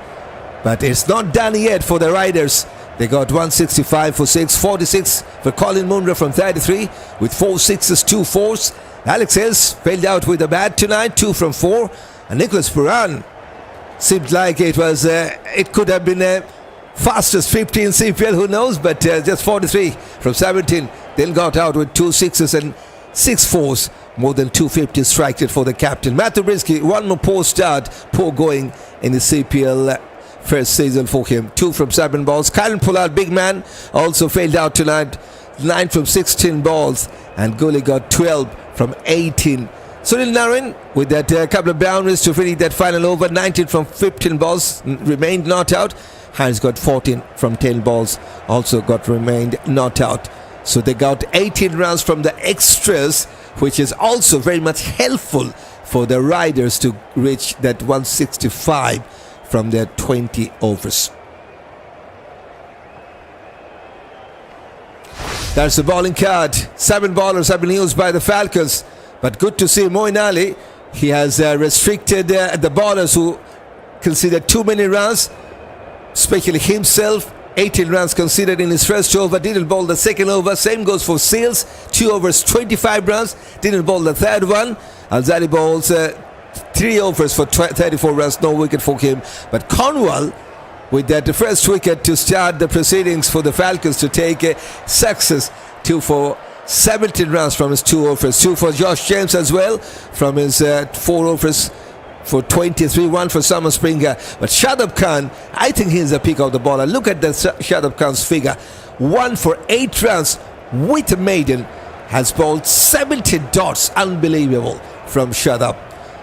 But it's not done yet for the Riders. They got 165 for 6, 46 for Colin Munro from 33 with 4 sixes, 2 fours. Alex Hills failed out with a bat tonight, 2 from 4. And Nicholas Puran seemed like it could have been a fastest 50 in CPL, who knows, but just 43 from 17. Then got out with 2 sixes and 6 fours. More than 250 strike rate for the captain. Matthew Brisky, one more poor start, poor going in the CPL first season for him. 2 from 7 balls. Kylan Pollard, big man, also failed out tonight. 9 from 16 balls. And Gully got 12 from 18. Sunil Narine with that couple of boundaries to finish that final over. 19 from 15 balls, remained not out. Hans got 14 from 10 balls, also remained not out. So they got 18 runs from the extras, which is also very much helpful for the Riders to reach that 165 from their 20 overs. That's the bowling card. 7 bowlers have been used by the Falcons, but good to see Moeen Ali. He has restricted the bowlers who conceded too many runs, especially himself. 18 runs conceded in his first over, didn't bowl the second over. Same goes for Seals, 2 overs, 25 runs, didn't bowl the third one. Alzarri bowls 3 overs for 34 runs, no wicket for him. But Cornwall with that first wicket to start the proceedings for the Falcons to take a success. 2 for 17 runs from his 2 overs. 2 for Josh James as well from his 4 overs for 23, 1 for Summer Springer. But Shadab Khan, I think he's a pick of the bowler. Look at the Shadab Khan's figure. 1 for 8 runs with a maiden. Has bowled 70 dots. Unbelievable from Shadab.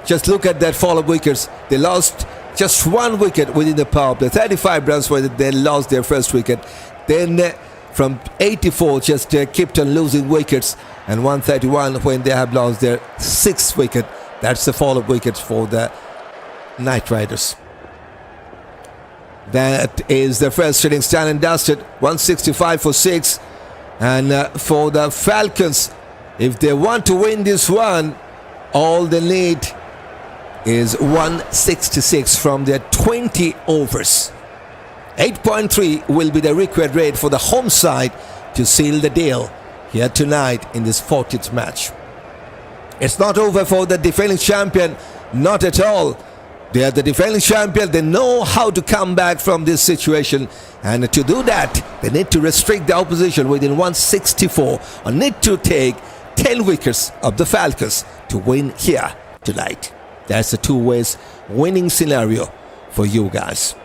Just look at that fall of wickets. They lost just 1 wicket within the power play. 35 runs where they lost their first wicket. Then from 84 just kept on losing wickets. And 131 when they have lost their 6th wicket. That's the fall of wickets for the Knight Riders. That is the first innings done and dusted. 165 for 6. And for the Falcons, if they want to win this one, all they need is 166 from their 20 overs. 8.3 will be the required rate for the home side to seal the deal here tonight in this 40th match. It's not over for the defending champion, not at all. They are the defending champion. They know how to come back from this situation. And to do that, they need to restrict the opposition within 164 or need to take 10 wickets of the Falcons to win here tonight. That's a 2 ways winning scenario for you guys.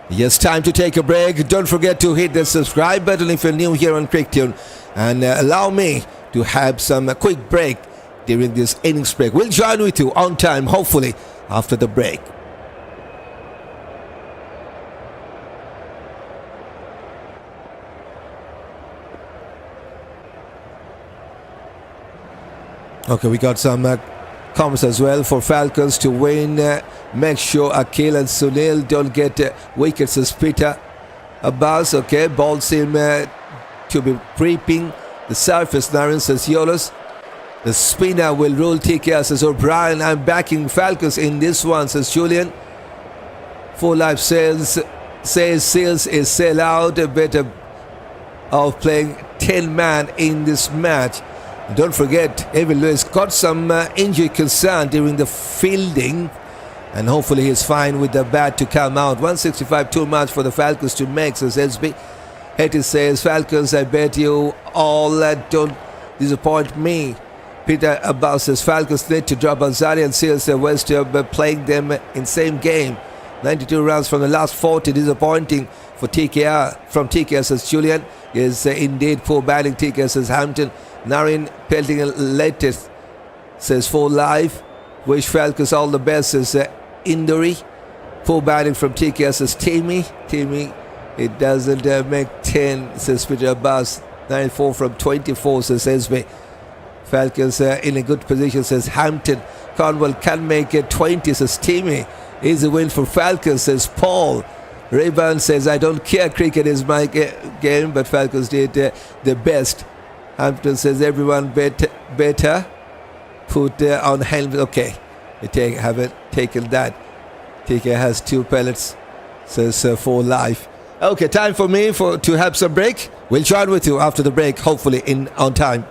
Yes, time to take a break. Don't forget to hit the subscribe button if you're new here on CricTune. And allow me to have some quick break during this innings break. We'll join with you on time, hopefully, after the break. Okay, we got some comments as well for Falcons to win. Make sure Akhil and Sunil don't get wickets as Peter Abbas. Okay, balls seem to be creeping the surface. Narine says Yolas. The spinner will rule TKR, says O'Brien. I'm backing Falcons in this one, says Julian. Full Life says Seals is sell out. A bit of playing 10-man in this match. And don't forget, Evin Lewis got some injury concern during the fielding. And hopefully he's fine with the bat to come out. 165 too much for the Falcons to make, says SB. Hetty says, Falcons, I bet you all don't disappoint me. Peter Abbas says Falcons need to drop Alzarri and Seals West playing them in same game. 92 runs from the last 40, disappointing for TKR. From TKR, says Julian. Is indeed poor batting. TKR, says Hampton. Narine pelting latest, says Full Life. Wish Falcons all the best, says Induri. Poor batting from TKR, says Timmy It doesn't make 10, says Peter Abbas. 9-4 from 24, says Esme. Falcons in a good position, says Hampton. Cornwall can make it 20, says Timmy. Easy win for Falcons, says Paul. Rayburn says, I don't care, cricket is my game, but Falcons did the best. Hampton says, everyone better put on helmet. Okay, we haven't taken that. TK has 2 pellets, says 4 live. Okay, time for me to have some break. We'll join with you after the break, hopefully on time.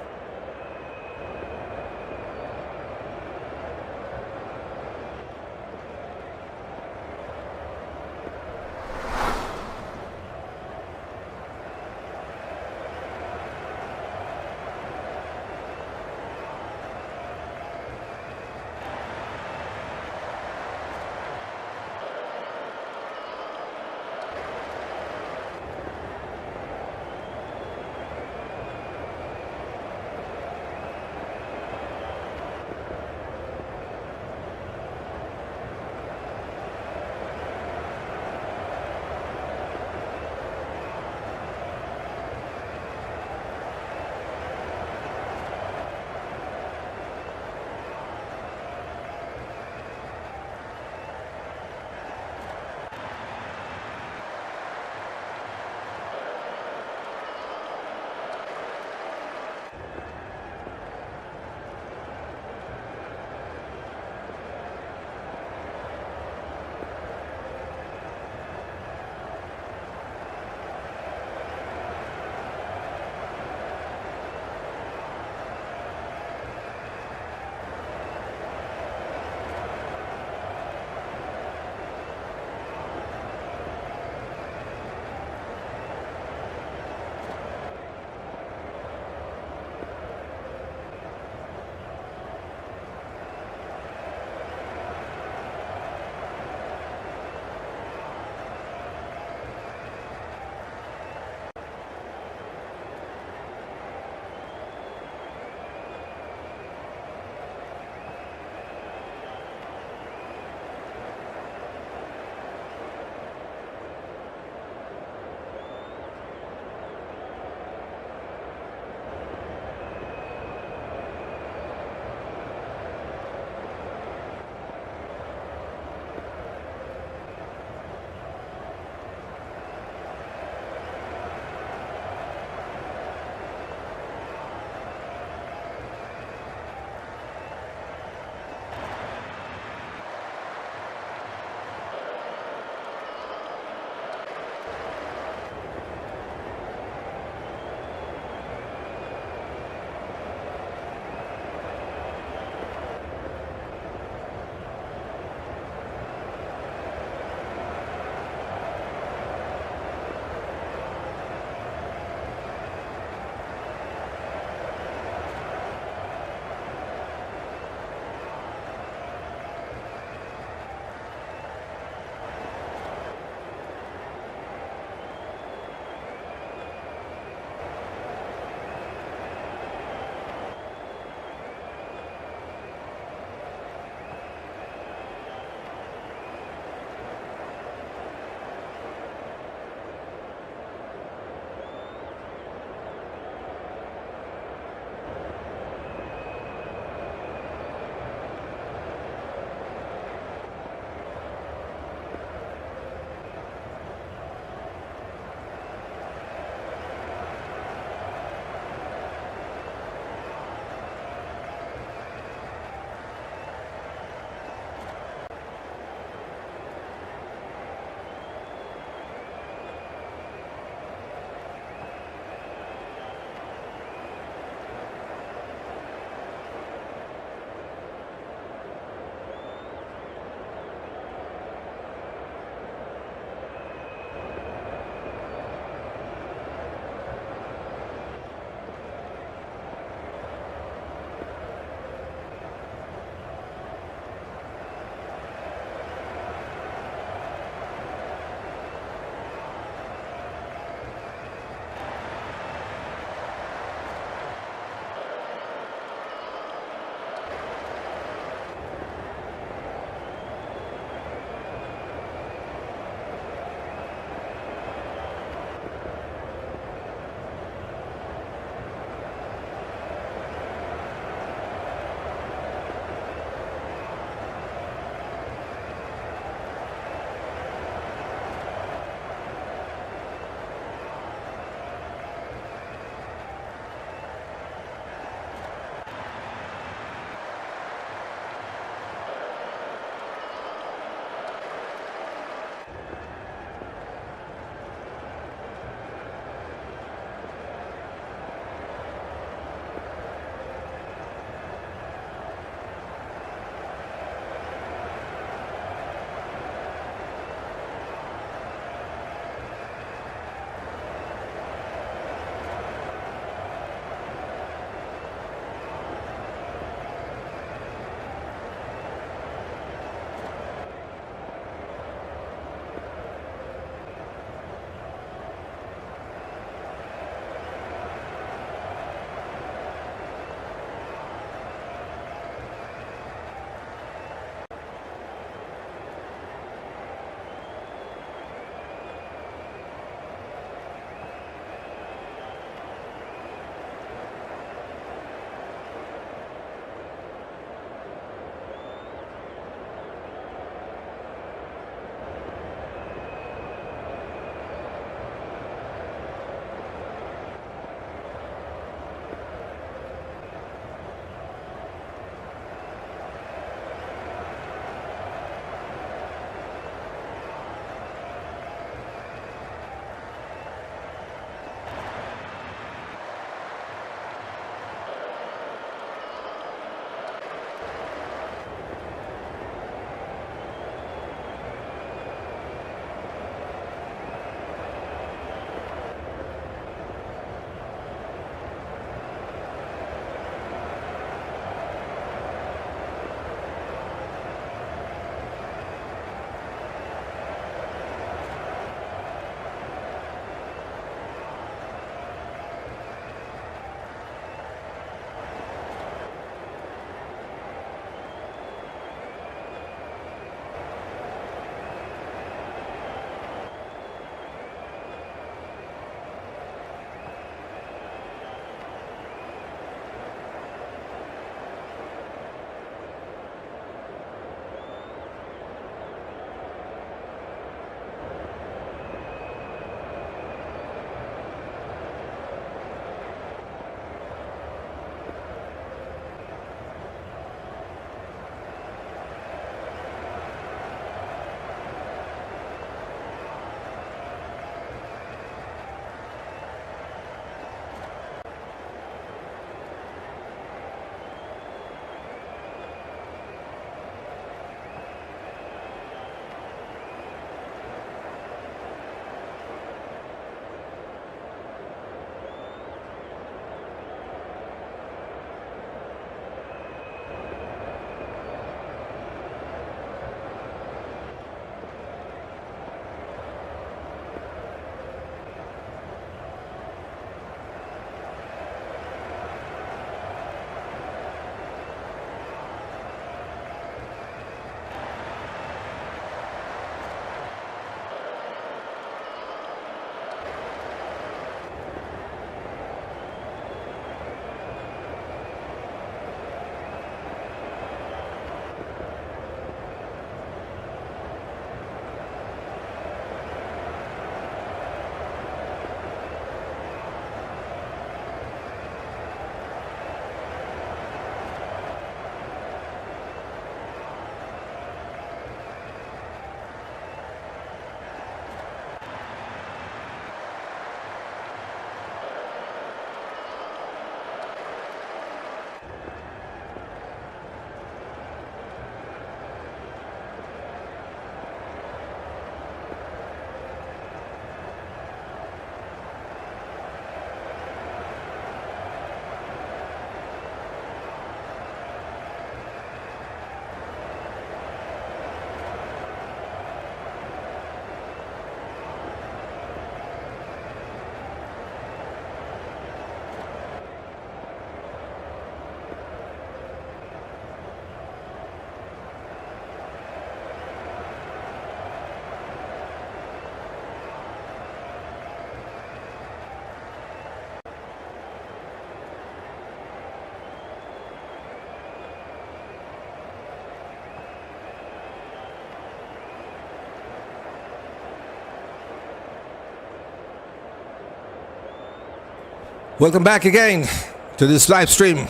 Welcome back again to this live stream,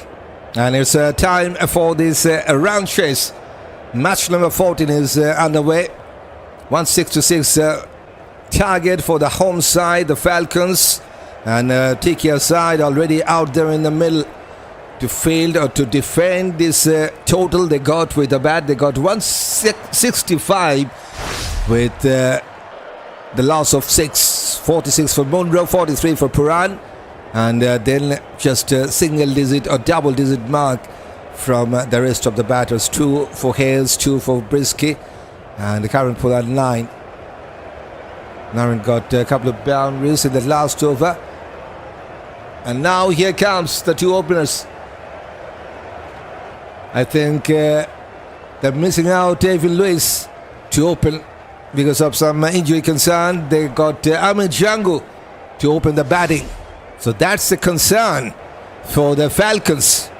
and it's time for this round chase. Match number 14 is underway. 166 target for the home side, the Falcons, and TKR side already out there in the middle to field or to defend this total they got with the bat. They got 165 with the loss of 6, 46 for Munro, 43 for Puran. And then just a single digit or double digit mark from the rest of the batters. 2 for Hales, 2 for Brisky, and the current pull at 9. Naren got a couple of boundaries in the last over. And now here comes the two openers. I think they're missing out Evin Lewis to open because of some injury concern. They got Amir Jangoo to open the batting. So that's the concern for the Falcons.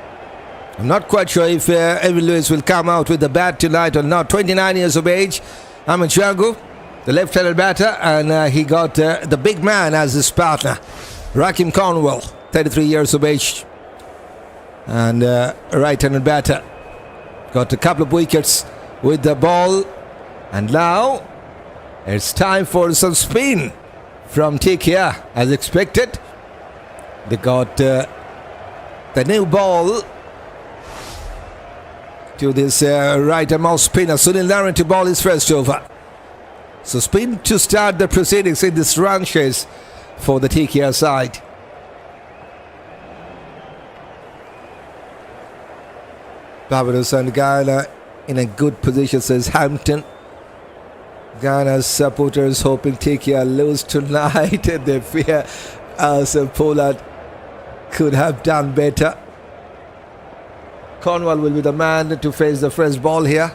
I'm not quite sure if Evin Lewis will come out with the bat tonight or not. 29 years of age, Amir Jangoo, the left-handed batter, and he got the big man as his partner, Rahkeem Cornwall, 33 years of age, and right-handed batter. Got a couple of wickets with the ball, and now it's time for some spin from TKR as expected. They got the new ball to this right-arm off spinner. Sunil Naren to ball his first over. So spin to start the proceedings in this run chase for the TKR side. Barbados and Ghana in a good position, says Hampton. Ghana's supporters hoping TKR lose tonight, and they fear Pollard could have done better. Cornwall will be the man to face the first ball here.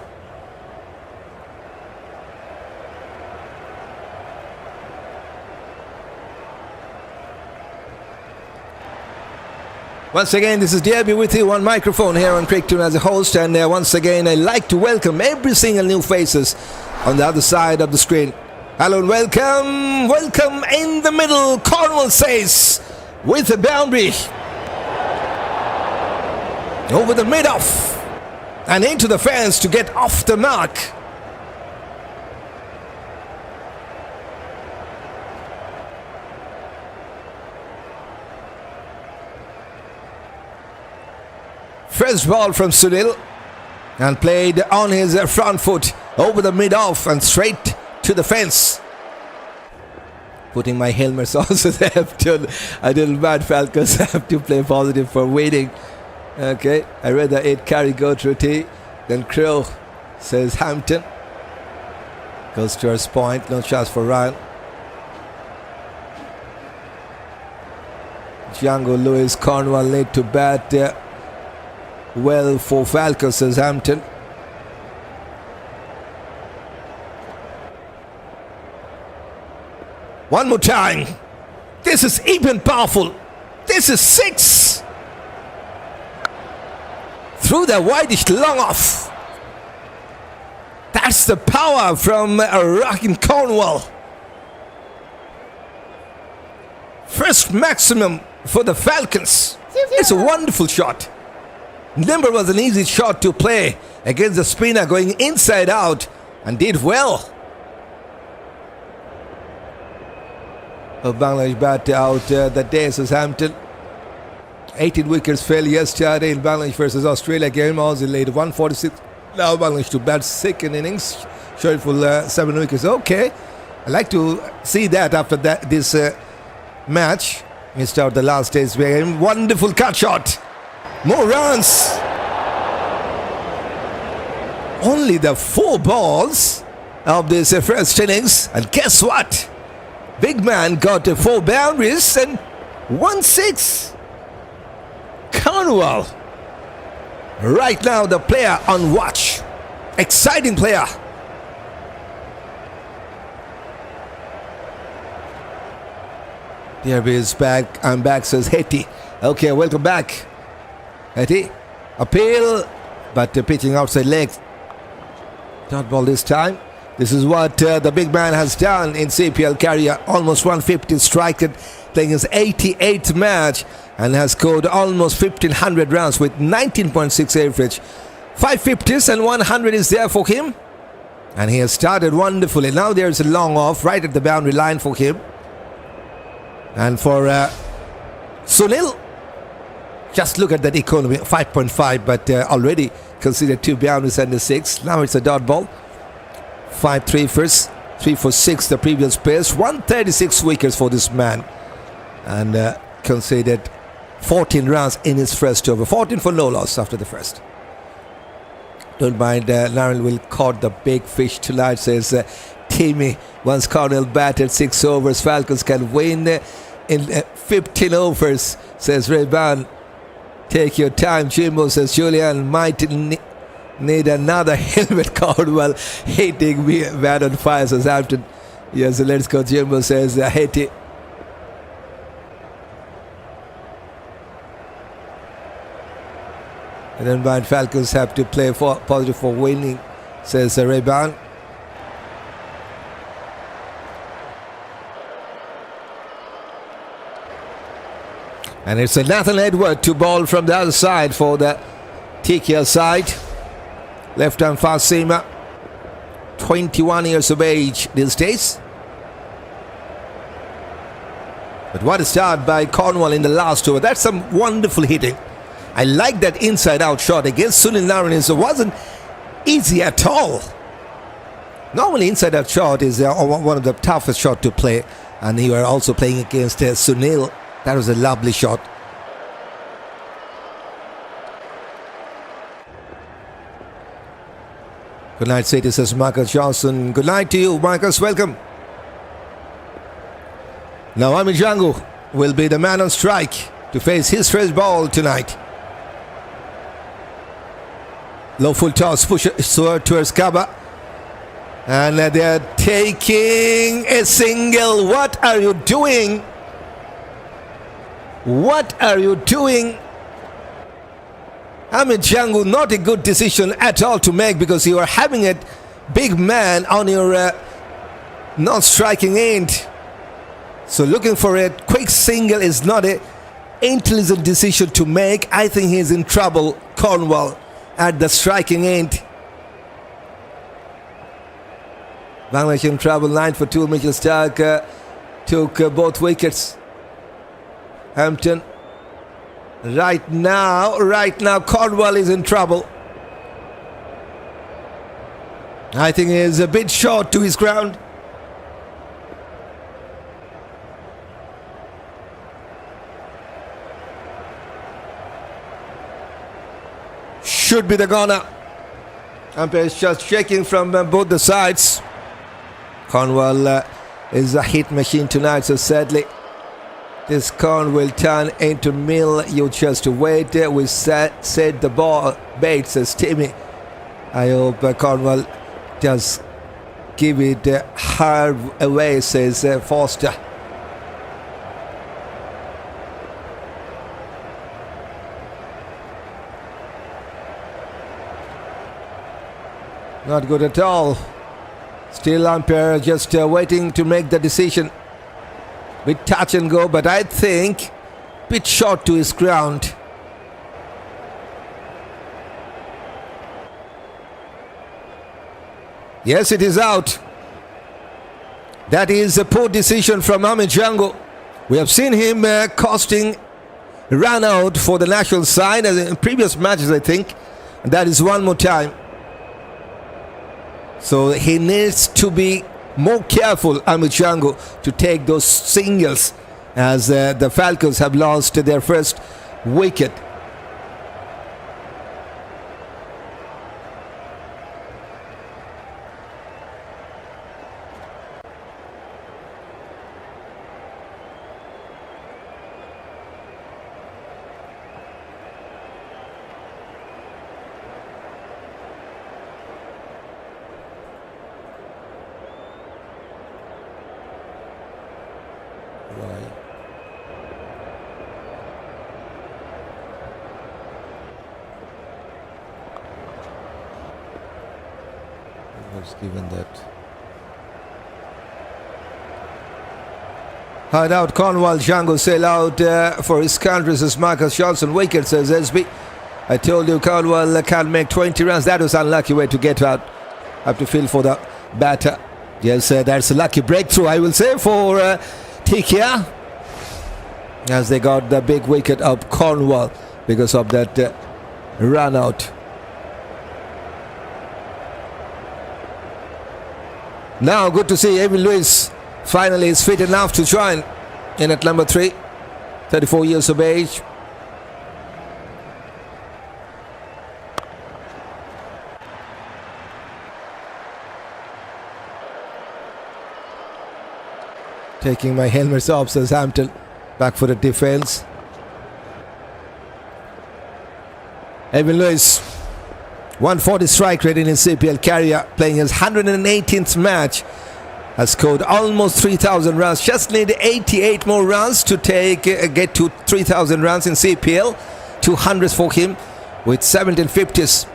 Once again, this is DRB with you on microphone here on Cricket as a host, and once again I'd like to welcome every single new faces on the other side of the screen. Hello and welcome, welcome in the middle, Cornwall says, with a boundary over the mid-off and into the fence to get off the mark. First ball from Sunil, and played on his front foot over the mid-off and straight to the fence. Putting my helmets also there. I didn't mind Falcons have to play positive for waiting. Okay, I read the 8 carry go through T. Then Crow, says Hampton. Goes towards point, no chance for run. Jangoo, Lewis, Cornwall late to bat. Well for Falcons, says Hampton. One more time. This is even powerful. This is 6. Through the widest long off. That's the power from Rahkeem Cornwall. First maximum for the Falcons. It's a wonderful shot. Number was an easy shot to play against the spinner going inside out, and did well. Bangladesh bat out the day, says Hampton. 18 wickets fell yesterday in Bangladesh versus Australia game. Aussie laid 146. Now Bangladesh to bat second innings, showing for 7 wickets. Okay, I like to see that after this match. Missed out the last day's game. Wonderful cut shot. More runs. Only the 4 balls of this first innings, and guess what? Big man got 4 boundaries and 1-6. Cornwall, right now the player on watch. Exciting player. DRB is back. I'm back, says Hetty. Okay, welcome back. Hetty, appeal, but pitching outside leg. Dot ball this time. This is what the big man has done in CPL career. Almost 150 striking, playing his 88th match and has scored almost 1,500 runs with 19.6 average. 550s and 100 is there for him. And he has started wonderfully. Now there's a long off right at the boundary line for him. And for Sunil, just look at that economy, 5.5, but already considered 2 boundaries and a 6. Now it's a dot ball. 5-3 first, 3 for 6 the previous pace. 136 wickets for this man. And conceded 14 runs in his first over. 14 for no loss after the first. Don't mind, Narendra will caught the big fish tonight, says Timmy. Once Cornwall batted 6 overs, Falcons can win in 15 overs, says Rayban. Take your time, Jimbo, says Julian. Might need another helmet. Cornwall hitting me, bad on fire, says Hampton. Yes, let's go, Jimbo, says Haiti. And then mind, Falcons have to play for positive for winning, says Rayban. And it's a Nathan Edward to bowl from the other side for the TKR side. Left arm fast seamer, 21 years of age these days. But what a start by Cornwall in the last over. That's some wonderful hitting. I like that inside-out shot against Sunil Narendra. It wasn't easy at all. Normally, inside-out shot is one of the toughest shots to play. And you are also playing against Sunil. That was a lovely shot. Good night, City, says Marcus Johnson. Good night to you, Marcus. Welcome. Now, Amir Jangoo will be the man on strike to face his first ball tonight. Low full toss, push towards Kaba. And they're taking a single. What are you doing? What are you doing? Amir Jangoo, not a good decision at all to make, because you are having a big man on your non-striking end. So looking for a quick single is not an intelligent decision to make. I think he's in trouble, Cornwall, at the striking end. Bangladesh in trouble, 9 for 2. Mitchell Stark took both wickets. Hampton. Right now, Cornwall is in trouble. I think he is a bit short to his ground. Should be the corner. Umpire is just shaking from both the sides. Cornwall is a hit machine tonight, so sadly this corn will turn into mill. You just wait. We set the ball bait, says Timmy. I hope Cornwall does give it hard away, says Foster. Not good at all. Still umpire just waiting to make the decision. Bit touch and go, but I think bit short to his ground. Yes, it is out. That is a poor decision from Amir Jangoo. We have seen him costing run out for the national side in previous matches, I think. And that is one more time. So he needs to be more careful, Amir Jangoo, to take those singles, as the Falcons have lost their first wicket. Given that Hard out Cornwall. Jangoo sail out for his country, says Marcus Johnson. Wicket, says SB. I told you Cornwall can't make 20 runs. That was an unlucky way to get out. Have to feel for the batter. Yes, that's a lucky breakthrough, I will say, for TKR, as they got the big wicket of Cornwall because of that run out. Now, good to see Evin Lewis finally is fit enough to join in at number 3, 34 years of age. Taking my helmets off, says Hampton. Back for the defense. Evin Lewis, 140 strike rate in his CPL career, playing his 118th match. Has scored almost 3,000 runs. Just need 88 more runs to get to 3,000 runs in CPL. 200s for him with 17 50s.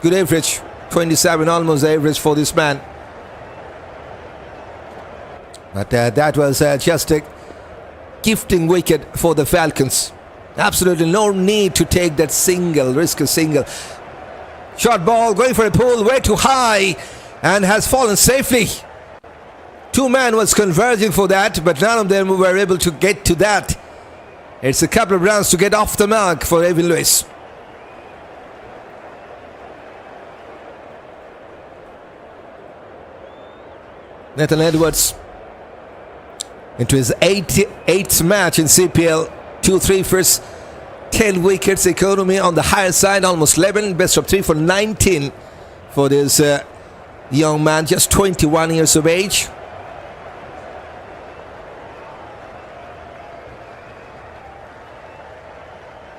Good average. 27 almost average for this man. But that was just a gifting wicket for the Falcons. Absolutely no need to take that single, risk a single. Short ball, going for a pull, way too high, and has fallen safely. Two men was converging for that, but none of them were able to get to that. It's a couple of runs to get off the mark for Evin Lewis. Nathan Edwards into his 8th match in CPL. 2-3 first 10 wickets. Economy on the higher side, almost 11. Best of 3 for 19 for this young man, just 21 years of age.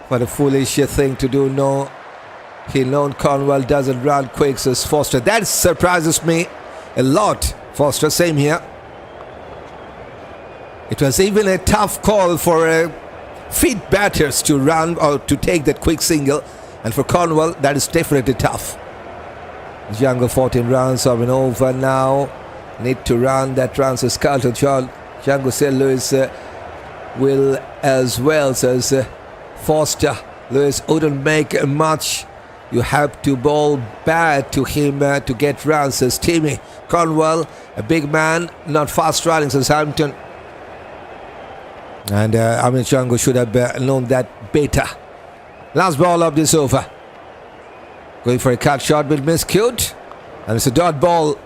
What a foolish thing to do. No, he known Cornwall doesn't run quick, says Foster. That surprises me a lot. Foster, same here. It was even a tough call for fit batters to run or to take that quick single, and for Cornwall that is definitely tough. Jangoo 14 runs of an over now. Need to run that runs as Carlton John. Jangoo said Lewis will as well, says Foster. Lewis wouldn't make much. You have to bowl bad to him to get runs, says Timmy. Cornwall, a big man, not fast running, says Hampton. And Amir Jangoo should have known that better. Last ball of this over. Going for a cut shot, but miscued. And it's a dot ball.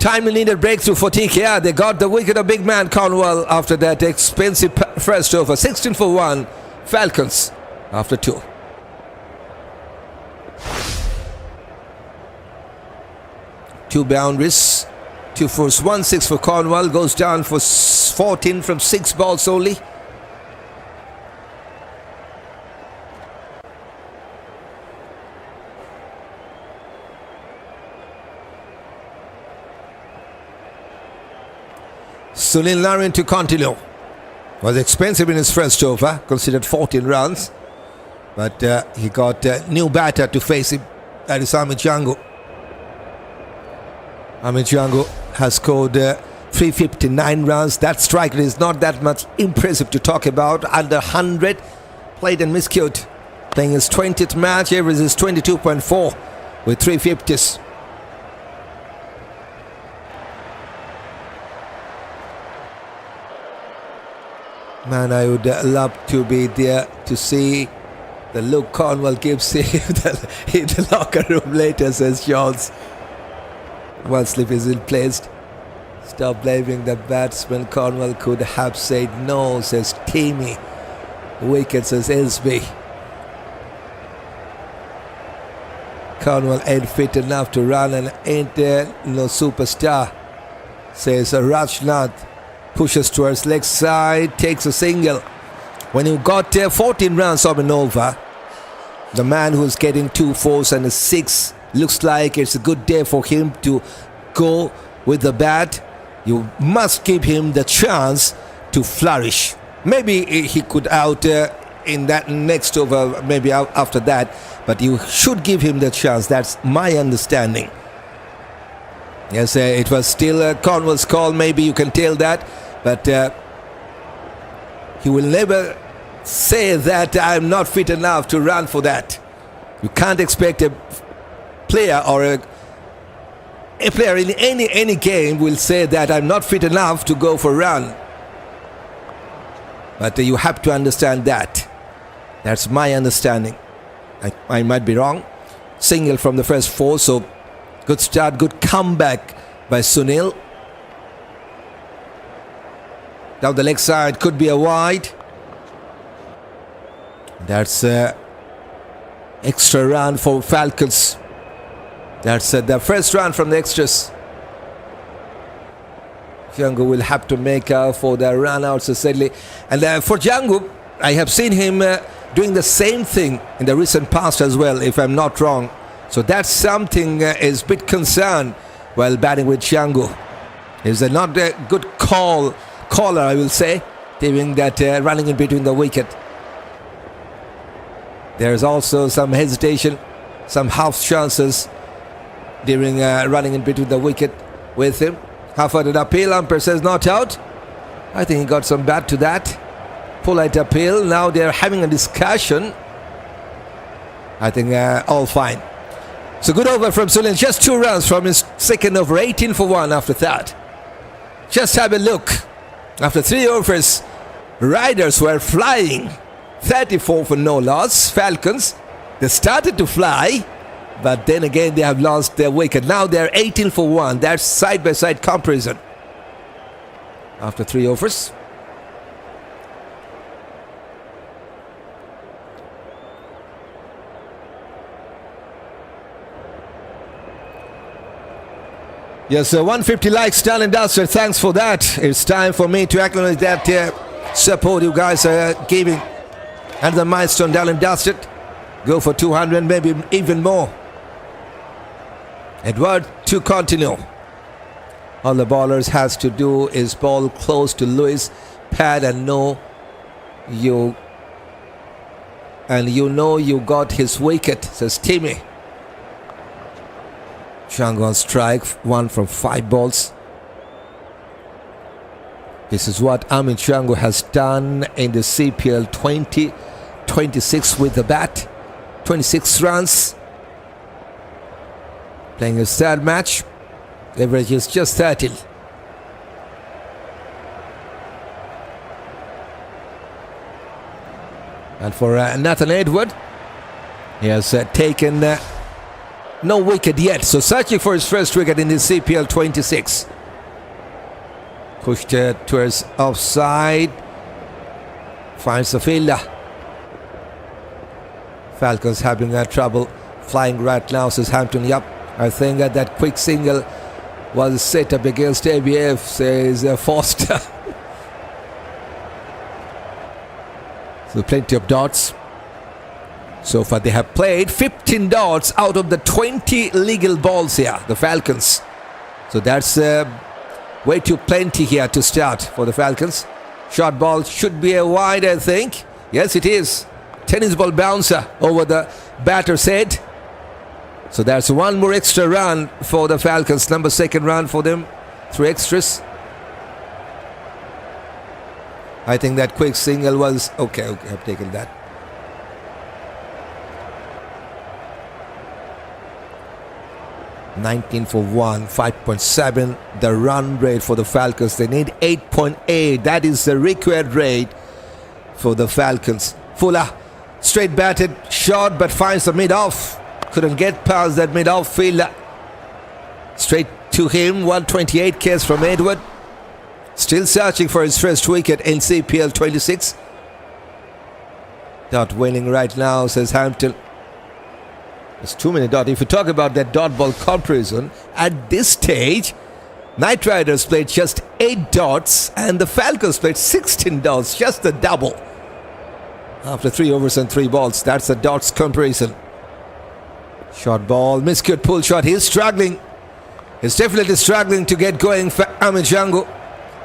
Timely needed breakthrough for TKR. They got the wicket of big man Cornwall after that expensive first over. 16 for 1. Falcons after 2. Two boundaries. 2 fours, 1 6 for Cornwall. Goes down for 14 from 6 balls only. Sunil Narine to continue. Was expensive in his first over, considered 14 runs. But he got a new batter to face him. That is Amir Jangoo. Amir Jangoo has scored 359 runs. That strike rate is not that much impressive to talk about. Under 100. Played and miscued. Playing his 20th match. Average is 22.4 with 350s. Man, I would love to be there to see the look Cornwall gives him in the locker room later, says Jones. One slip is in place. Stop blaming the batsman. Cornwall could have said no, says Timmy. Wicket, says Elsby. Cornwall ain't fit enough to run and ain't no superstar, says Rajnath. Pushes towards leg side, takes a single. When you got 14 runs of an over, the man who's getting 2 4s and a 6, looks like it's a good day for him to go with the bat. You must give him the chance to flourish. Maybe he could out in that next over, maybe after that, but you should give him the chance. That's my understanding. Yes, it was still Cornwall's call. Maybe you can tell that But he will never say that I'm not fit enough to run for that. You can't expect a player or a player in any game will say that I'm not fit enough to go for a run. But you have to understand that. That's my understanding. I might be wrong. Single from the first 4, so good start, good comeback by Sunil. Down the leg side, could be a wide. That's extra run for Falcons. That's the first run from the extras. Jangoo will have to make for the run out, certainly. And for Jangoo, I have seen him doing the same thing in the recent past as well, if I'm not wrong. So that's something is a bit concerned while batting with Jangoo. Is not a good caller, I will say, doing that running in between the wicket. There's also some hesitation, some half chances during running in between the wicket with him. Half-hearted appeal, umpire says not out. I think he got some bat to that. Polite appeal, now they're having a discussion. I think all fine. So good over from Sufiyan, just 2 runs from his second over, 18 for 1 after that. Just have a look. After 3 overs, Riders were flying. 34 for no loss. Falcons, they started to fly, but then again they have lost their wicket. Now they're 18 for 1. That's side-by-side comparison. After 3 overs. Yes, 150 likes done and dusted. Thanks for that. It's time for me to acknowledge that support you guys are giving. And the milestone done and dusted. Go for 200, maybe even more. Edward to continue. All the bowlers has to do is bowl close to Lewis, pad and know you know you got his wicket, says Timmy. Jangoo on strike, 1 from 5 balls. This is what Amir Jangoo has done in the CPL 20-26 with the bat. 26 runs. Playing his 3rd match. Average is just 13. And for Nathan Edward, he has taken no wicket yet. So searching for his first wicket in the CPL 26. Pushed towards offside. Finds the fielder. Falcons having trouble flying right now, says Hampton. Yup, I think that quick single was set up against ABF, says Foster. So plenty of dots. So far they have played 15 dots out of the 20 legal balls here, the Falcons. So that's way too plenty here to start for the Falcons. Short ball should be a wide, I think. Yes, it is. Tennis ball bouncer over the batter's head. So that's 1 more extra run for the Falcons. Number 2nd run for them. 3 extras. I think that quick single was okay. I've taken that. $19 for 1, 5.7 the run rate for the Falcons. They need 8.8. That is the required rate for the Falcons. Fuller, straight batted, short, but finds the mid-off. Couldn't get past that mid-off fielder. Straight to him, 128 Ks from Edward. Still searching for his first wicket in CPL 26. Not winning right now, says Hampton. There's too many dots. If you talk about that dot ball comparison, at this stage, Knight Riders played just 8 dots and the Falcons played 16 dots, just the double. After 3 overs and 3 balls, that's the dots comparison. Short ball, miscued pull shot. He's struggling. He's definitely struggling to get going for Amir Jangoo.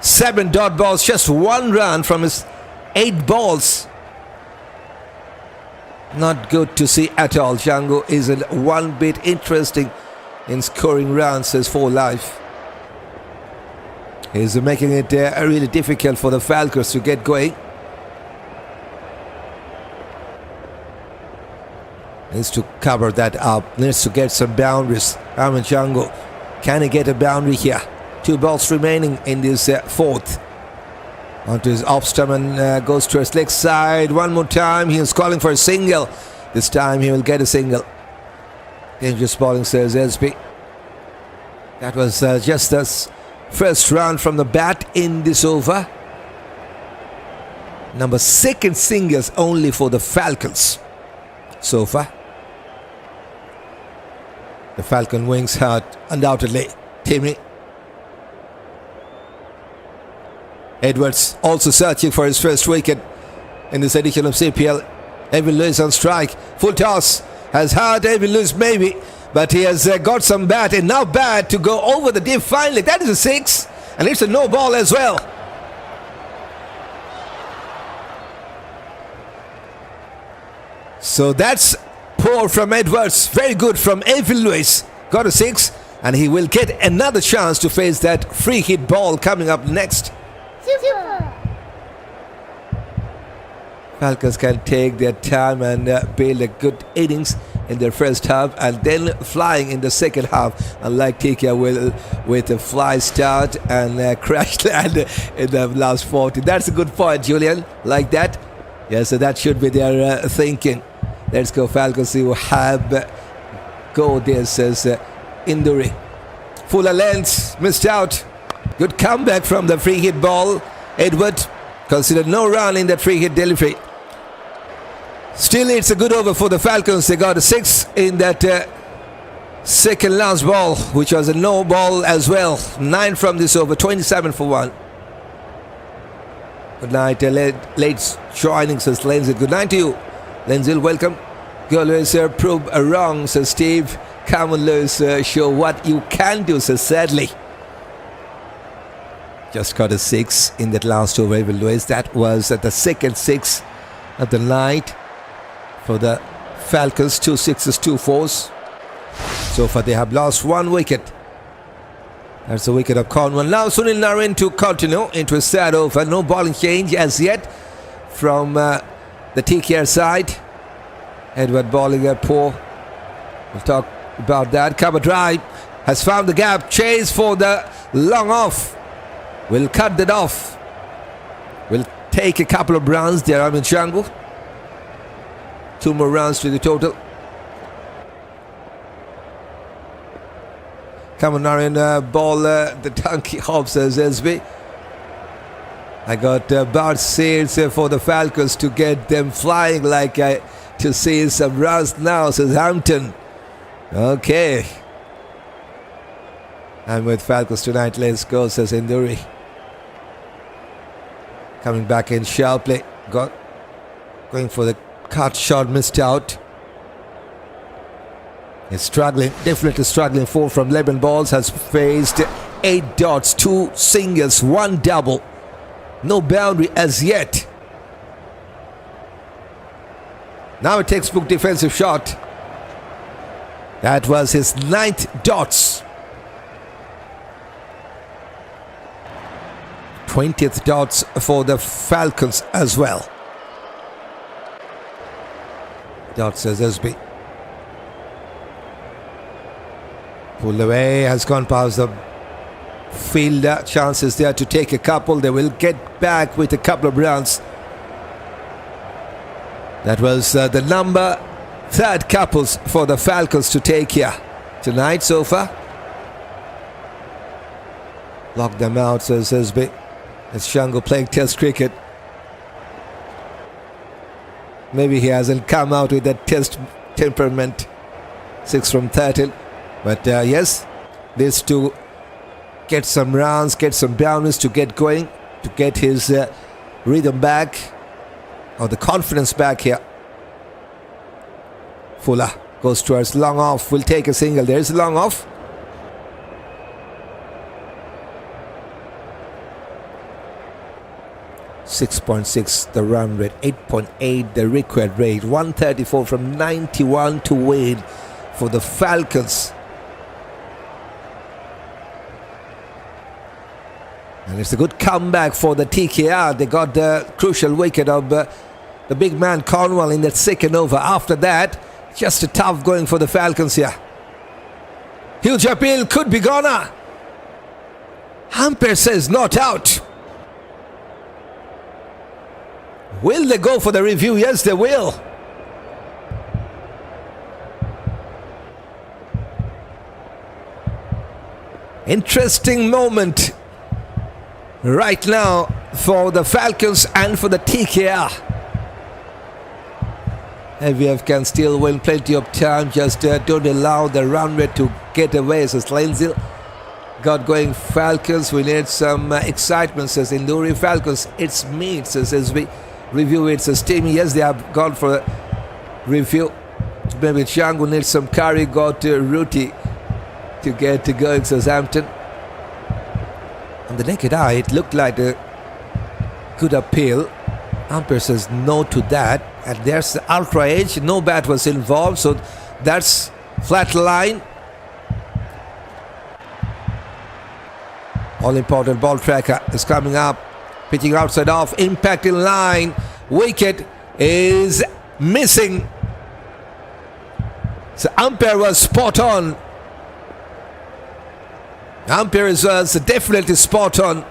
7 dot balls, just 1 run from his 8 balls. Not good to see at all. Jangoo isn't one bit interesting in scoring runs, says 4 life. He's making it really difficult for the Falcons to get going. Needs to cover that up. Needs to get some boundaries. Amir Jangoo. Can he get a boundary here? 2 balls remaining in this fourth. Onto his off stump and goes to his leg side. One more time. He is calling for a single. This time he will get a single. Dangerous bowling, says SB. That was just the first run from the bat in this over. Number 2nd singles only for the Falcons so far. The Falcon wings hurt undoubtedly. Timmy. Edwards also searching for his first wicket in this edition of CPL. Evin Lewis on strike. Full toss. Has hurt Evin Lewis maybe. But he has got some bat. Enough bat to go over the deep finally. That is a 6. And it's a no ball as well. So that's poor from Edwards. Very good from Evin Lewis. Got a 6. And he will get another chance to face that free hit ball coming up next. Super. Falcons can take their time and build a good innings in their first half and then flying in the second half, unlike TKR will with a fly start and crash land in the last 40. That's a good point, Julian. Like that? Yes, so that should be their thinking. Let's go Falcons, who have go this as injury. Fuller length, missed out. Good comeback from the free hit ball. Edward considered no run in that free hit delivery. Still, it's a good over for the Falcons. They got a 6 in that second last ball, which was a no ball as well. 9 from this over, 27 for 1. Good night, late joining, says Lindsay. Good night to you, Lindsay. Welcome. You always prove wrong, says Steve. Come on, Lewis, show what you can do, says Sadly. Just got a 6 in that last over, Evin Lewis. That was the second 6 of the night for the Falcons. 2 6s, 2 4s. So far they have lost 1 wicket. That's the wicket of Cornwall. Now Sunil Narine to continue into his third over. No bowling change as yet from the TKR side. Edward bowling poor. We'll talk about that. Cover drive has found the gap. Chase for the long off. We'll cut that off. We'll take a couple of runs there. I'm in Jangoo. 2 more runs to the total. Come on, Narine, ball the donkey hops as SB. I got Bart Sales for the Falcons to get them flying like to see some runs now, says Hampton. Okay. I'm with Falcons tonight. Let's go, says Induri. Coming back in sharply. Going for the cut shot, missed out. He's struggling, definitely struggling. 4 from 11 balls, has faced 8 dots, 2 singles, 1 double. No boundary as yet. Now a textbook defensive shot. That was his 9th dots. 20th dots for the Falcons as well. Dots, says SB. Pulled away, has gone past the fielder. Chances there to take a couple. They will get back with a couple of runs. That was the number 3rd couples for the Falcons to take here tonight so far. Lock them out, says SB. It's Jangoo playing test cricket. Maybe he hasn't come out with that test temperament. 6 from 13. But yes, this to get some runs, get some boundaries to get going, to get his rhythm back, or the confidence back here. Fuller goes towards long off, will take a single. There is a long off. .6 the run rate, 8.8 the required rate, 134 from 91 to win for the Falcons. And it's a good comeback for the TKR. They got the crucial wicket of the big man Cornwall in that second over. After that, just a tough going for the Falcons here. Huge appeal, could be gone. Umpire says not out. Will they go for the review? Yes, they will. Interesting moment right now for the Falcons and for the TKR. ABF can still win, plenty of time. Just don't allow the run rate to get away. So Slenzil got going. Falcons, we need some excitement, says Induri. Falcons, it's me, says as we review it. Says Timmy, yes, they have gone for a review. Maybe Jangoo needs some carry. Got Ruti to get to going, says Hampton. On the naked eye, it looked like a good appeal. Umpire says no to that. And there's the ultra edge. No bat was involved, so that's flat line. All important ball tracker is coming up. Pitching outside off. Impact in line. Wicket is missing. So umpire was spot on. Umpire was definitely spot on.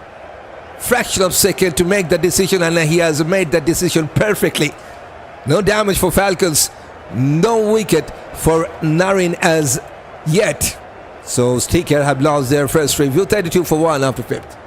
Fraction of a second to make the decision, and he has made that decision perfectly. No damage for Falcons. No wicket for Narin as yet. So TKR have lost their first review. 32 for 1 after 5th.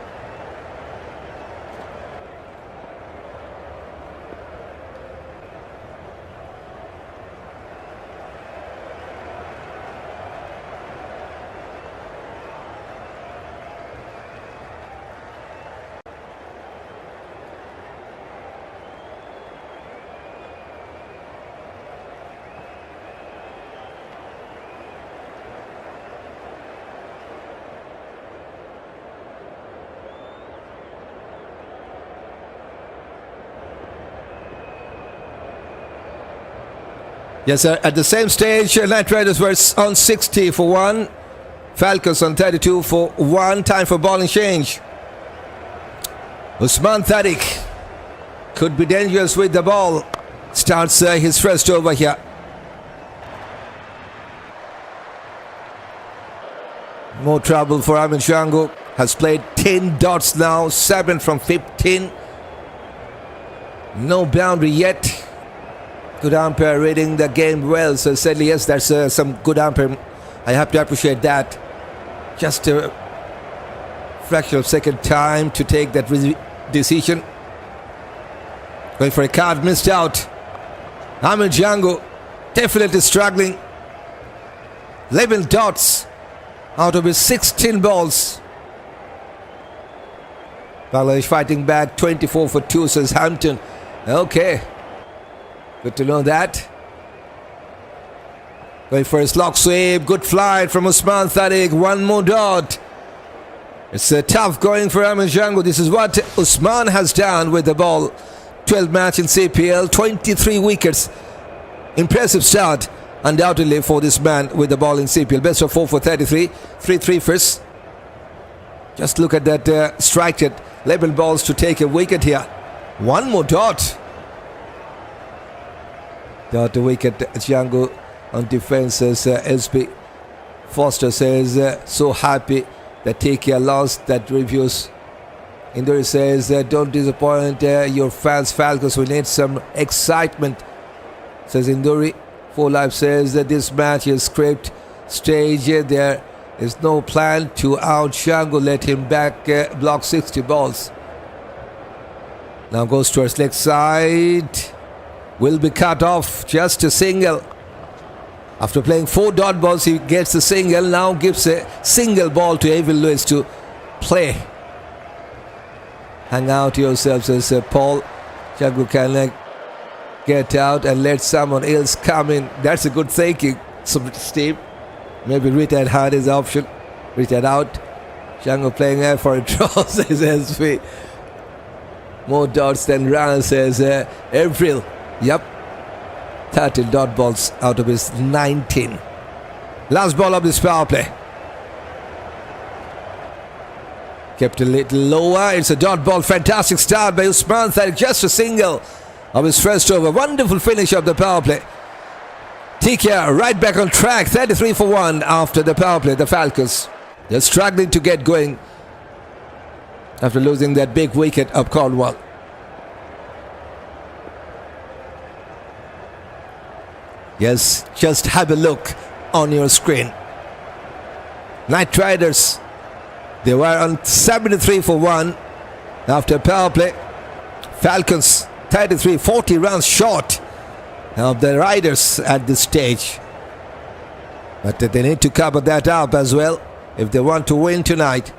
Yes, sir. At the same stage, Knight Riders were on 60 for 1. Falcons on 32 for 1. Time for bowling change. Usman Tariq could be dangerous with the ball. Starts his first over here. More trouble for Amir Jangoo. Has played 10 dots now. 7 from 15. No boundary yet. Good umpire reading the game well. So certainly, yes, that's some good umpire. I have to appreciate that. Just a fraction of a second time to take that decision. Going for a card, missed out. Amir Jangoo definitely struggling. 11 dots out of his 16 balls. Bangladesh fighting back. 24 for 2, says Hampton. Okay. Good to know that. Going for a slog sweep. Good flight from Usman Tariq. One more dot. It's a tough going for Amir Jangoo. This is what Usman has done with the ball. 12 match in CPL. 23 wickets. Impressive start, undoubtedly, for this man with the ball in CPL. Best of 4 for 33. 3-3 first. Just look at that strike at 11 balls to take a wicket here. One more dot. Dot to wicket. Jangoo on defense, as SB Foster says, so happy that TKR lost that reviews. Induri says, don't disappoint your fans, Falcons. We need some excitement, says Induri. Full Life says that this match is script stage. There is no plan to out Jangoo. Let him back block 60 balls. Now goes towards leg side. Will be cut off. Just a single. After playing 4 dot balls, he gets a single. Now gives a single ball to Evin Lewis to play. Hang out yourselves, as Paul. Jangoo can get out and let someone else come in. That's a good thinking, Steve. Maybe retired hard is the option. Retired out. Jangoo playing for a draw, says SV. More dots than runs, says April. Yep. 30 dot balls out of his 19. Last ball of this power play. Kept a little lower. It's a dot ball. Fantastic start by Usman. Just a single of his first over. Wonderful finish of the power play. TKR right back on track. 33 for 1 after the power play. The Falcons, they're struggling to get going after losing that big wicket of Cornwall. Yes, just have a look on your screen. Knight Riders, they were on 73 for 1 after power play. Falcons 33, 40 runs short of the Riders at this stage. But they need to cover that up as well if they want to win tonight.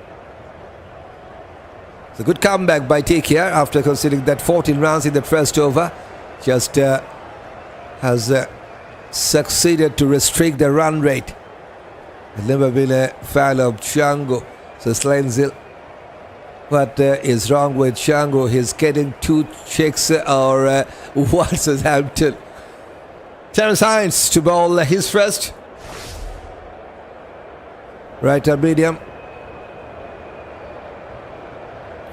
It's a good comeback by TKR after conceding that 14 runs in the first over. Just has succeeded to restrict the run rate. I've never been a fan of Jangoo, says Lenzil. What is wrong with Jangoo? He's getting 2 checks or what, says Hampton. Terence Hines to bowl his first. Right up medium.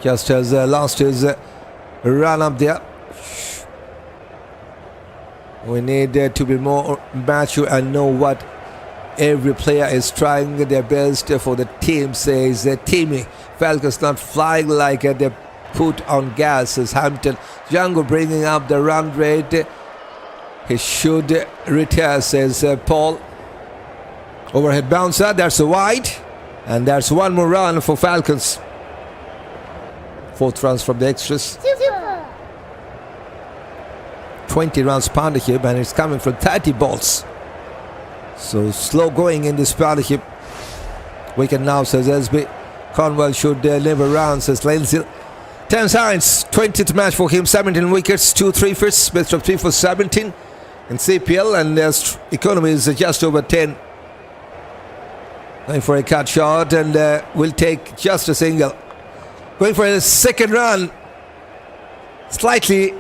Just has lost his run up there. We need to be more mature and know what every player is trying their best for the team, says Timmy. Falcons not flying like they put on gas, says Hampton. Jangoo bringing up the run rate. He should retire, says Paul. Overhead bouncer, that's a wide. And that's one more run for Falcons. 4th runs from the extras. 20 runs partnership, and it's coming from 30 balls. So slow going in this partnership. Wicket now, says SB. Cornwall should deliver rounds, says Lenzil. Terence Hines, 20th match for him, 17 wickets, 2 3-fifths, best of 3 for 17 in CPL, and their economy is just over 10. Going for a cut shot, and will take just a single. Going for a second run. Slightly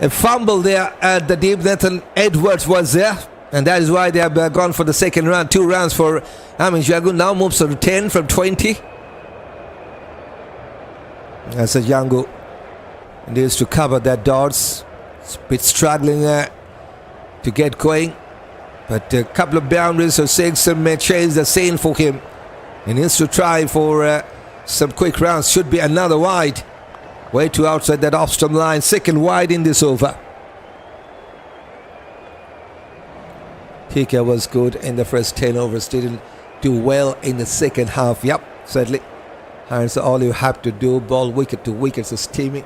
a fumble there at the deep. Nathan Edwards was there, and that is why they have gone for the second run. 2 runs for Amir. Jangoo now moves to 10 from 20. That's a Jangoo needs to cover that dots. It's a bit struggling to get going, but a couple of boundaries or 6 may change the scene for him. He needs to try for some quick runs. Should be another wide. Way too outside that off-stump line. Second wide in this over. TK was good in the first 10 overs. Didn't do well in the second half. Yep, certainly. And so all you have to do, ball wicket to wicket, is teaming.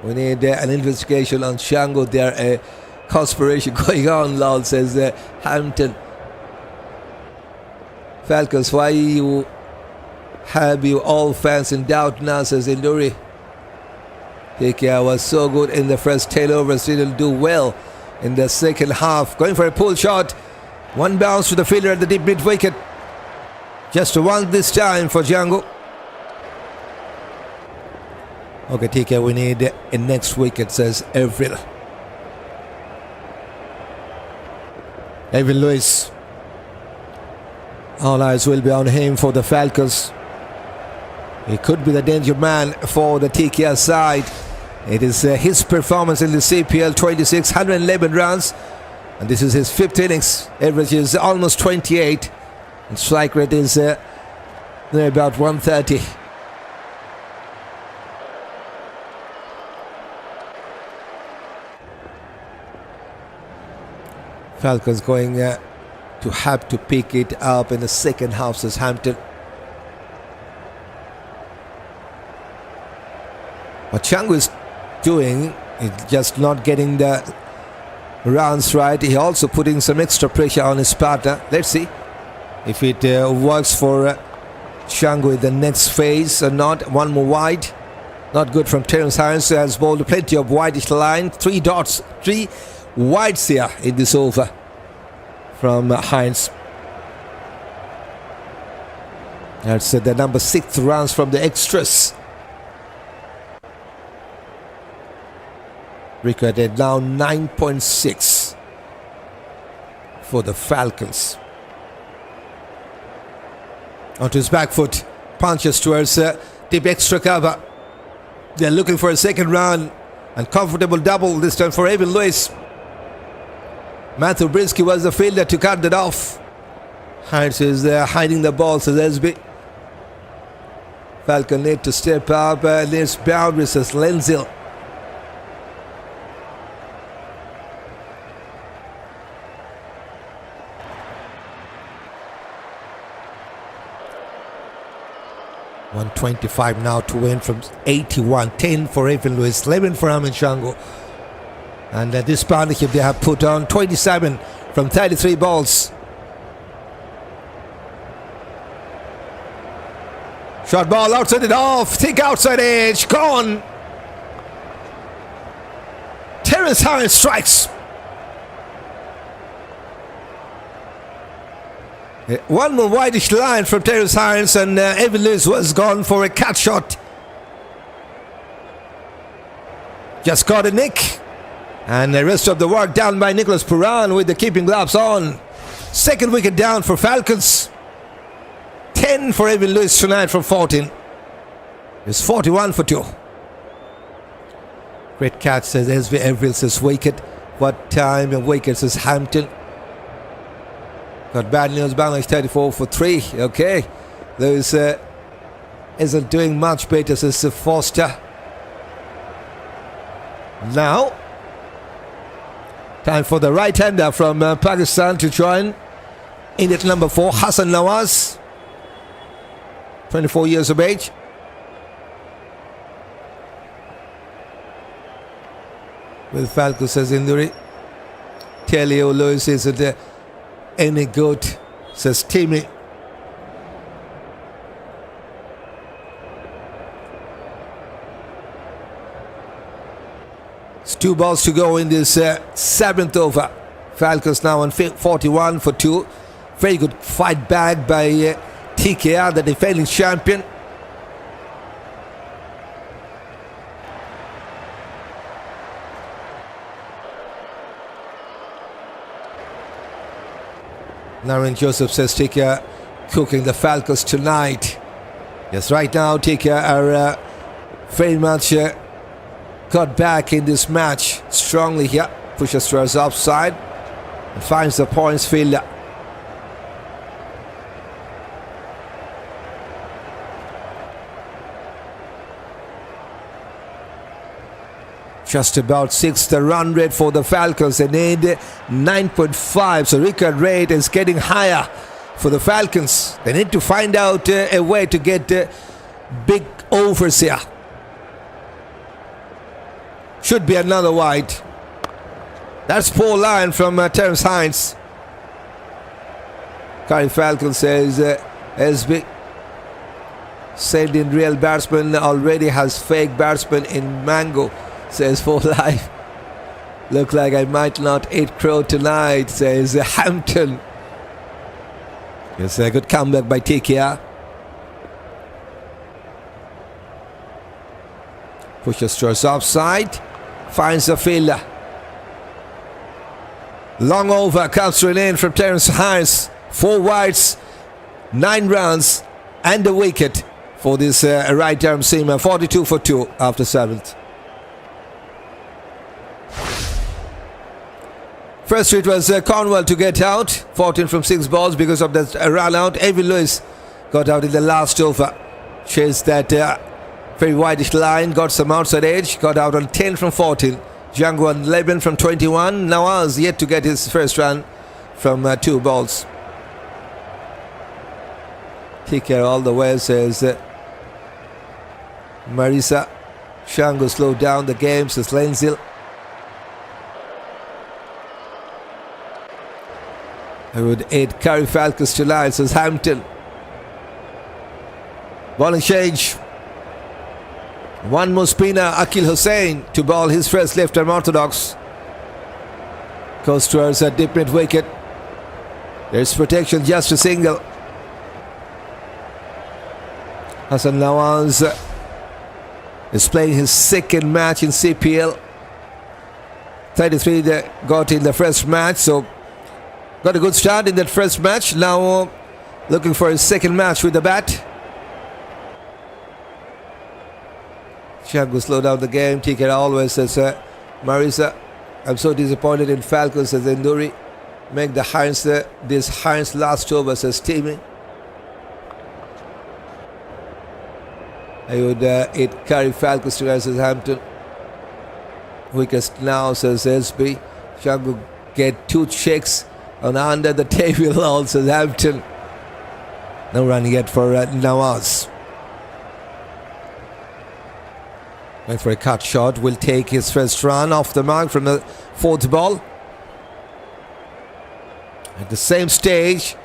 We need an investigation on Jangoo. There a conspiration going on, lol, says Hampton. Falcons, why have you all fans in doubt now, says Induri. TKR was so good in the first 10 overs, didn't do well in the second half. Going for a pull shot. One bounce to the fielder at the deep mid wicket. Just one this time for Jangoo. Okay, TK, we need a next wicket, says Evin. Evin Lewis. All eyes will be on him for the Falcons. He could be the danger man for the TKR side. It is his performance in the CPL, 26, 111 runs. And this is his 5th innings. Average is almost 28. And strike rate is about 130. Falcons going to have to pick it up in the second half, says Hampton. What Jangoo is doing is just not getting the runs right. He also putting some extra pressure on his partner. Let's see if it works for Jangoo in the next phase or not. One more wide. Not good from Terence Hines, who has bowled plenty of wideish line. 3 dots, 3 wides here in this over from Hines. That's the number 6 runs from the extras. Recorded now 9.6 for the Falcons. Onto his back foot. Punches towards deep extra cover. They're looking for a second round. And comfortable double this time for Evin Lewis. Matthew Brisky was the fielder to cut that off. Hines is hiding the ball, says SB. Falcon need to step up. Needs boundaries, says Lenzil. $125 now to win from 81. 10 for Evin Lewis, 11 for Amir Jangoo. And this partnership they have put on 27 from 33 balls. Shot ball outside it off. Thick outside edge. Gone. Terence Hines strikes. One more whitish line from Terence Hines, and Evin Lewis was gone for a cut shot. Just got a nick. And the rest of the work done by Nicholas Puran with the keeping gloves on. Second wicket down for Falcons. 10 for Evin Lewis tonight from 14. It's 41 for 2. Great catch, says SB Everil, says wicket. What time and wicket, says Hampton. Got bad news, Bangladesh 34 for 3. Okay. Lewis isn't doing much better, says Foster. Now, time for the right-hander from Pakistan to join in at number 4, Hasan Nawaz, 24 years of age. With Falcons' injury, Telio Lewis isn't any good, says Timmy. It's 2 balls to go in this 7th over. Falcons now on 41 for 2. Very good fight back by TKR, the defending champion. Naren Joseph says TKR cooking the Falcons tonight. Yes, right now TKR are very much got back in this match strongly here. Pushes towards offside and finds the points fielder. Just about 6 the run rate for the Falcons. They need 9.5, so record rate is getting higher for the Falcons. They need to find out a way to get big overs here. Should be another wide. That's poor line from Terence Hines. Curry Falcon says SB said in real batsman already has fake batsman in Mango, says for life. Look like I might not eat crow tonight, says Hampton. It's a good comeback by TKR. Pushes towards offside. Finds the fielder. Long over comes to an end from Terence Hines. 4 wides, 9 runs, and a wicket for this right-arm seamer. 42 for 2 after 7th. First it was Cornwall to get out. 14 from 6 balls because of that run out. Evin Lewis got out in the last over. Chased that very wideish line, got some outside edge, got out on 10 from 14. Jangoo on 11 from 21. Nawaz yet to get his first run from 2 balls. TKR all the way, says Marisa. Jangoo slowed down the game, says Lenzil. I would aid Curry Falcons tonight, says Hampton. Bowling change. One more spinner, Akil Hussain, to bowl his first left-arm orthodox. Goes towards a deep mid wicket. There's protection, just a single. Hasan Nawaz is playing his 2nd match in CPL. 33 they got in the first match, so got a good start in that first match. Now looking for his 2nd match with the bat. Jangoo slow down the game. TKR always says, Marisa, I'm so disappointed in Falcons, says Enduri. Make the Heinz, this Heinz last over, says Timmy. I would it carry Falcons to Hampton. Weakest now, says SB. Jangoo get 2 checks on under the table, all, says Hampton. No run yet for Nawaz. Went for a cut shot. Will take his first run off the mark from the 4th ball. At the same stage,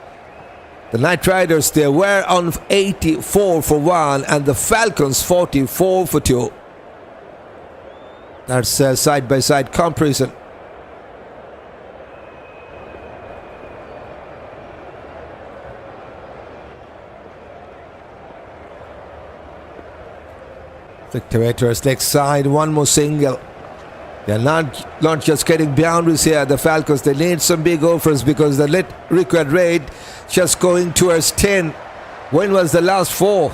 the Knight Riders, they were on 84 for 1 and the Falcons 44 for 2. That's side-by-side comparison. Victor towards next side, one more single. They're not just getting boundaries here, the Falcons. They need some big offers because the required rate just going towards 10. When was the last 4?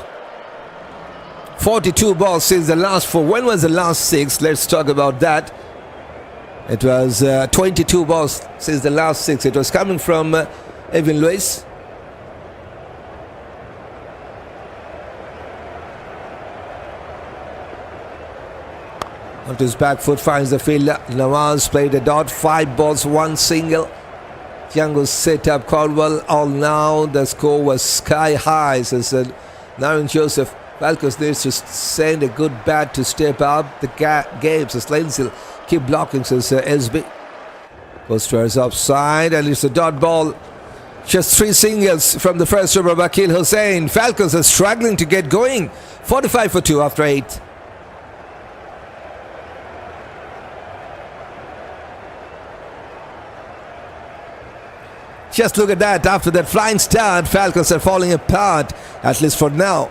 42 balls since the last 4. When was the last 6? Let's talk about that. It was 22 balls since the last 6. It was coming from Evin Lewis. Onto his back foot, finds the fielder. Nawaz played a dot, 5 balls, 1 single. Jangoo set up Cornwall. All now the score was sky high, says Naren Joseph. Falcons needs to send a good bat to step up the game, says Lensil. Keep blocking, says SB. Goes towards offside, and it's a dot ball. Just 3 singles from the first over of Akil Hussain. Falcons are struggling to get going. 45 for 2 after 8. Just look at that. After that flying start, Falcons are falling apart, at least for now.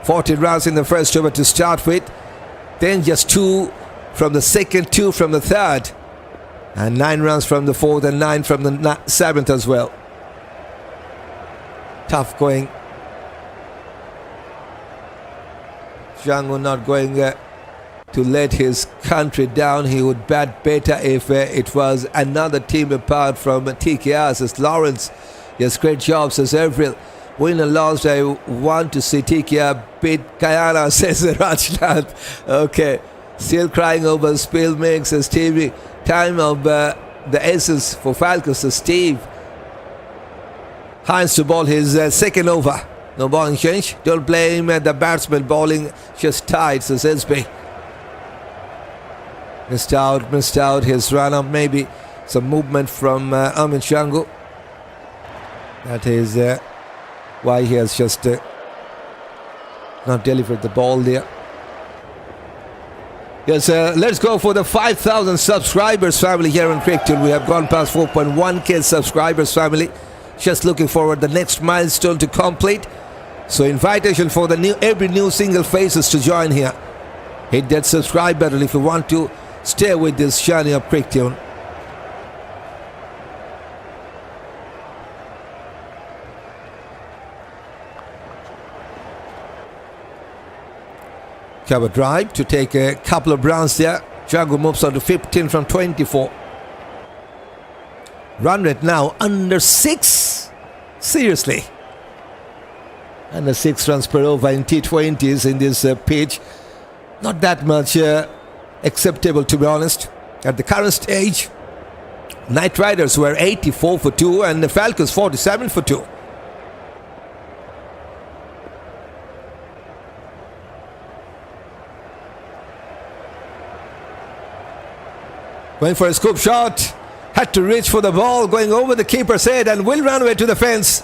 14 runs in the first over to start with. Then just 2 from the second, 2 from the third. And 9 runs from the fourth and 9 from the 7th as well. Tough going. Jangoo not going to let his country down. He would bat better if it was another team apart from TKR, says Lawrence. Yes, great job, says Avril. Win or lost, I want to see TKR beat Guyana, says Rajnath. Okay, still crying over spill mix, says Stevie. Time of the aces for Falcons, says Steve. Hines to ball his second over. No bowling change. Don't blame the batsman bowling just tight, says SB. Missed out his run-up, maybe some movement from Amir Jangoo. That is why he has just not delivered the ball there. Yes, let's go for the 5,000 subscribers family here on Cricket. We have gone past 4.1k subscribers family. Just looking forward the next milestone to complete. So invitation for the every new single faces to join here. Hit that subscribe button if you want to stay with this journey of Cricket. Cover drive to take a couple of runs there. Jangoo moves on to 15 from 24. Run rate now under 6. Seriously. Under 6 runs per over in T20s in this pitch. Not that much acceptable, to be honest. At the current stage, Knight Riders were 84 for 2 and the Falcons 47 for 2. Going for a scoop shot. Had to reach for the ball, going over the keeper's head and will run away to the fence.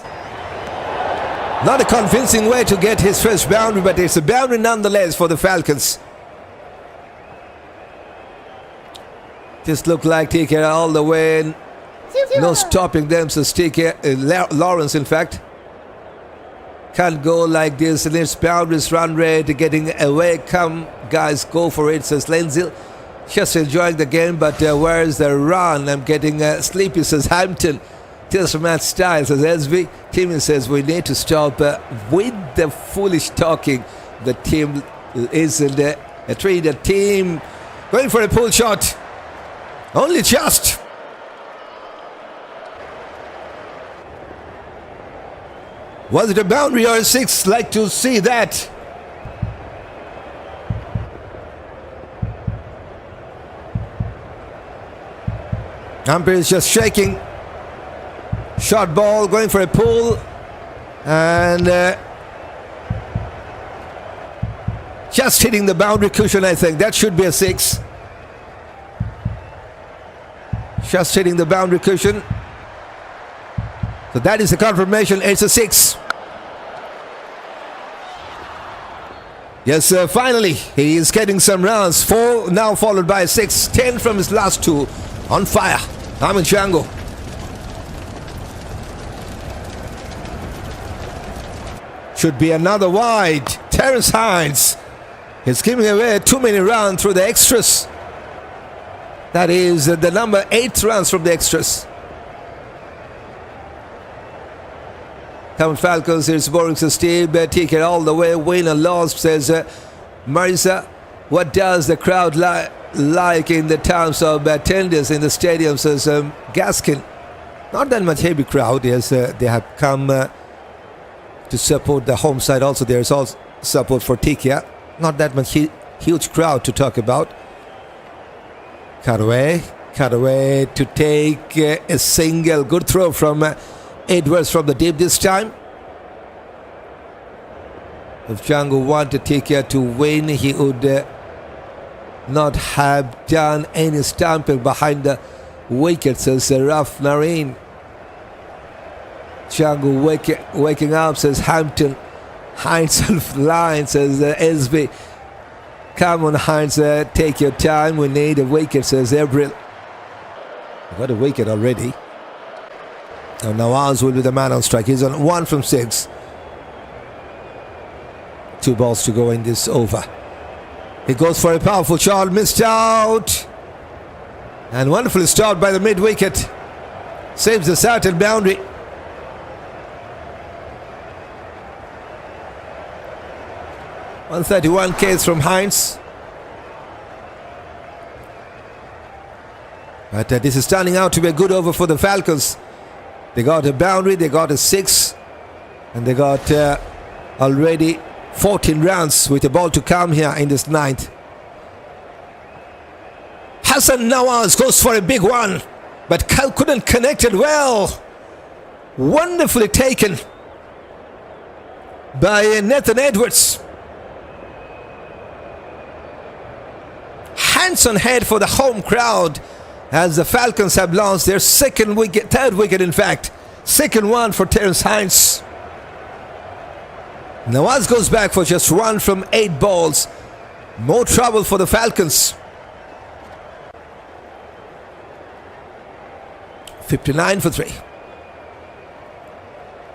Not a convincing way to get his first boundary, but it's a boundary nonetheless for the Falcons. This looked like TKR all the way. No stopping them, so TKR, Lawrence in fact. Can't go like this, and it's boundaries, run rate, getting away. Come guys, go for it, says Lensil. Just enjoying the game, but where's the run? I'm getting sleepy, says Hampton. Test match style, says SB. Timmy says we need to stop with the foolish talking. The team is the Trinidad team going for a pull shot. Only just. Was it a boundary or a six? Like to see that. Amir is just shaking. Shot ball going for a pull. And just hitting the boundary cushion, I think. That should be a six. Just hitting the boundary cushion. So that is a confirmation. It's a six. Yes, finally, he is getting some runs. 4 now followed by a 6. 10 from his last 2. On fire. Amir Jangoo. Should be another wide. Terence Hines is giving away too many runs through the extras. That is the number 8 runs from the extras. Come on, Falcons, here's Boring Steve, TKR all the way, win and loss, says Marisa. What does the crowd like in the terms of attendance in the stadium, says Gaskin. Not that much heavy crowd, yes, they have come to support the home side. Also, there is also support for TKR. Not that much huge crowd to talk about. Cut away to take a single. Good throw from Edwards from the deep this time. If Jangoo wanted TKR to win, he would not have done any stamping behind the wickets, as Raf Marine. Jangoo waking up, says Hampton. Hines off line, says SB. Come on, Hines, take your time. We need a wicket, says April. Got a wicket already. Now Nawaz will be the man on strike. He's on 1 from 6. 2 balls to go in this over. He goes for a powerful shot, missed out. And wonderfully stopped by the mid wicket. Saves the certain boundary. .131 Ks from Hines. But this is turning out to be a good over for the Falcons. They got a boundary, they got a 6, and they got already 14 runs with the ball to come here in this 9th. Hasan Nawaz goes for a big one, but couldn't connect it well. Wonderfully taken by Nathan Edwards. Hands on head for the home crowd as the Falcons have lost their third wicket in fact. Second one for Terence Hines. Nawaz goes back for just 1 from 8 balls. More trouble for the Falcons. 59 for 3.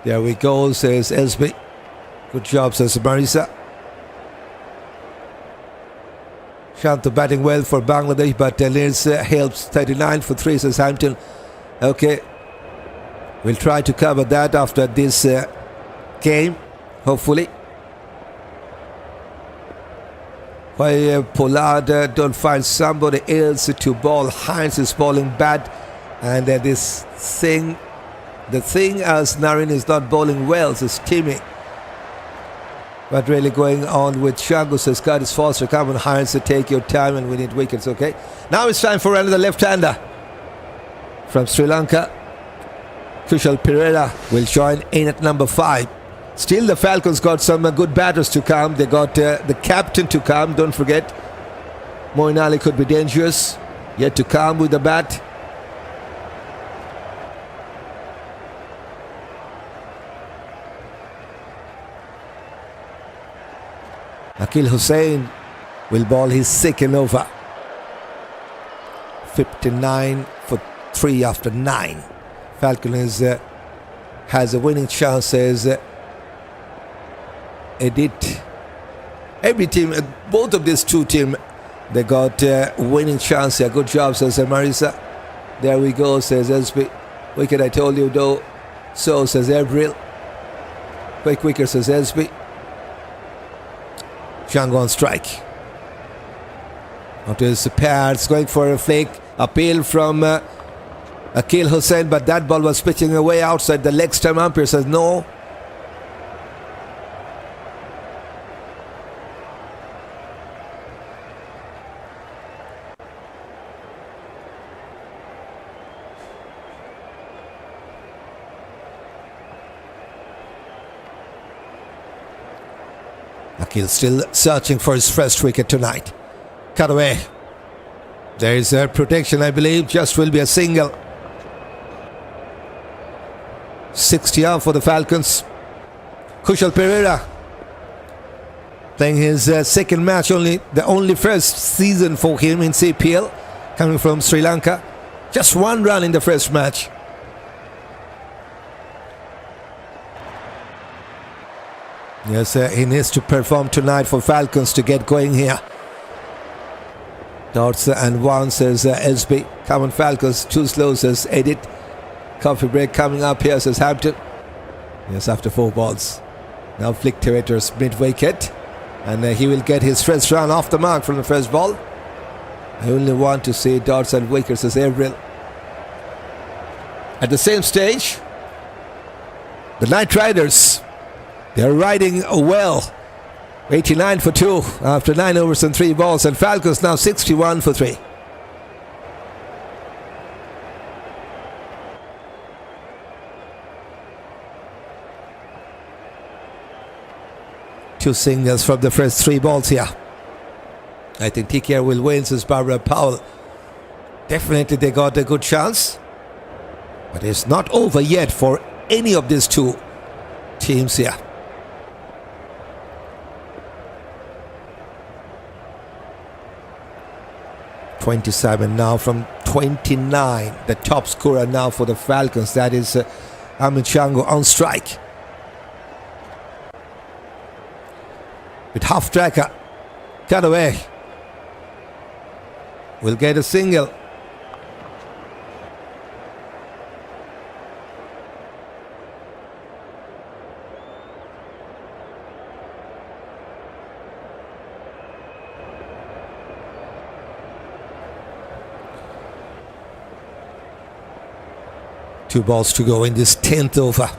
There we go, says SB. Good job, says Marisa. Shanta batting well for Bangladesh, but Liz helps. 39 for 3, says Hampton. Okay, we'll try to cover that after this game, hopefully. Why Pollard don't find somebody else to bowl. Hines is bowling bad, and this thing, the thing as Narin is not bowling well, says Timmy. But really going on with Jangoo, says Curtis Foster. Come on, Hines, to take your time, and we need wickets, okay? Now it's time for another left-hander from Sri Lanka. Kusal Perera will join in at number 5. Still, the Falcons got some good batters to come. They got the captain to come, don't forget. Moeen Ali could be dangerous. Yet to come with the bat. Akil Hussain will bowl his second over. 59 for 3 after 9. Falcon has a winning chance, says Edit. Every team, both of these two teams, they got winning chance here. Good job, says Marisa. There we go, says SB. Wicket, I told you though. So, says April. Quick wicket, says SB. Jangoo on strike. Out is Pads going for a flick. Appeal from Akil Hussain, but that ball was pitching away outside the leg stump. Umpire says no. Akil still searching for his first wicket tonight. Cut away. There is a protection, I believe. Just will be a single. 60 out for the Falcons. Kusal Perera playing his second match, the only first season for him in CPL, coming from Sri Lanka. Just 1 run in the first match. Yes, he needs to perform tonight for Falcons to get going here. Dots and one says SB. Come on Falcons, too slow says Edit. Coffee break coming up here says Hampton. Yes, after 4 balls. Now flick Theaters mid-wicket. And he will get his first run off the mark from the first ball. I only want to see Dots and wickets says Avril. At the same stage, the Knight Riders, they're riding well. 89 for 2 after 9 overs and 3 balls, and Falcons now 61 for 3. Two singles from the first 3 balls here. I think TKR will win since Barbara Powell. Definitely they got a good chance, but it's not over yet for any of these 2 teams here. .27 now from 29. The top scorer now for the Falcons, that is Amir Jangoo on strike. With half tracker, cut away. Will get a single. Two balls to go in this 10th over.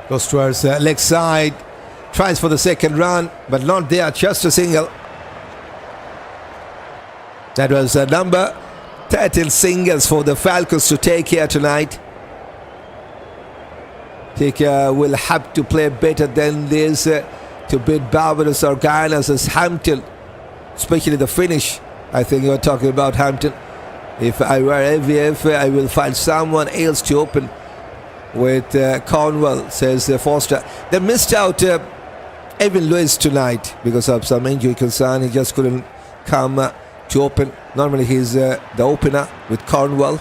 Goes towards leg side. Tries for the second run, but not there. Just a single. That was number 13 singles for the Falcons to take here tonight. TKR will have to play better than this to beat Barbados or Guyana's as Hampton, especially the finish. I think you're talking about Hampton. If I were ABF, I will find someone else to open with Cornwall, says Foster. They missed out Evin Lewis tonight because of some injury concern. He just couldn't come to open. Normally he's the opener with Cornwall,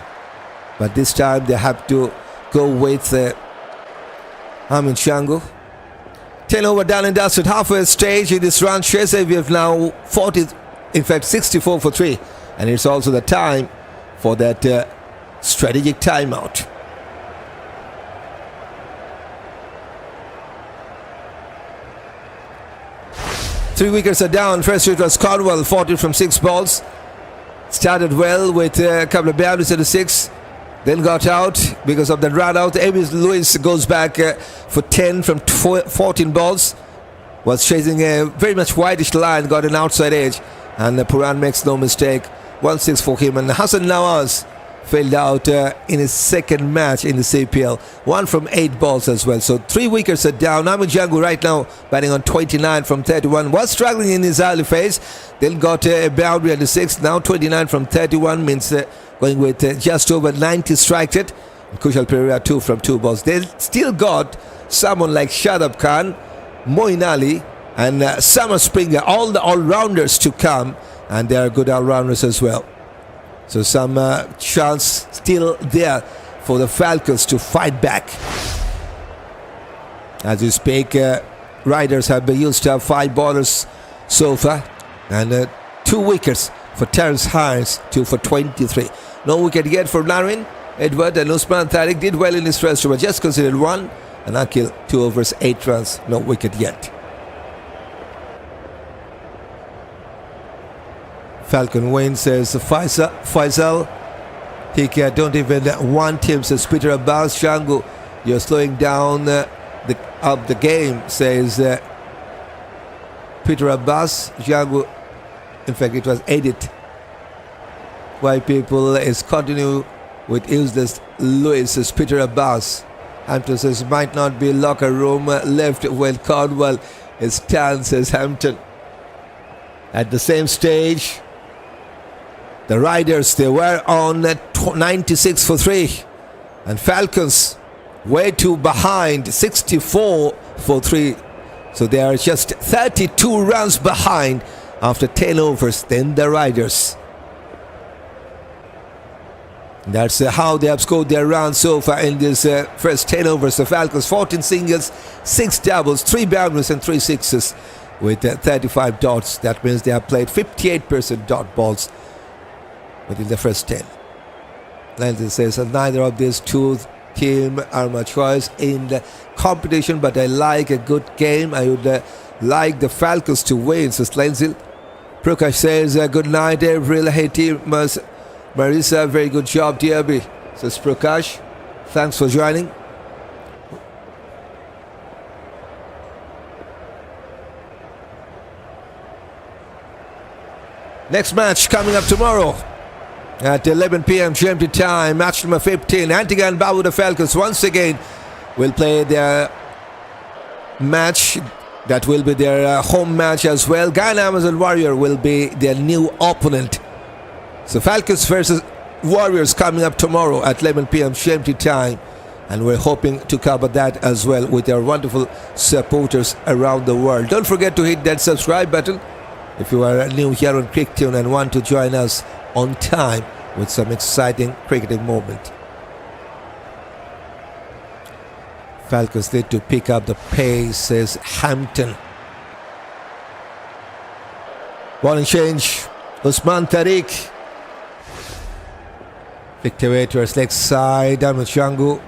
but this time they have to go with Amir Jangoo. 10 over done and dusted. Halfway stage in this run chase. We have now 40. In fact, 64 for 3. And it's also the time for that strategic timeout. Three wickets are down. First it was Cornwall, 40 from 6 balls. Started well with a couple of boundaries at the 6. Then got out because of the run out. Evin Lewis goes back for 10 from 14 balls. Was chasing a very much whitish line, got an outside edge. And Puran makes no mistake. 1-6 for him. And Hasan Nawaz failed out in his second match in the CPL. 1 from 8 balls as well. So 3 wickets are down. Amir Jangoo right now batting on 29 from 31. Was struggling in his early phase. Then got a boundary at the 6th. Now 29 from 31 means going with just over 90 strike rate. Kusal Perera 2 from 2 balls. They still got someone like Shadab Khan, Moeen Ali, and Summer Springer, all the all-rounders to come, and they are good all-rounders as well. So some chance still there for the Falcons to fight back. As we speak, Riders have been used to have 5 bowlers so far, and 2 wickets for Terence Hines, 2 for 23. No wicket yet for Narwin. Edward and Usman Tariq did well in his first over, just considered 1. And Akil, 2 overs, 8 runs, no wicket yet. Falcon Wayne says, Faisal, TKR don't even want him, says Peter Abbas. Jangoo, you're slowing down the game, says Peter Abbas. Jangoo, in fact, it was edit. Why people is continue with useless Lewis, says Peter Abbas. Hampton says, might not be locker room left when Cornwall is down, says Hampton. At the same stage, the Riders, they were on 96 for 3. And Falcons way too behind, 64 for 3. So they are just 32 runs behind after 10 overs than the Riders. That's how they have scored their runs so far in this first 10 overs. The Falcons, 14 singles, 6 doubles, 3 boundaries and 3 sixes with 35 dots. That means they have played 58% dot balls within the first 10. Lindsay says, neither of these two teams are my choice in the competition, but I like a good game. I would like the Falcons to win, says Lindsay. Prakash says, good night, April. Hey, team. Marisa, very good job, DRB, says Prakash. Thanks for joining. Next match coming up tomorrow at 11 p.m. GMT time. Match number 15. Antigua Barbuda Falcons once again will play their match. That will be their home match as well. Guyana Amazon Warrior will be their new opponent. So Falcons versus Warriors coming up tomorrow at 11 p.m. GMT time, and we're hoping to cover that as well with our wonderful supporters around the world. Don't forget to hit that subscribe button if you are new here on CrickTune and want to join us on time with some exciting cricketing moment. Falcons need to pick up the pace, says Hampton. Bowling change, Usman Tariq. Flicked away to his leg side. Down with Jangoo.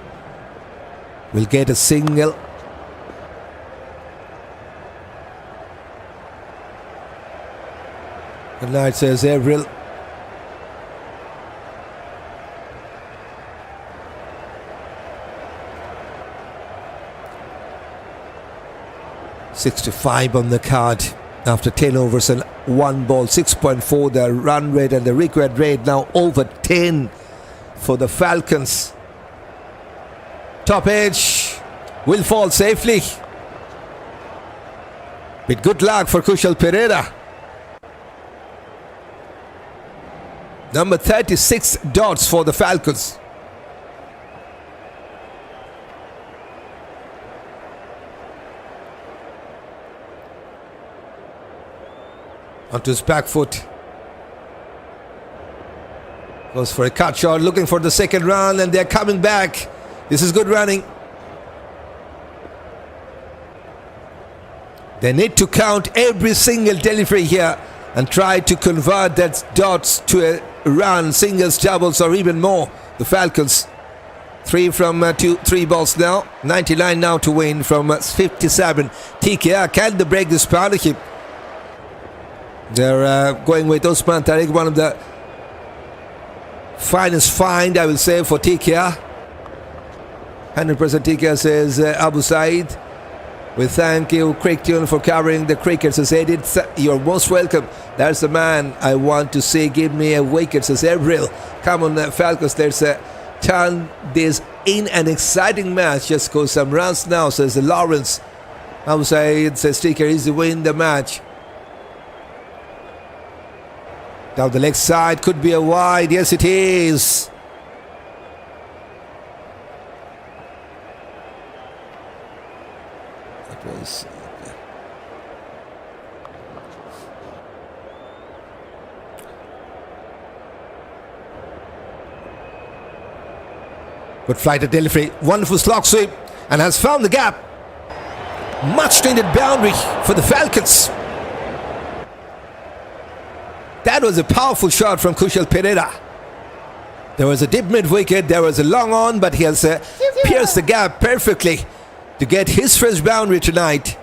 Will get a single. Good night, says Avril. .65 on the card after 10 overs and 1 ball. 6.4 the run rate, and the required rate now over 10 for the Falcons. Top edge will fall safely. With good luck for Kusal Perera. Number 36 dots for the Falcons. Onto his back foot. Goes for a cut shot, looking for the second run, and they're coming back. This is good running. They need to count every single delivery here and try to convert that dots to a run, singles, doubles, or even more. The Falcons, 3 from 3 balls now. 99 now to win from 57. TKR, can they break this partnership? They're going with Usman Tariq, one of the finest find, I will say, for TKR. 100% TKR, says Abu Said. We thank you, CrickTune, for covering the cricket, says Edith. You're most welcome. That's the man I want to see. Give me a wicket, says Avril. Come on, Falcons, let's turn this in an exciting match. Just go some runs now, says Lawrence. Abu Said says TKR easy win the match. Down the leg side, could be a wide. Yes, it is. That was good flight at delivery. Wonderful slog sweep, and has found the gap. Much needed boundary for the Falcons. That was a powerful shot from Kusal Perera. There was a deep mid wicket, there was a long on, but he has pierced the gap perfectly. to get his first boundary tonight.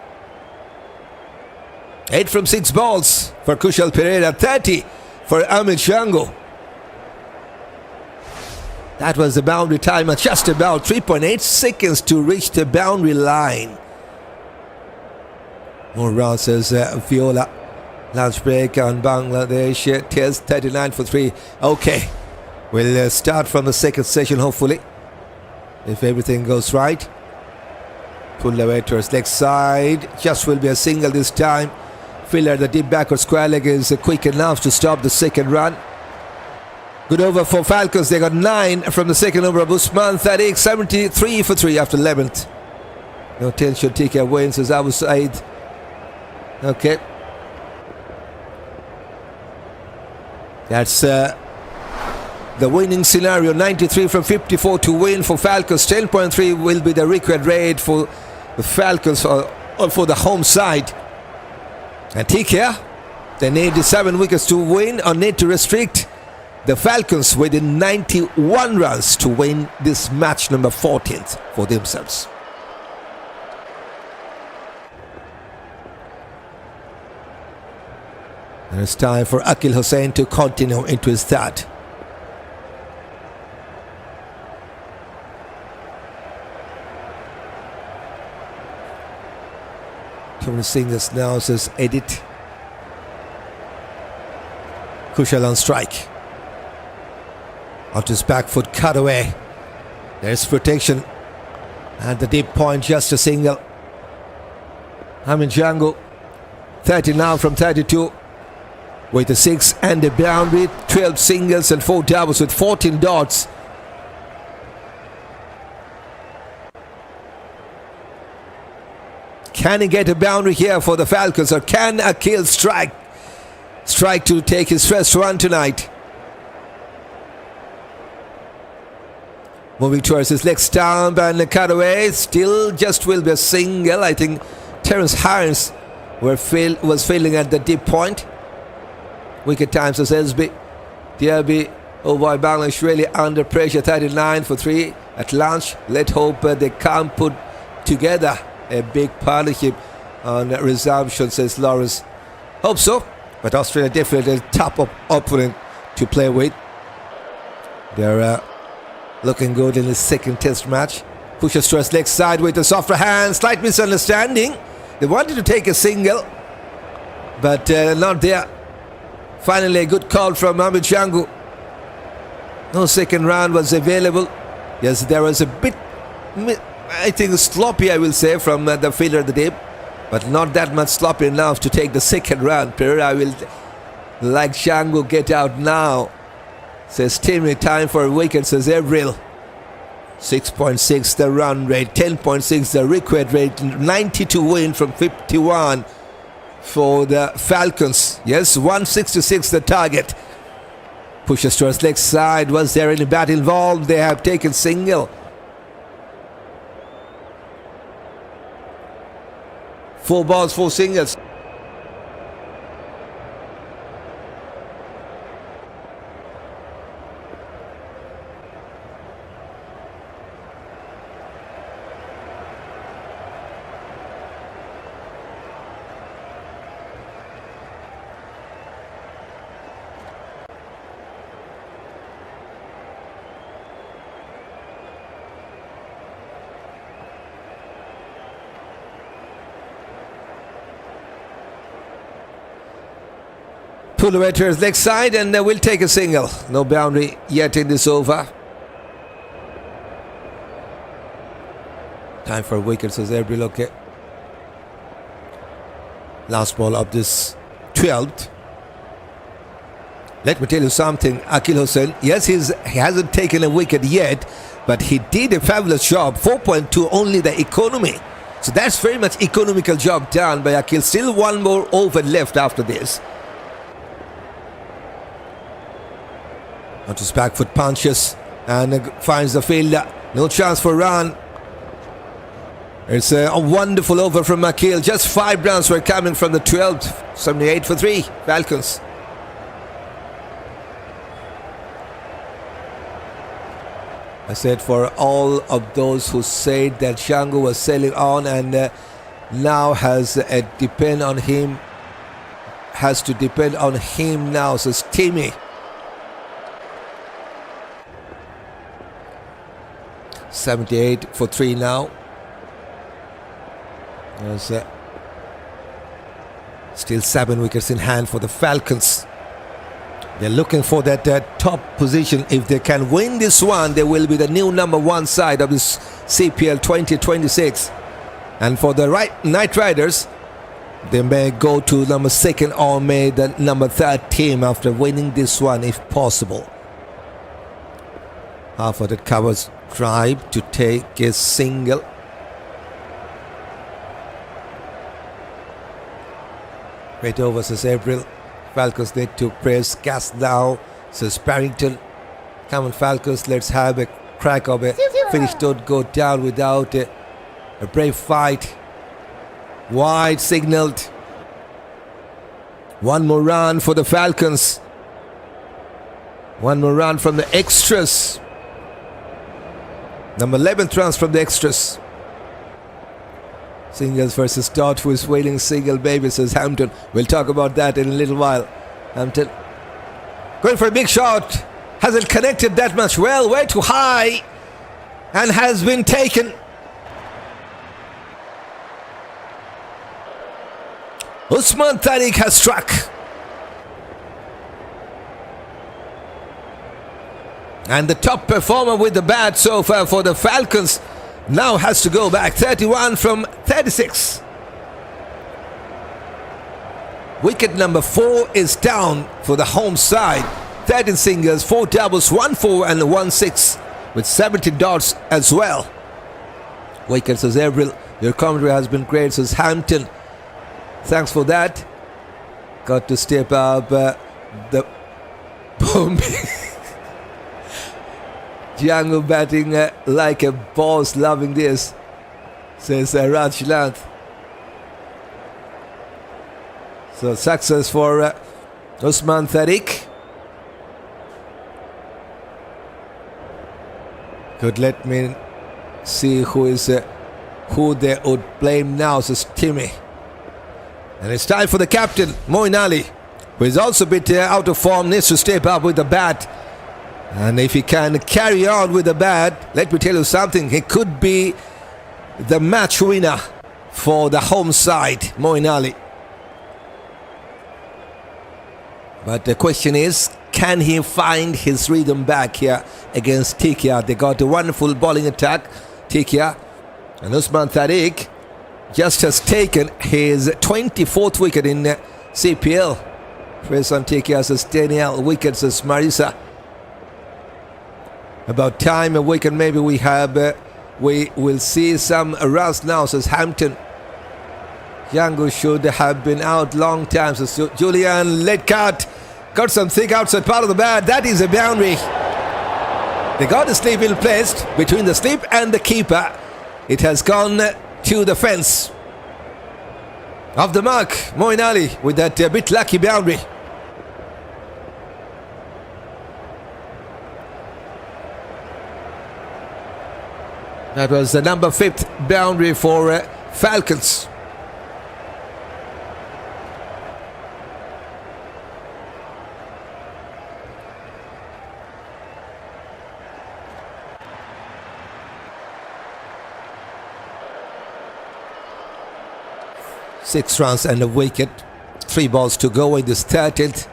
8 from 6 balls for Kusal Perera, 30 for Amir Jangoo. That was the boundary time at just about 3.8 seconds to reach the boundary line. More rounds as Viola. Lunch break on Bangladesh. Tears 39 for 3. Okay, we'll start from the second session hopefully, if everything goes right. Pull away towards leg side. Just will be a single this time. Filler, the deep backward square leg, is quick enough to stop the second run. Good over for Falcons. They got 9 from the second over of Usman. 38, 73 for 3 after 11th. No tension. TKR wins as outside. Okay. That's the winning scenario. 93 from 54 to win for Falcons. 10.3 will be the required rate for the Falcons or for the home side. And TKR, they need 7 wickets to win or need to restrict the Falcons within 91 runs to win this match number 14th for themselves. And it's time for Akil Hussain to continue into his start. Singh this now, says edit. Kusal on strike. Onto his back foot, cut away. There's protection. And the deep point, just a single. Amir Jangoo, 30 now from 32. With a 6 and a boundary, 12 singles and 4 doubles with 14 dots. Can he get a boundary here for the Falcons, or can Akil strike to take his first run tonight? Moving towards his leg stump and a cutaway. Still just will be a single. I think Terence Harris was failing at the deep point. Wicket times as SB. DRB over Bangladesh really under pressure. 39 for 3 at lunch. Let's hope they can't put together a big partnership on resumption, says Lawrence. Hope so, but Australia definitely a top opponent to play with. They're looking good in the second test match. Pushes towards leg side with a softer hand. Slight misunderstanding. They wanted to take a single, but not there. Finally, a good call from Amir Jangoo. No second round was available. Yes, there was a bit, I think, sloppy, I will say, from the fielder at the deep, but not that much sloppy enough to take the second round. Perera will, like Jangoo, get out now. Says Timmy, time for a wicket, says Avril. 6.6 the run rate, 10.6 the required rate, 92 win from 51 for the Falcons. Yes, 166 the target. Pushes towards leg side. Was there any bat involved? They have taken single. 4 balls, 4 singles. Pull away to his leg side and we'll take a single. No boundary yet in this over. Time for a wicket, says Erbil. Okay. Last ball of this 12th. Let me tell you something, Akil Hussain. Yes, he hasn't taken a wicket yet, but he did a fabulous job. 4.2 only the economy. So that's very much economical job done by Akil. Still one more over left after this. Onto his back foot, punches and finds the fielder. No chance for a run. It's a wonderful over from Akil. Just 5 runs were coming from the 12th. 78 for 3, Falcons. I said for all of those who said that Jangoo was sailing on and now has to depend on him now, says Timmy. $78 for 3 now. There's still 7 wickets in hand for the Falcons. They're looking for that top position. If they can win this one, they will be the new number 1 side of this CPL 2026. And for the Night Riders, they may go to number 2nd or may the number 3rd team after winning this one if possible. Half of the covers drive to take a single. Great over, says April. Falcons need to press gas now, says Barrington. Come on, Falcons, let's have a crack of it. Finish, don't go down without a brave fight. Wide signaled. One more run for the Falcons. One more run from the extras. Number 11th runs from the extras. Singles versus Dot, who is waiting single baby, says Hampton. We'll talk about that in a little while. Hampton going for a big shot. Hasn't connected that much well. Way too high. And has been taken. Usman Tariq has struck. And the top performer with the bat so far for the Falcons now has to go back. 31 from 36. Wicket number 4 is down for the home side. 13 singles, 4 doubles, 1 4 and 1 6 with 70 dots as well. Wicket, says Avril. Your commentary has been great, says Hampton. Thanks for that. Got to step up the boom. Jangoo batting like a boss, loving this, says Rajlanth. So success for Usman Tariq. Could let me see who they would blame now, says Timmy. And it's time for the captain, Moeen Ali, who is also a bit out of form, needs to step up with the bat. And if he can carry on with the bat, let me tell you something, he could be the match winner for the home side, Moeen Ali. But the question is, can he find his rhythm back here against TKR? They got a wonderful bowling attack, TKR. And Usman Tariq just has taken his 24th wicket in CPL. Press on TKR, says Daniel. Wickets, says Marisa. About time a wicket maybe we will see some runs now, says Hampton. Jangoo should have been out long time, says Julian. Let cut. Got some thick outside part of the bat. That is a boundary. They got the slip in place between the slip and the keeper. It has gone to the fence. Off the mark, Moeen Ali with that bit lucky boundary. That was the number 5th boundary for Falcons. Six runs and a wicket. 3 balls to go in this 13th.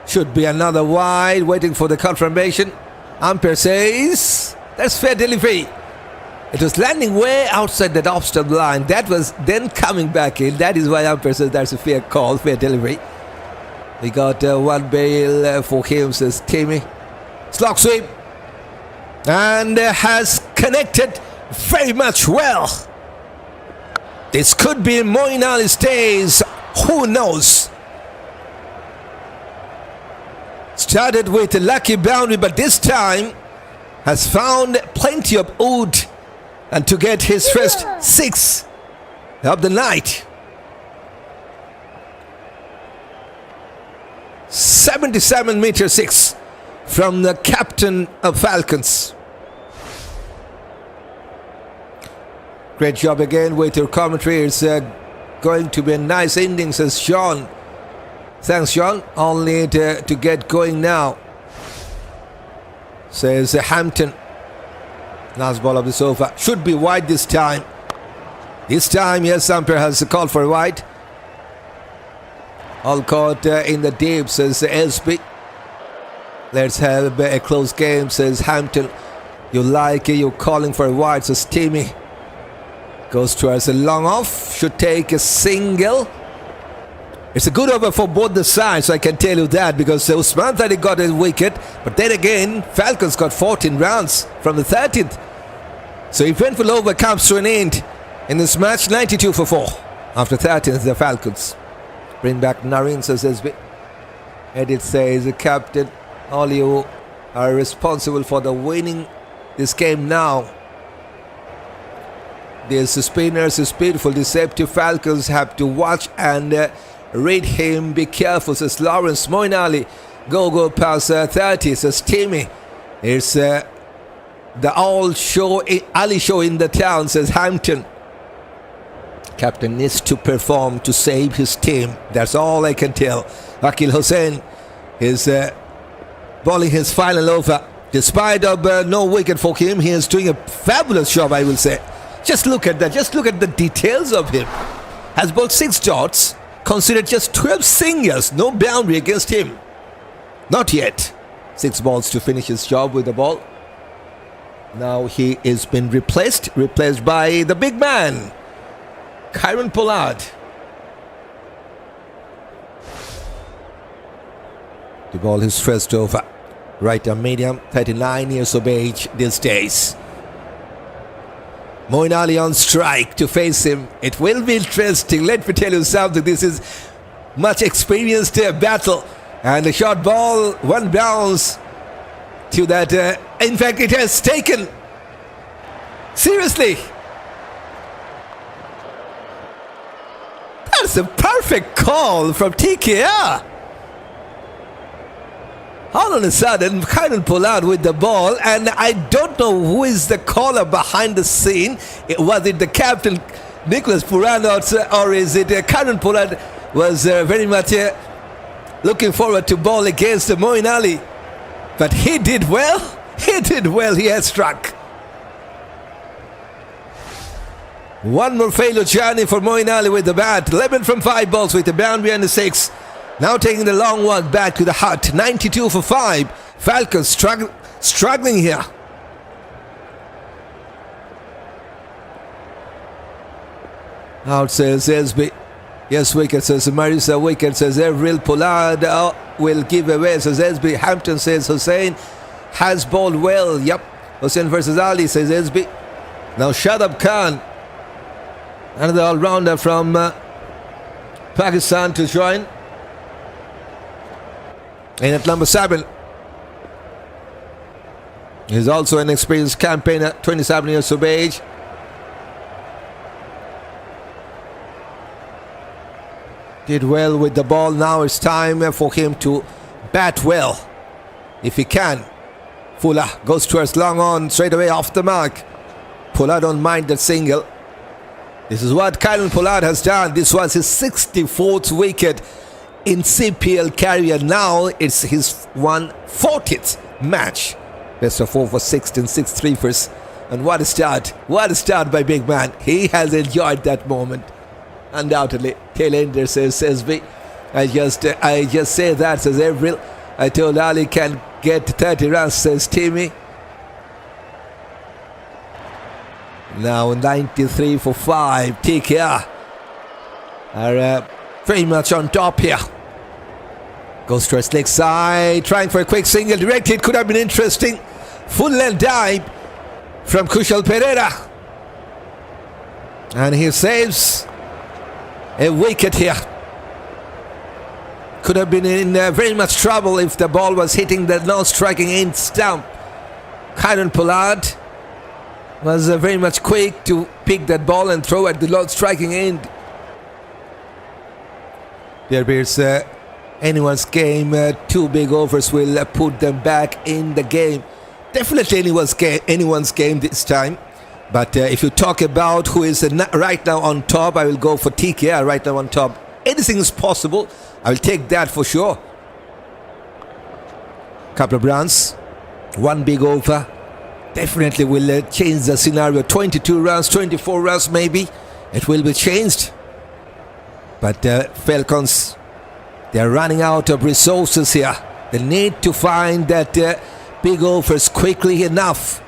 Should be another wide, waiting for the confirmation. Umpire says that's fair delivery. It was landing way outside that off-stump line. That was then coming back in. That is why umpire says that's a fair call, fair delivery. We got 1 bail for him, says Timmy. Slog sweep. And has connected very much well. This could be Moeen Ali's days. Who knows? Started with a lucky boundary, but this time has found plenty of wood and to get his first 6 of the night. 77 meter 6 from the captain of Falcons. Great job again with your commentary. It's going to be a nice ending, says Sean. Thanks, Sean. All need to get going now, says Hampton. Last ball of the sofa. Should be wide this time. This time, yes, umpire has called for a wide. All caught in the deep, says SB. Let's have a close game, says Hampton. You like it, you're calling for a wide, says Timmy. Goes towards a long off, should take a single. It's a good over for both the sides, I can tell you that, because Usman thought he got a wicket, but then again, Falcons got 14 runs from the 13th. So eventful over comes to an end in this match, 92 for 4. After 13th, the Falcons bring back Nareen, says SB. Edit says, the captain, all you are responsible for the winning this game now. The spinners is beautiful, deceptive Falcons have to watch and read him, be careful, says Lawrence. Moeen Ali, go past 30, says Timmy. It's the all show, Ali show in the town, says Hampton. Captain needs to perform to save his team. That's all I can tell. Akil Hussain is bowling his final over. Despite of no wicket for him, he is doing a fabulous job, I will say. Just look at that. Just look at the details of him. Has bowled 6 dots, considered just 12 singles. No boundary against him. Not yet. 6 balls to finish his job with the ball. Now he is been replaced by the big man, Kieron Pollard. The ball is first over. Right arm medium, 39 years of age these days. Moeen Ali on strike to face him. It will be interesting. Let me tell you something. This is much experienced battle. And a short ball, one bounce to that. In fact, it has taken. Seriously. That's a perfect call from TKR. All of a sudden, Kieron Pollard with the ball, and I don't know who is the caller behind the scene. Was it the captain, Nicholas Purana, or is it Kieron Pollard was very much looking forward to ball against Moeen Ali. But he did well. He did well. He has struck. One more failure journey for Moeen Ali with the bat. 11 from 5 balls with the boundary and the 6. Now taking the long walk back to the hut. 92 for 5. Falcons struggling here. Out says SB. Yes, wicket, says Marisa. Wicket, says Evin. Pollard will give away, says SB. Hampton says Hussain has bowled well. Yep. Hussain versus Ali, says SB. Now Shadab Khan, another all-rounder from Pakistan to join. In at number 7. He's also an experienced campaigner, 27 years of age. Did well with the ball. Now it's time for him to bat well, if he can. Fuller goes towards long on, straight away off the mark. Pollard don't mind that single. This is what Kieron Pollard has done. This was his 64th wicket in CPL career. Now it's his 140th match. Best of 4 for 16, 6 3-ers. And what a start. What a start by big man. He has enjoyed that moment. Undoubtedly. Tajinder says SB. I just say that, says Evin. I told Ali can get 30 runs, says Timmy. Now 93 for 5. TKR are very much on top here. Goes to his leg side, trying for a quick single. Directed, could have been interesting. Full length dive from Kusal Perera. And he saves a wicket here. Could have been in very much trouble if the ball was hitting the non-striking end stump. Kieron Pollard was very much quick to pick that ball and throw at the non-striking end. There is anyone's game. 2 big overs will put them back in the game. Definitely anyone's game this time. But if you talk about who is right now on top, I will go for TKR right now on top. Anything is possible. I will take that for sure. Couple of runs, 1 big over. Definitely will change the scenario. 22 runs, 24 runs maybe. It will be changed. But Falcons, they're running out of resources here. They need to find that big overs quickly enough.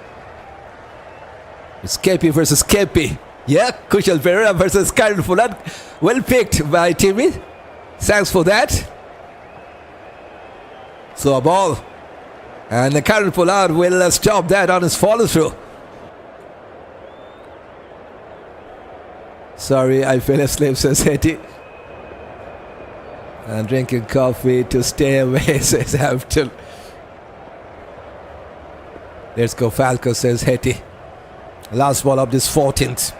It's Kepi versus Kepi. Yeah, Kusal Perera versus Cornwall. Well picked by Timmy. Thanks for that. So a ball. And the Cornwall will stop that on his follow through. Sorry, I fell asleep, says Hetty. And drinking coffee to stay away, says Hampton. Let's go Falcons, says Hetty. Last ball of this 14th.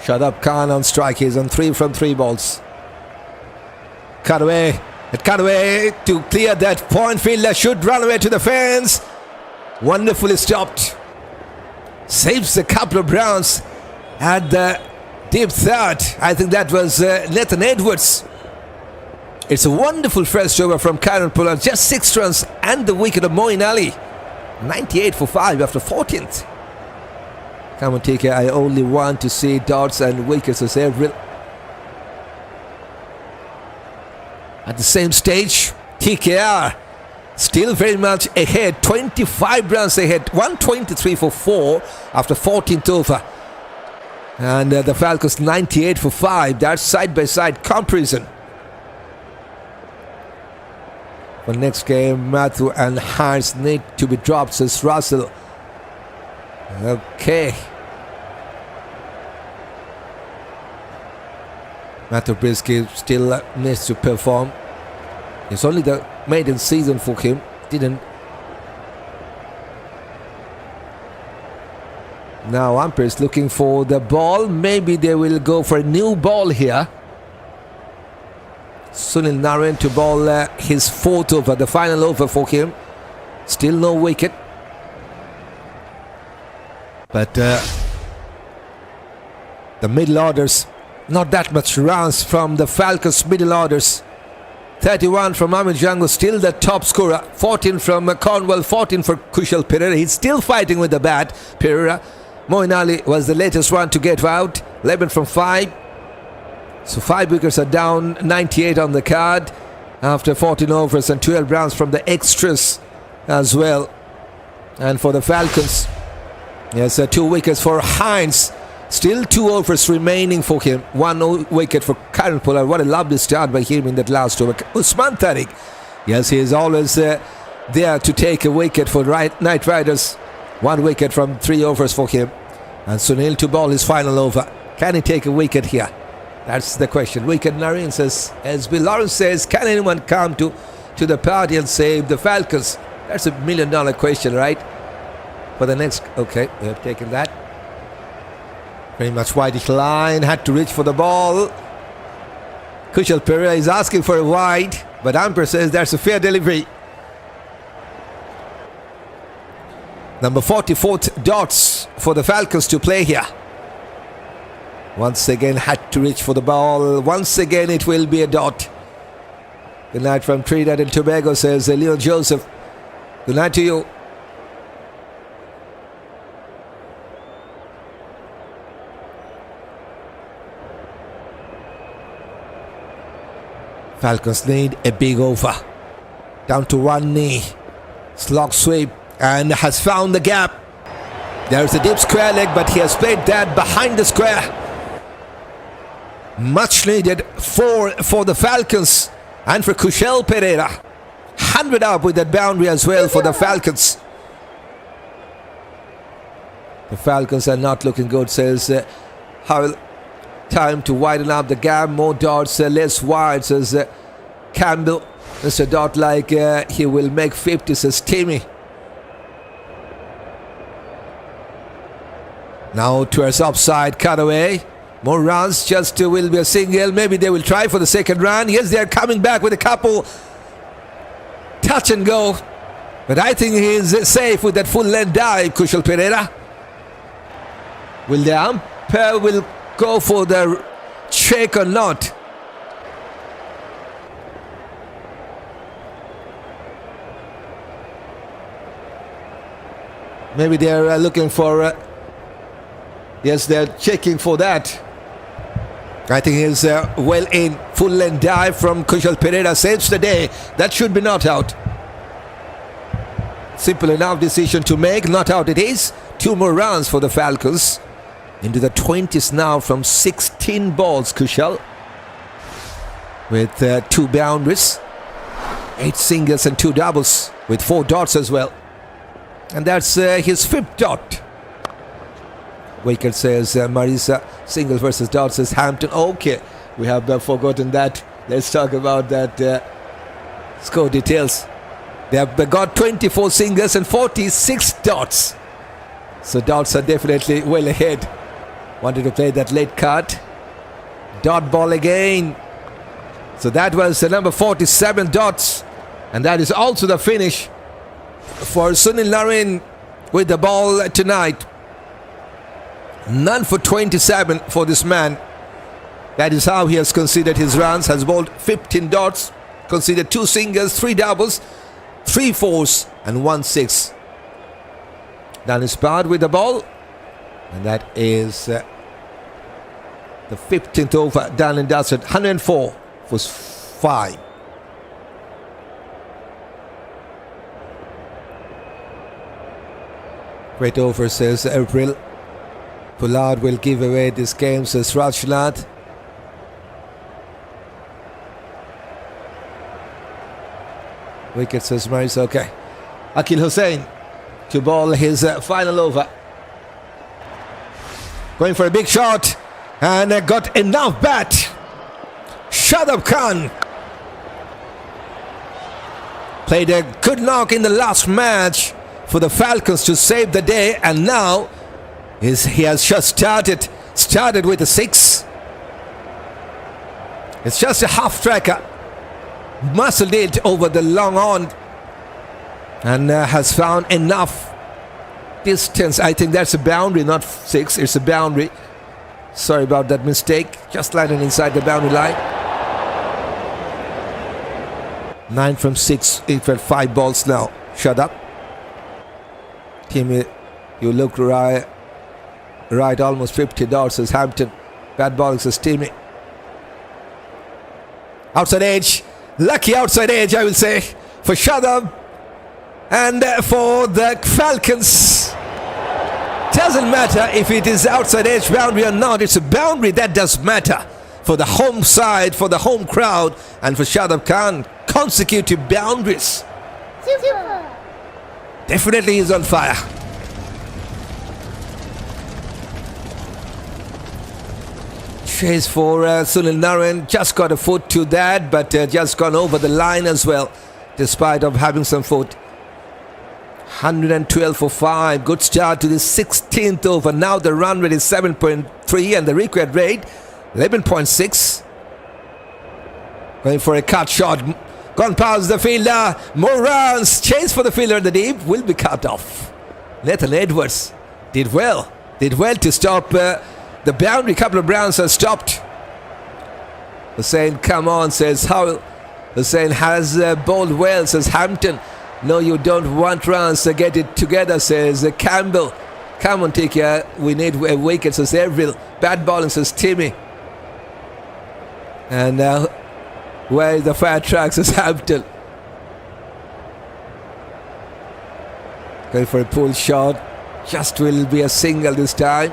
Shadab Khan on strike. He's on 3 from 3 balls. Cut away. It cut away to clear that point. Fielder should run away to the fence. Wonderfully stopped. Saves a couple of rounds at the deep third. I think that was Nathan Edwards. It's a wonderful first over from Cornwall. Just 6 runs and the wicket of Moeen Ali. 98 for 5 after 14th. Come on, TK. I only want to see dots and wickets as Evin. At the same stage, TKR still very much ahead. 25 runs ahead. 123 for 4 after 14th over. And the Falcons 98 for 5. That's side-by-side comparison. For next game, Matthew and Hans need to be dropped, says Russell. Okay. Matthew Brisky still needs to perform. It's only the maiden season for him. Didn't. Now umpire is looking for the ball. Maybe they will go for a new ball here. Sunil Narayan to bowl his 4th over, the final over for him. Still no wicket. But the middle orders, not that much runs from the Falcons middle orders. 31 from Amir Jangoo, still the top scorer. 14 from Cornwall, 14 for Kusal Perera. He's still fighting with the bat, Perera. Moeen Ali was the latest one to get out. 11 from 5. So 5 wickets are down, 98 on the card after 14 overs and 12 runs from the extras as well. And for the Falcons, yes, 2 wickets for Hines. Still 2 overs remaining for him. 1 wicket for Cornwall. What a lovely start by him in that last over. Usman Tariq, yes, he is always there to take a wicket for Knight Riders. 1 wicket from 3 overs for him. And Sunil to bowl his final over. Can he take a wicket here? That's the question. Wicket Narayan says, as Bill Lawrence says, can anyone come to the party and save the Falcons? That's $1 million question, right? For the next, okay, we have taken that. Very much wide line, had to reach for the ball. Kusal Perera is asking for a wide, but umpire says that's a fair delivery. Number 44th dots for the Falcons to play here. Once again had to reach for the ball. Once again it will be a dot. Good night from Trinidad and Tobago, says Leon Joseph. Good night to you. Falcons need a big over. Down to 1 knee. Slog sweep and has found the gap. There's a deep square leg, but he has played that behind the square. Much needed for the Falcons and for Kusal Perera. 100 up with that boundary as well for the Falcons. The Falcons are not looking good, says Howell. Time to widen up the gap. More dots, less wide, says Campbell. Mr. Dot like he will make 50, says Timmy. Now towards upside, cut away. More runs, just will be a single. Maybe they will try for the second run. Yes, they are coming back with a couple. Touch and go. But I think he is safe with that full length dive, Kusal Perera. Will the umpire will go for the check or not? Maybe they are looking for... yes, they are checking for that. I think he's well in. Full length dive from Kusal Perera saves the day. That should be not out. Simple enough decision to make. Not out it is. 2 more runs for the Falcons. Into the 20s now from 16 balls, Kusal. With 2 boundaries. 8 singles and 2 doubles. With 4 dots as well. And that's his 5th dot. Wicket says Marisa, single versus dot says Hampton. Okay, we have forgotten that. Let's talk about that score details. They have got 24 singles and 46 dots. So dots are definitely well ahead. Wanted to play that late card. Dot ball again. So that was the number 47 dots. And that is also the finish for Sunil Narine with the ball tonight. None for 27 for this man. That is how he has conceded his runs. Has bowled 15 dots, conceded 2 singles, 3 doubles, 3 fours and 1 6. Done his part with the ball. And that is the 15th over done and dusted. 104 was 5. Great over, says April. Pollard will give away this game, says Rajlat. Wicket, says Maris. Okay. Akil Hussain to bowl his final over. Going for a big shot and got enough bat. Shadab Khan played a good knock in the last match for the Falcons to save the day, and now he has just started with a 6. It's just a half tracker, muscled it over the long on, and has found enough distance. I think that's a boundary, not 6. It's a boundary. Sorry about that mistake. Just landed inside the boundary line. 9 from 6. 8 for 5 balls now. Shut up. Timmy, you look right, almost 50 dots, says Hampton. Bad bowling, says Timmy. Outside edge. Lucky outside edge, I will say, for Shadab. And for the Falcons. Doesn't matter if it is outside edge boundary or not. It's a boundary that does matter for the home side, for the home crowd, and for Shadab Khan. Consecutive boundaries. Super. Definitely is on fire. Chase for Sunil Narine. Just got a foot to that, but just gone over the line as well, despite of having some foot. 112 for 5. Good start to the 16th over. Now the run rate is 7.3 and the required rate 11.6. Going for a cut shot. Gone past the fielder. More runs. Chase for the fielder in the deep. Will be cut off. Nathan Edwards did well. Did well to stop the boundary. Couple of rounds have stopped. Hussain, come on, says Howell. Hussain has bowled well, says Hampton. No, you don't want runs. Get it together, says Campbell. Come on, TKR. We need a wicket, says Evin. Bad bowling, says Timmy. And where is the fire track, says Hampton. Going for a pull shot. Just will be a single this time.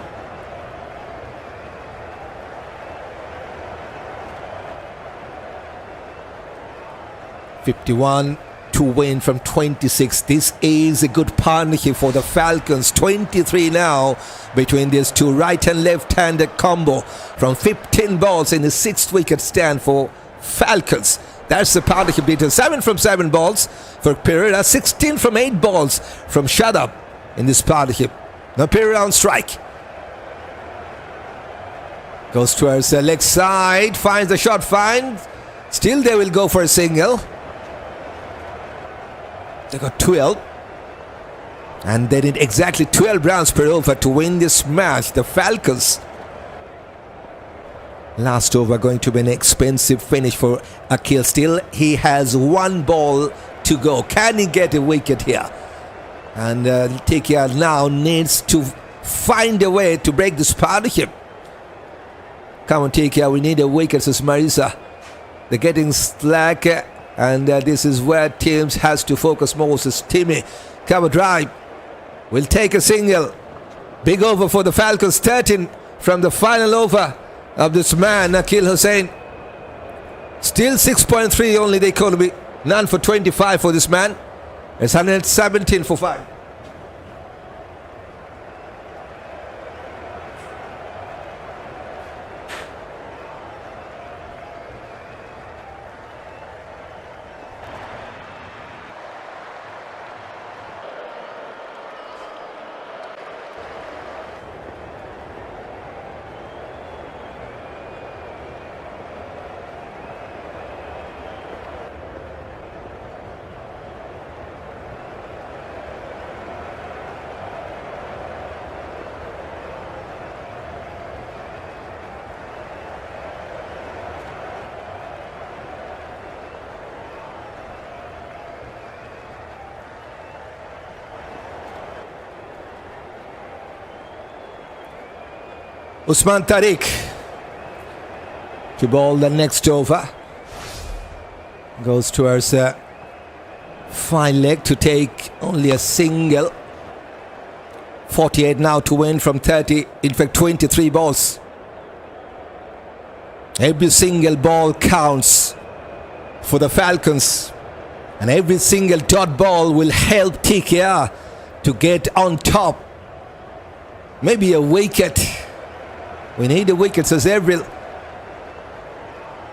(51) to win from 26. This is a good partnership for the Falcons. 23 now between these two, right and left-handed combo from 15 balls in the 6th wicket stand for Falcons. That's the partnership between 7 from 7 balls for Perera, 16 from 8 balls from Shadab in this partnership. Now Perera on strike. Goes towards the leg side, finds the shot, finds. Still they will go for a single. They got 12. And they need exactly 12 rounds per over to win this match. The Falcons. Last over going to be an expensive finish for Akil. Still, he has one ball to go. Can he get a wicket here? And TKR now needs to find a way to break this partnership. Come on, TKR, we need a wicket, says Marisa. They're getting slack, and this is where teams has to focus more, says Timmy. Cover drive. Will take a single. Big over for the Falcons. 13 from the final over of this man, Akil Hussain. Still 6.3 only the economy. None for 25 for this man. It's 117 for 5. Usman Tariq to bowl the next over. Goes towards a fine leg to take only a single. 48 now to win from 30. In fact, 23 balls. Every single ball counts for the Falcons. And every single dot ball will help TKR to get on top. Maybe a wicket. We need a wicket, says Evin.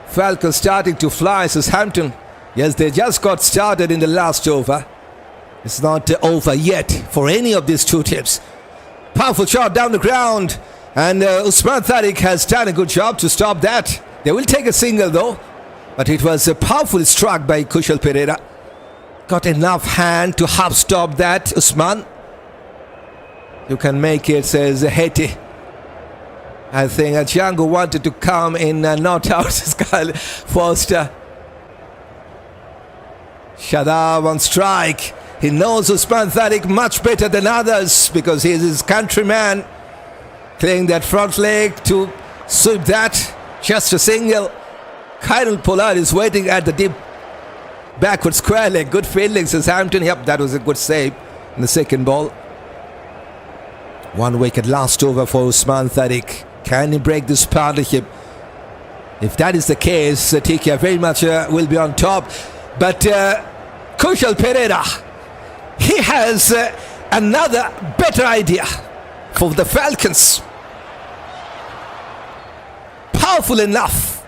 Falcons starting to fly, says Hampton. Yes, they just got started in the last over. It's not over yet for any of these two teams. Powerful shot down the ground. And Usman Tariq has done a good job to stop that. They will take a single though. But it was a powerful struck by Kusal Perera. Got enough hand to half stop that, Usman. You can make it, says Haiti. I think Jangoo wanted to come in not out Foster. Shadab on strike. He knows Usman Tariq much better than others because he is his countryman. Playing that front leg to sweep that. Just a single. Khairul Pollard is waiting at the deep backward square leg. Good fielding, says Hampton. Yep, that was a good save in the second ball. One wicket last over for Usman Tariq. Can he break this partnership? If that is the case, TKR very much will be on top. But Kusal Perera, he has another better idea for the Falcons. Powerful enough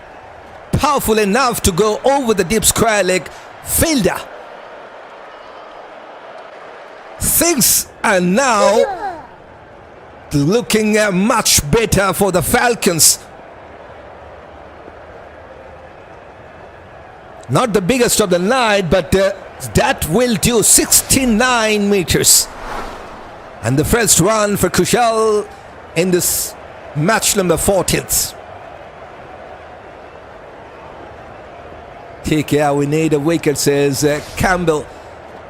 to go over the deep square leg fielder. Things are now looking much better for the Falcons. Not the biggest of the night, but that will do 69 meters. And the first one for Kusal in this match number 14th. TKR, we need a wicket, says Campbell.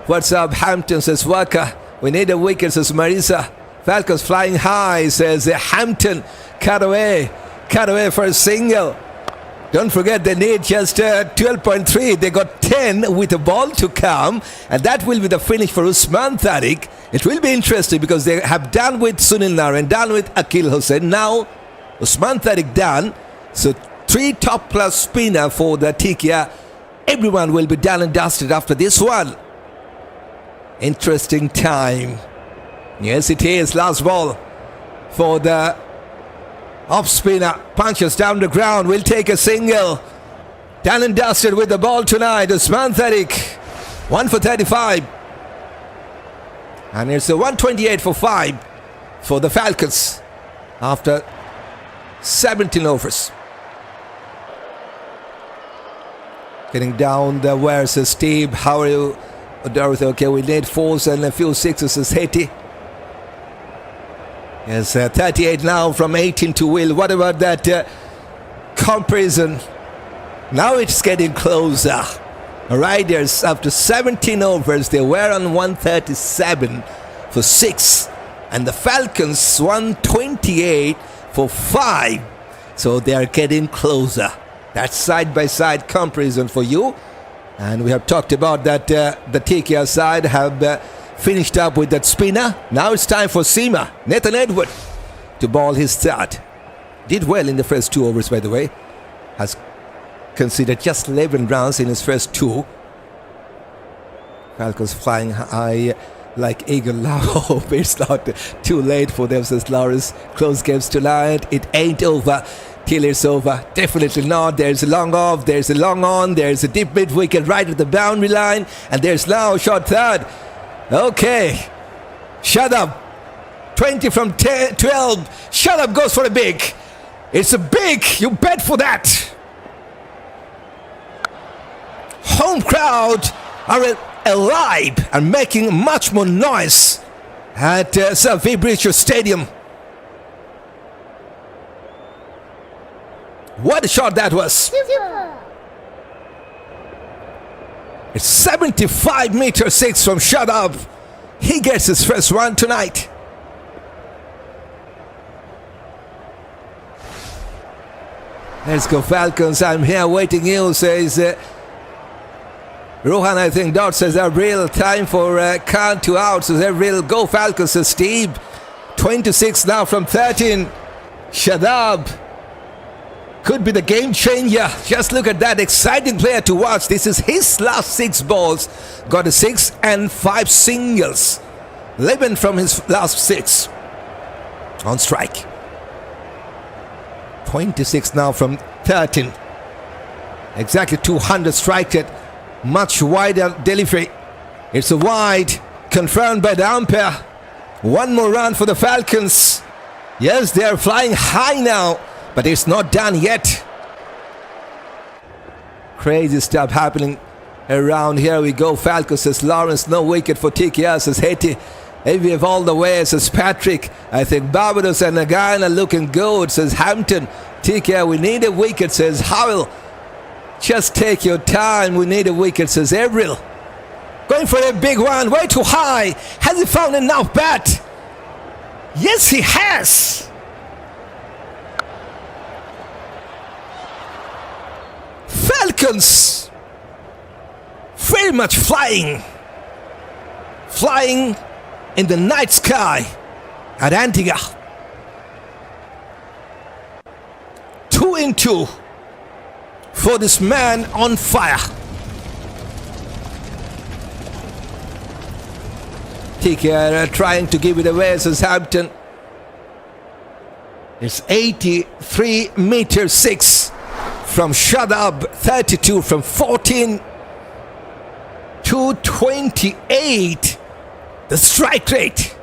What's up, Hampton, says Waka. We need a wicket, says Marisa. Falcons flying high, says Hampton. Cut away for a single. Don't forget they need just 12.3. They got 10 with a ball to come, and that will be the finish for Usman Tariq. It will be interesting because they have done with Sunil Narayan, done with Akil Hussain. Now Usman Tariq done. So 3 top class spinner for the TKR. Everyone will be done and dusted after this one. Interesting time. Yes, it is. Last ball for the off spinner. Punches down the ground. Will take a single. Done and dusted with the ball tonight. Usman Tariq. 1 for 35. And it's a 128 for 5 for the Falcons. After 17 overs. Getting down the wire, says Steve. How are you, Dorothy? Okay, we need 4s and a few 6s, says Haiti. Yes, 38 now from 18 to Will. What about that comparison? Now it's getting closer. All right, there's after 17 overs, they were on 137 for 6. And the Falcons 128 for 5. So they are getting closer. That's side-by-side comparison for you. And we have talked about that the TKR side have finished up with that spinner. Now it's time for Seamer, Nathan Edward, to ball his start. Did well in the first 2 overs, by the way. Has conceded just 11 runs in his first 2. Falcons flying high like eagle. Hope it's not too late for them, says Lawrence. Close games tonight. It ain't over till it's over. Definitely not. There's a long off, there's a long on, there's a deep mid wicket right at the boundary line, and there's now a short third. Okay, Shadab 20 from 12. Shadab goes for a big. It's a big, you bet for that. Home crowd are alive and making much more noise at Sir Vibricio Stadium. What a shot that was. Super. It's 75 meter 6 from Shadab. He gets his first one tonight. Let's go Falcons. I'm here waiting you, says Rohan. I think Dot says they're real time for Khan to out. So they're real. Go Falcons, says Steve. 26 now from 13. Shadab could be the game changer. Just look at that exciting player to watch. This is his last 6 balls. Got a 6 and 5 singles. 11 from his last 6 on strike. 26 now from 13. Exactly 200 strike rate. Much wider delivery. It's a wide, confirmed by the umpire. One more run for the Falcons. Yes, they are flying high now, but it's not done yet. Crazy stuff happening around here. We go Falcons, says Lawrence. No wicket for TKR, says Haiti. ABF all the way, says Patrick. I think Barbados and Nagana looking good, says Hampton. TKR, we need a wicket, says Howell. Just take your time, we need a wicket, says Avril. Going for a big one, way too high. Has he found enough bat? Yes, he has. Falcons very much flying in the night sky at Antigua. 2-2 for this man on fire. TKR trying to give it away, says Hampton. It's 83 meter 6 from Shadab, 32 from 14 to 28. The strike rate.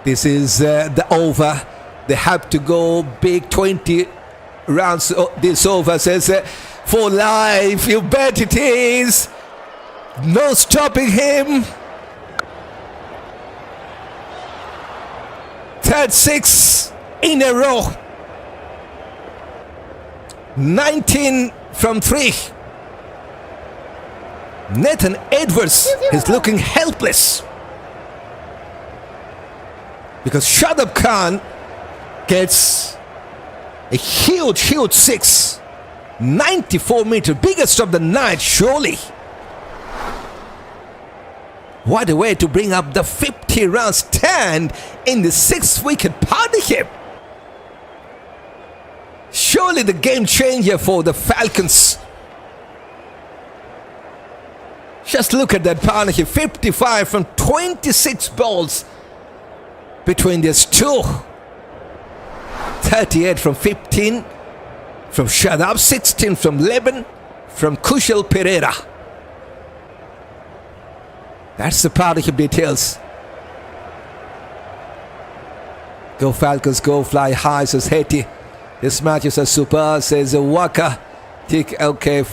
This is the over. They have to go big. 20 rounds this over, says for life. You bet it is. No stopping him. Third 6 in a row. 19 from 3. Nathan Edwards is looking helpless because Shadab Khan gets a huge 6. 94 meter, biggest of the night, surely. What a way to bring up the 50 run stand in the 6-wicket partnership. Surely the game changer for the Falcons. Just look at that partnership. 55 from 26 balls between these two. 38 from 15 from Shadab, 16 from 11 from Kusal Perera. That's the partnership details. Go Falcons, go fly high, says Haiti. This match is a super, says Waka. Okay.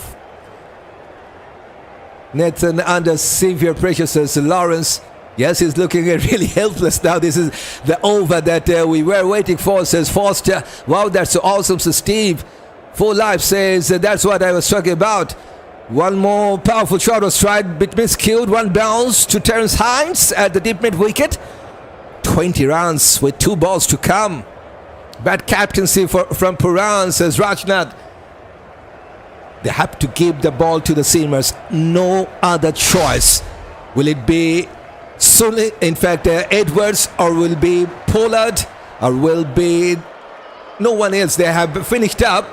Nathan under severe pressure, says Lawrence. Yes, he's looking really helpless now. This is the over that we were waiting for, says Foster. Wow, that's so awesome, says Steve. Full Life says that's what I was talking about. One more powerful shot was tried, bit miscued. One bounce to Terence Hines at the deep mid wicket. 20 runs with 2 balls to come. Bad captaincy from Puran, says Rajnath. They have to give the ball to the seamers. No other choice. Will it be Sunil, in fact, Edwards, or will be Pollard, or will be no one else? They have finished up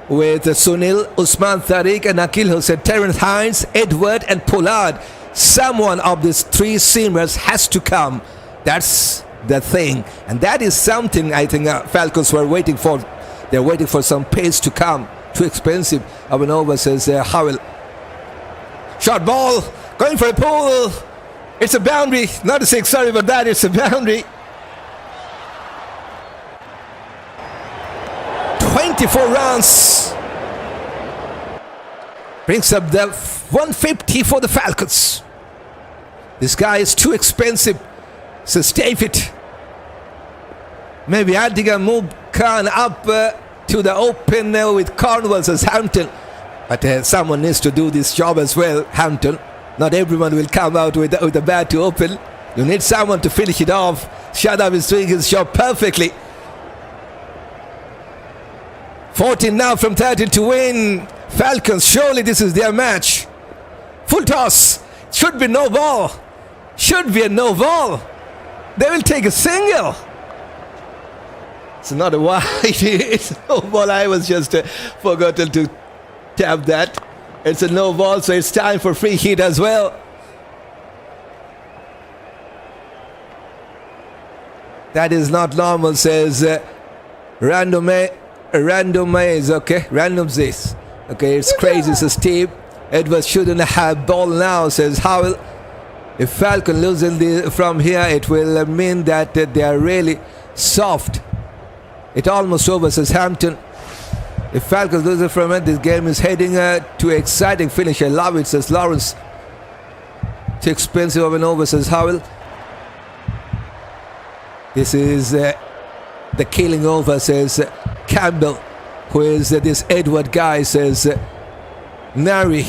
with Sunil, Usman Tariq and Akil Hussain, Terence Hines, Edward and Pollard. Someone of these 3 seamers has to come. That's the thing, and that is something I think Falcons were waiting for. They're waiting for some pace to come. Too expensive. Abhinova says Howell. Short ball, going for a pull. It's a boundary, not a 6, sorry about that, it's a boundary. 24 runs. Brings up the 150 for the Falcons. This guy is too expensive, says David. Maybe Adiga move Khan up to the open with Cornwall, says Hampton. But someone needs to do this job as well, Hampton. Not everyone will come out with the bat to open. You need someone to finish it off. Shadab is doing his job perfectly. 14 now from 30 to win. Falcons, surely this is their match. Full toss. Should be no ball. Should be a no ball. They will take a single. It's not a wide. It's no ball. I was just forgotten to tap that. It's a no ball, so it's time for free hit as well. That is not normal, says randomize, okay, randomize. Okay, it's crazy, says Steve. Edwards shouldn't have ball now, says Howell. If Falcon loses from here, it will mean that they are really soft. It almost over, says Hampton. If Falcons lose it from it, this game is heading to exciting finish. I love it, says Lawrence. Too expensive of an over, says Howell. This is the killing over, says Campbell. Who is this Edward guy, says Nari.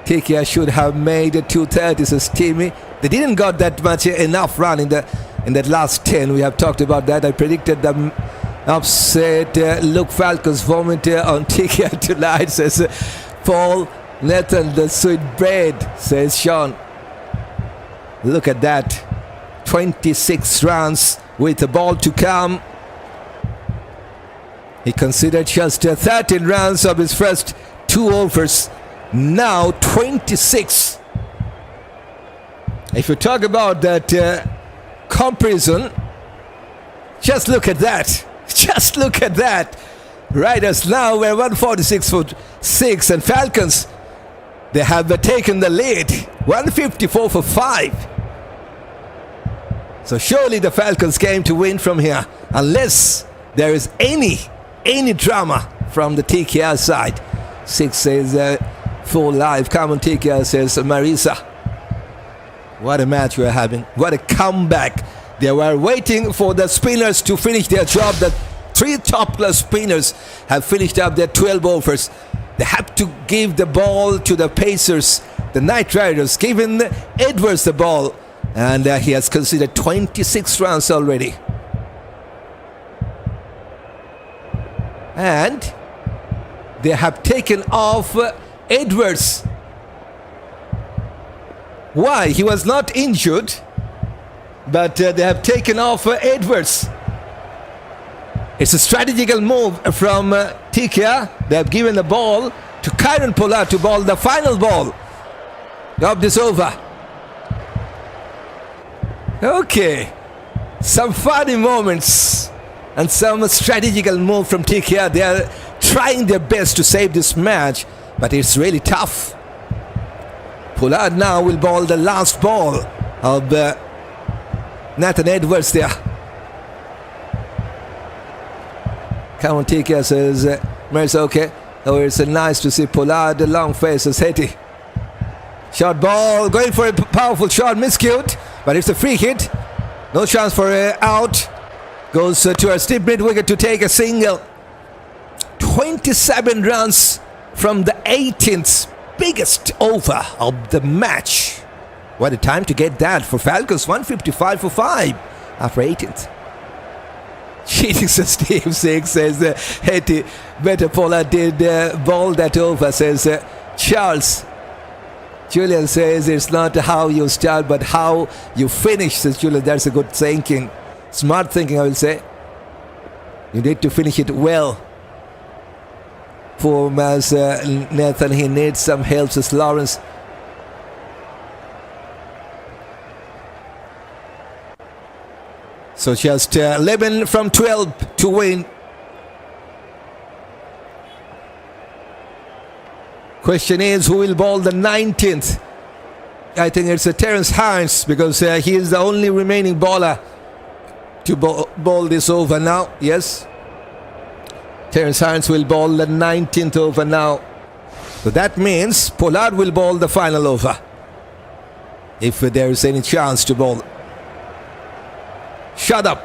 TKR should have made 230, says Timmy. They didn't got that much enough run in that last 10. We have talked about that. I predicted them upset. Look, Falcons vomit on TKR tonight, says Paul. Nathan, the sweet bread, says Sean. Look at that. 26 runs with the ball to come. He considered just 13 runs of his first 2 overs. Now 26. If you talk about that comparison, just look at that. Just look at that. Riders now we're 146 for 6, and Falcons, they have taken the lead. 154 for 5. So surely the Falcons came to win from here, unless there is any drama from the TKR side. 6 says full live. Come on TKR, says Marisa. What a match we're having. What a comeback. They were waiting for the spinners to finish their job. The 3 top-class spinners have finished up their 12 overs. They have to give the ball to the Pacers, the Knight Riders, giving Edwards the ball. And he has considered 26 runs already. And they have taken off Edwards. Why? He was not injured, but they have taken off Edwards. It's a strategical move from TKR. They have given the ball to Kieron Pollard to bowl the final ball of this over. Okay, some funny moments and some strategical move from TKR. They are trying their best to save this match, but it's really tough. Pollard now will bowl the last ball of Nathan Edwards there. Come on, TKR says, Mer's okay. Oh, it's nice to see Pollard, the long faces, Hetty. Short ball, going for a powerful shot, miscued, but it's a free hit. No chance for out. Goes to a steep mid wicket to take a single. 27 runs from the 18th biggest over of the match. What a time to get that for Falcons. 155 for 5 after 18th. Cheating, so Steve Singh says, Hetty, better Pollard did ball that over, says Charles. Julian says it's not how you start but how you finish, says Julian. That's a good thinking. Smart thinking, I will say. You need to finish it well. Poor man's Nathan, he needs some help, says Lawrence. So just 11 from 12 to win. Question is, who will bowl the 19th? I think it's Terence Hines, because he is the only remaining bowler to bowl this over now. Yes, Terence Hines will bowl the 19th over now. So that means Pollard will bowl the final over, if there is any chance to bowl. Shadab,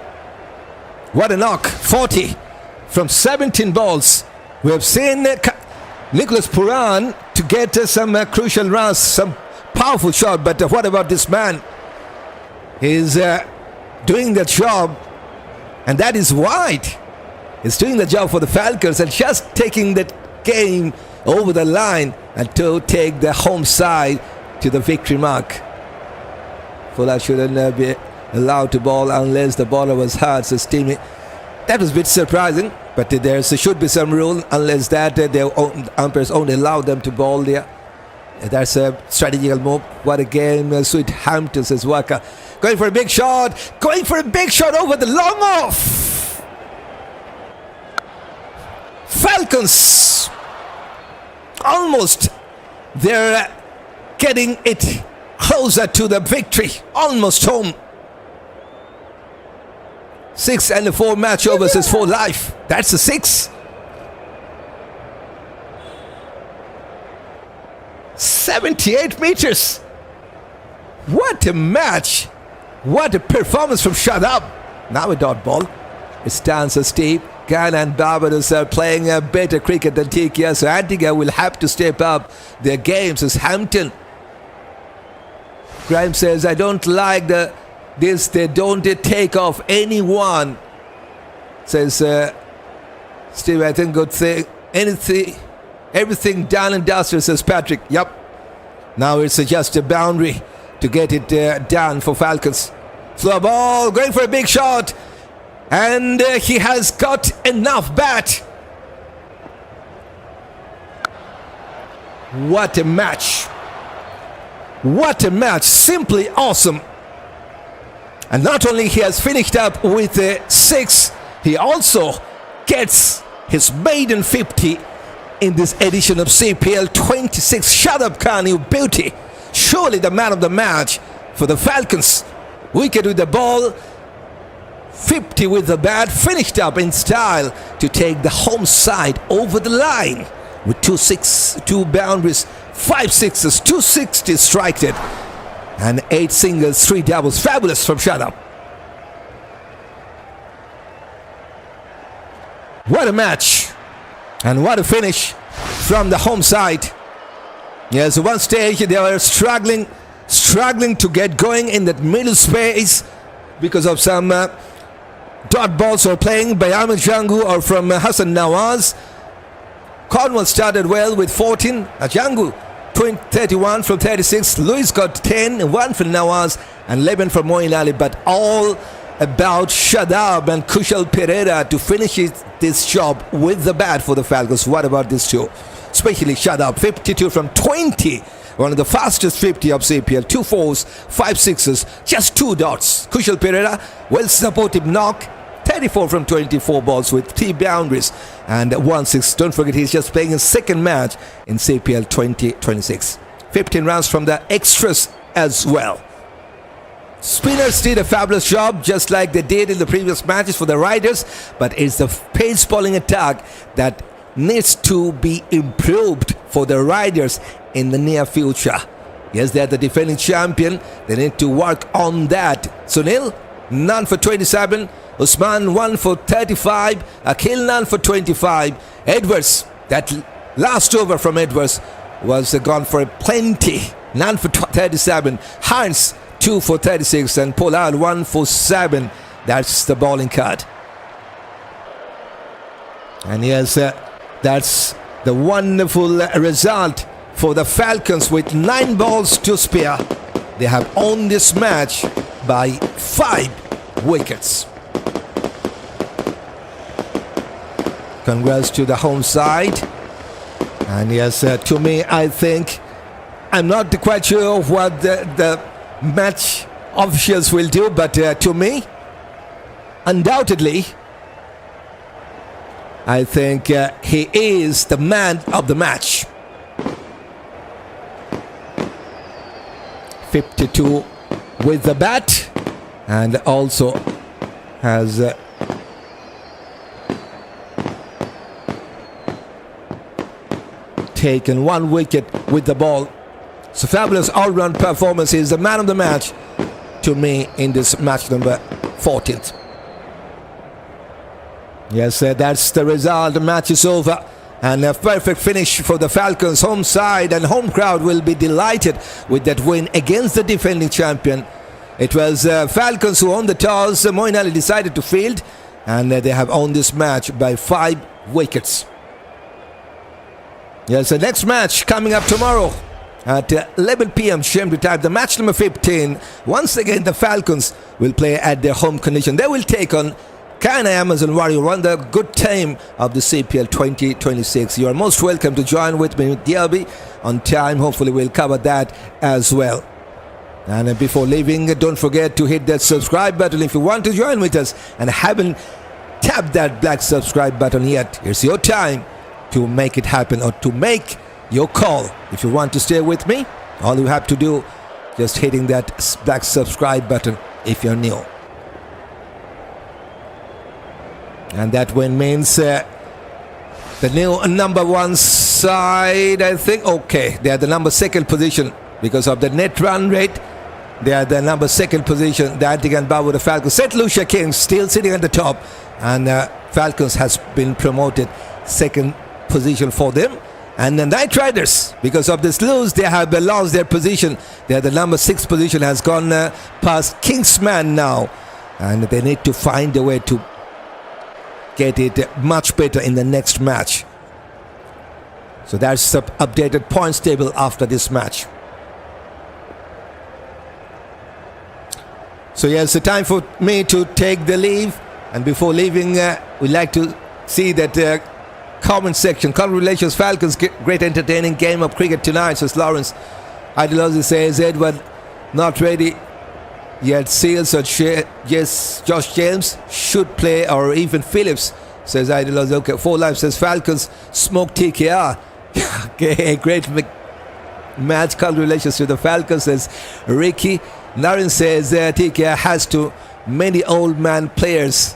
what a knock, 40 from 17 balls. We have seen Nicholas Puran to get some crucial runs, some powerful shot, but what about this man? He's doing the job, and that is wide. He's doing the job for the Falcons and just taking that game over the line and to take the home side to the victory mark. Pollard shouldn't be allowed to bowl unless the bowler was hurt, so Steamy. That was a bit surprising, but there should be some rule, unless that the umpires only allow them to bowl there. That's a strategical move. What a game, Sweet Hampton, says Waka. Going for a big shot, over the long off. Falcons almost, they're getting it closer to the victory, almost home. 6 and 4 match overs is 4 life. That's a 6. 78 meters. What a match. What a performance from Shadab. Now a dot ball. It stands as steep. Ghana and Barbados are playing a better cricket than TKR, so Antigua will have to step up their games as Hampton. Grimes says, I don't like this, they don't take off anyone. Says Steve, I think good thing. Everything done and dusted, says Patrick. Yep. Now it's just a boundary to get it done for Falcons. Slow ball, going for a big shot. And he has got enough bat. What a match. What a match. Simply awesome. And not only he has finished up with a 6, he also gets his maiden 50 in this edition of CPL 26. Shadab Khan, you beauty. Surely the man of the match for the Falcons. Wicket with the ball, 50 with the bat, finished up in style to take the home side over the line with 2 boundaries, 5 sixes, 260 strike it, and 8 singles, 3 doubles. Fabulous from Shadab. What a match and what a finish from the home side. Yes, one stage they were struggling to get going in that middle space because of some dot balls were playing by Amir Jangoo or from Hasan Nawaz. Cornwall started well with 14. Jangoo 31 from 36. Lewis got 10, 1 from Nawaz and 11 from Moeen Ali. But all about Shadab and Kusal Perera to finish this job with the bat for the Falcons. What about this two? Especially Shadab, 52 from 20. One of the fastest 50 of CPL. 2 4s, 5 6s, just 2 dots. Kusal Perera, well supportive knock. 34 from 24 balls with 3 boundaries and 1 6. Don't forget, he's just playing his second match in CPL 2026. 15 runs from the extras as well. Spinners did a fabulous job, just like they did in the previous matches for the Riders, but it's the pace bowling attack that needs to be improved for the Riders in the near future. Yes, they're the defending champion. They need to work on that. Sunil, none for 27. Usman, 1 for 35. Akhil, none for 25. Edwards, that last over from Edwards was gone for plenty. None for 37. Hans, 2 for 36. And Pollard, 1 for 7. That's the bowling card. And yes, that's the wonderful result for the Falcons with 9 balls to spare. They have won this match by 5 wickets. Congrats to the home side. And yes, to me, I think, I'm not quite sure of what the match officials will do, but to me, undoubtedly, I think he is the man of the match. 52 with the bat, and also has taken 1 wicket with the ball. So fabulous all-round performance. Is the man of the match to me in this match number 14th. Yes, that's the result. The match is over. And a perfect finish for the Falcons. Home side and home crowd will be delighted with that win against the defending champion. It was Falcons who won the toss. Moeen Ali decided to field, and they have won this match by 5 wickets. Yes, the next match coming up tomorrow at 11 p.m. Shamar time. The match number 15. Once again, the Falcons will play at their home condition. They will take on Kana Amazon Warrior, one the good team of the CPL 2026. You are most welcome to join with me with DLB on time. Hopefully we'll cover that as well. And before leaving, don't forget to hit that subscribe button if you want to join with us and haven't tapped that black subscribe button yet. Here's your time to make it happen, or to make your call. If you want to stay with me, all you have to do, just hitting that black subscribe button if you're new. And that win means the new number 1 side, I think. Okay, they are the number 2nd position because of the net run rate. They are the number 2nd position. The Antigua Barbuda Falcons. St. Lucia Kings still sitting at the top, and Falcons has been promoted 2nd position for them. And the Night Riders, because of this lose, they have lost their position. They are the number 6 position, has gone past Kingsman now, and they need to find a way to get it much better in the next match. So that's the updated points table after this match. So yes, it's time for me to take the leave, and before leaving, we'd like to see that comment section. Congratulations Falcons, great entertaining game of cricket tonight, says Lawrence. Ideology says Edward not ready yet. Seals or yes, Josh James should play, or even Phillips, says Ideology. Okay, 4 Life says Falcons smoke TKR. Okay, great match. Congratulations to the Falcons, says Ricky. Naren says TKR has too many old man players.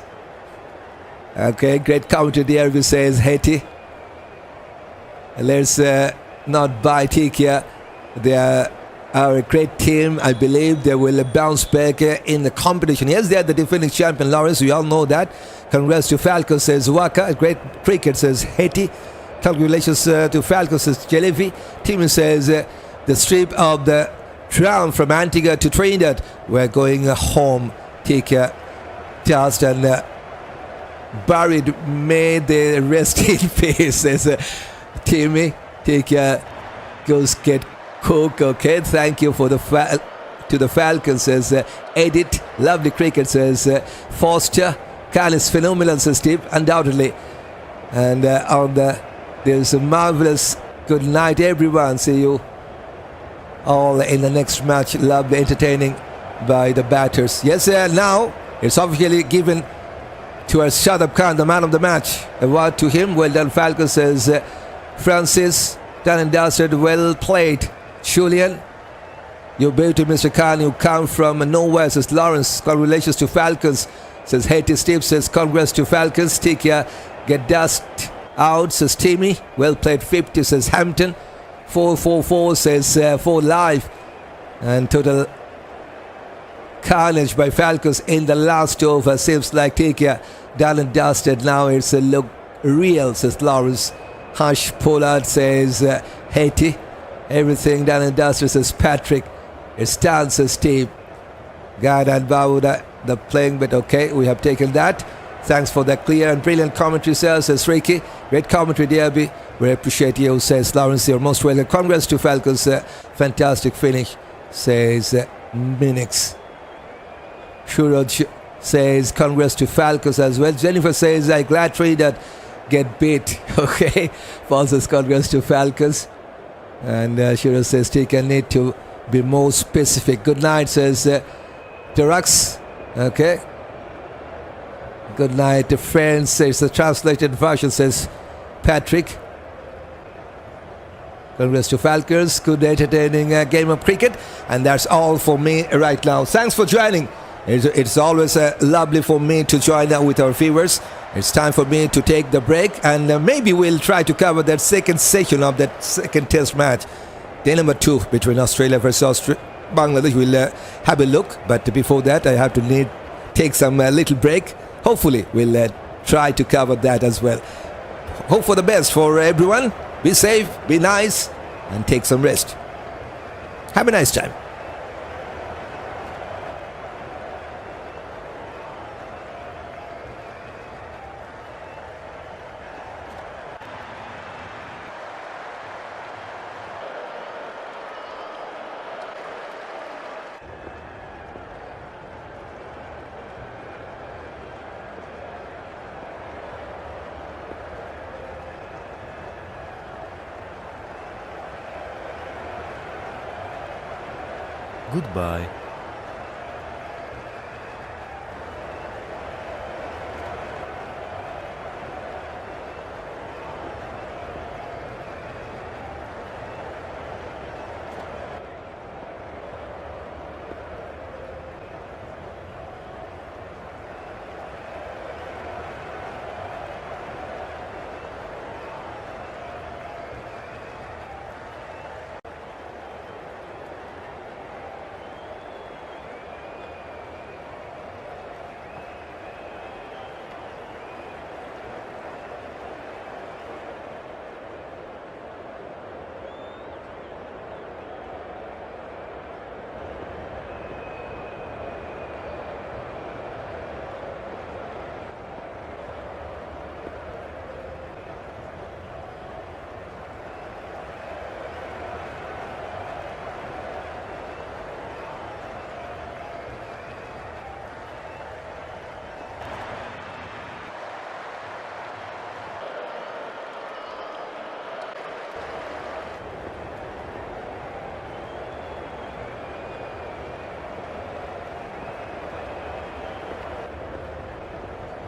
Okay, great commentary there. We says Haiti. Let's not buy TKR. They are a great team. I believe they will bounce back in the competition. Yes, they are the defending champion, Lawrence. We all know that. Congrats to Falcons, says Waka. Great cricket, says Haiti. Congratulations to Falcons, says Jelevi. Team says the strip of the round from Antigua to Trinidad. We're going home. TKR just and buried, may the rest in peace, says Timmy. TKR goes get cook. Okay, thank you for the to the Falcons, says Edit. Lovely cricket, says Foster. Carlos phenomenal, says Steve, undoubtedly. And on the there's a marvelous good night everyone. See you all in the next match. Lovely entertaining by the batters. Yes, now it's officially given to our Shadab Khan, the man of the match. Award to him. Well done Falcons, says Francis. Done and dusted, well played. Julian. Your beauty, Mr. Khan, you come from nowhere, says Lawrence. Congratulations to Falcons, says Haiti Steve, says congrats to Falcons. TKR, get dust out, says Timmy. Well played 50, says Hampton. 444 says 4 live. And total carnage by Falcons in the last over. Seems like TKR done and dusted. Now it's a look real, says Lawrence. Hush Pollard says Haiti. Everything done and dusted, says Patrick. It stands, says Steve. Antigua Barbuda, the playing bit, okay, we have taken that. Thanks for that clear and brilliant commentary, sir, says Ricky. Great commentary, DRB. We appreciate you, says Lawrence. You're most welcome. Congrats to Falcons. Fantastic finish, says Minix. Shuraj says congrats to Falcons as well. Jennifer says, I'm glad to that get beat. Okay. Paul says congrats to Falcons. And Shuraj says TK need to be more specific. Good night, says Derax. Okay. Good night, friends, says the translated version, says Patrick. Congrats to Falcons. Good entertaining game of cricket. And that's all for me right now. Thanks for joining. It's always lovely for me to join with our viewers. It's time for me to take the break, and maybe we'll try to cover that second session of that second test match. Day number 2 between Australia versus Bangladesh. We'll have a look, but before that I have to take some little break. Hopefully we'll try to cover that as well. Hope for the best for everyone. Be safe, be nice, and take some rest. Have a nice time. Goodbye.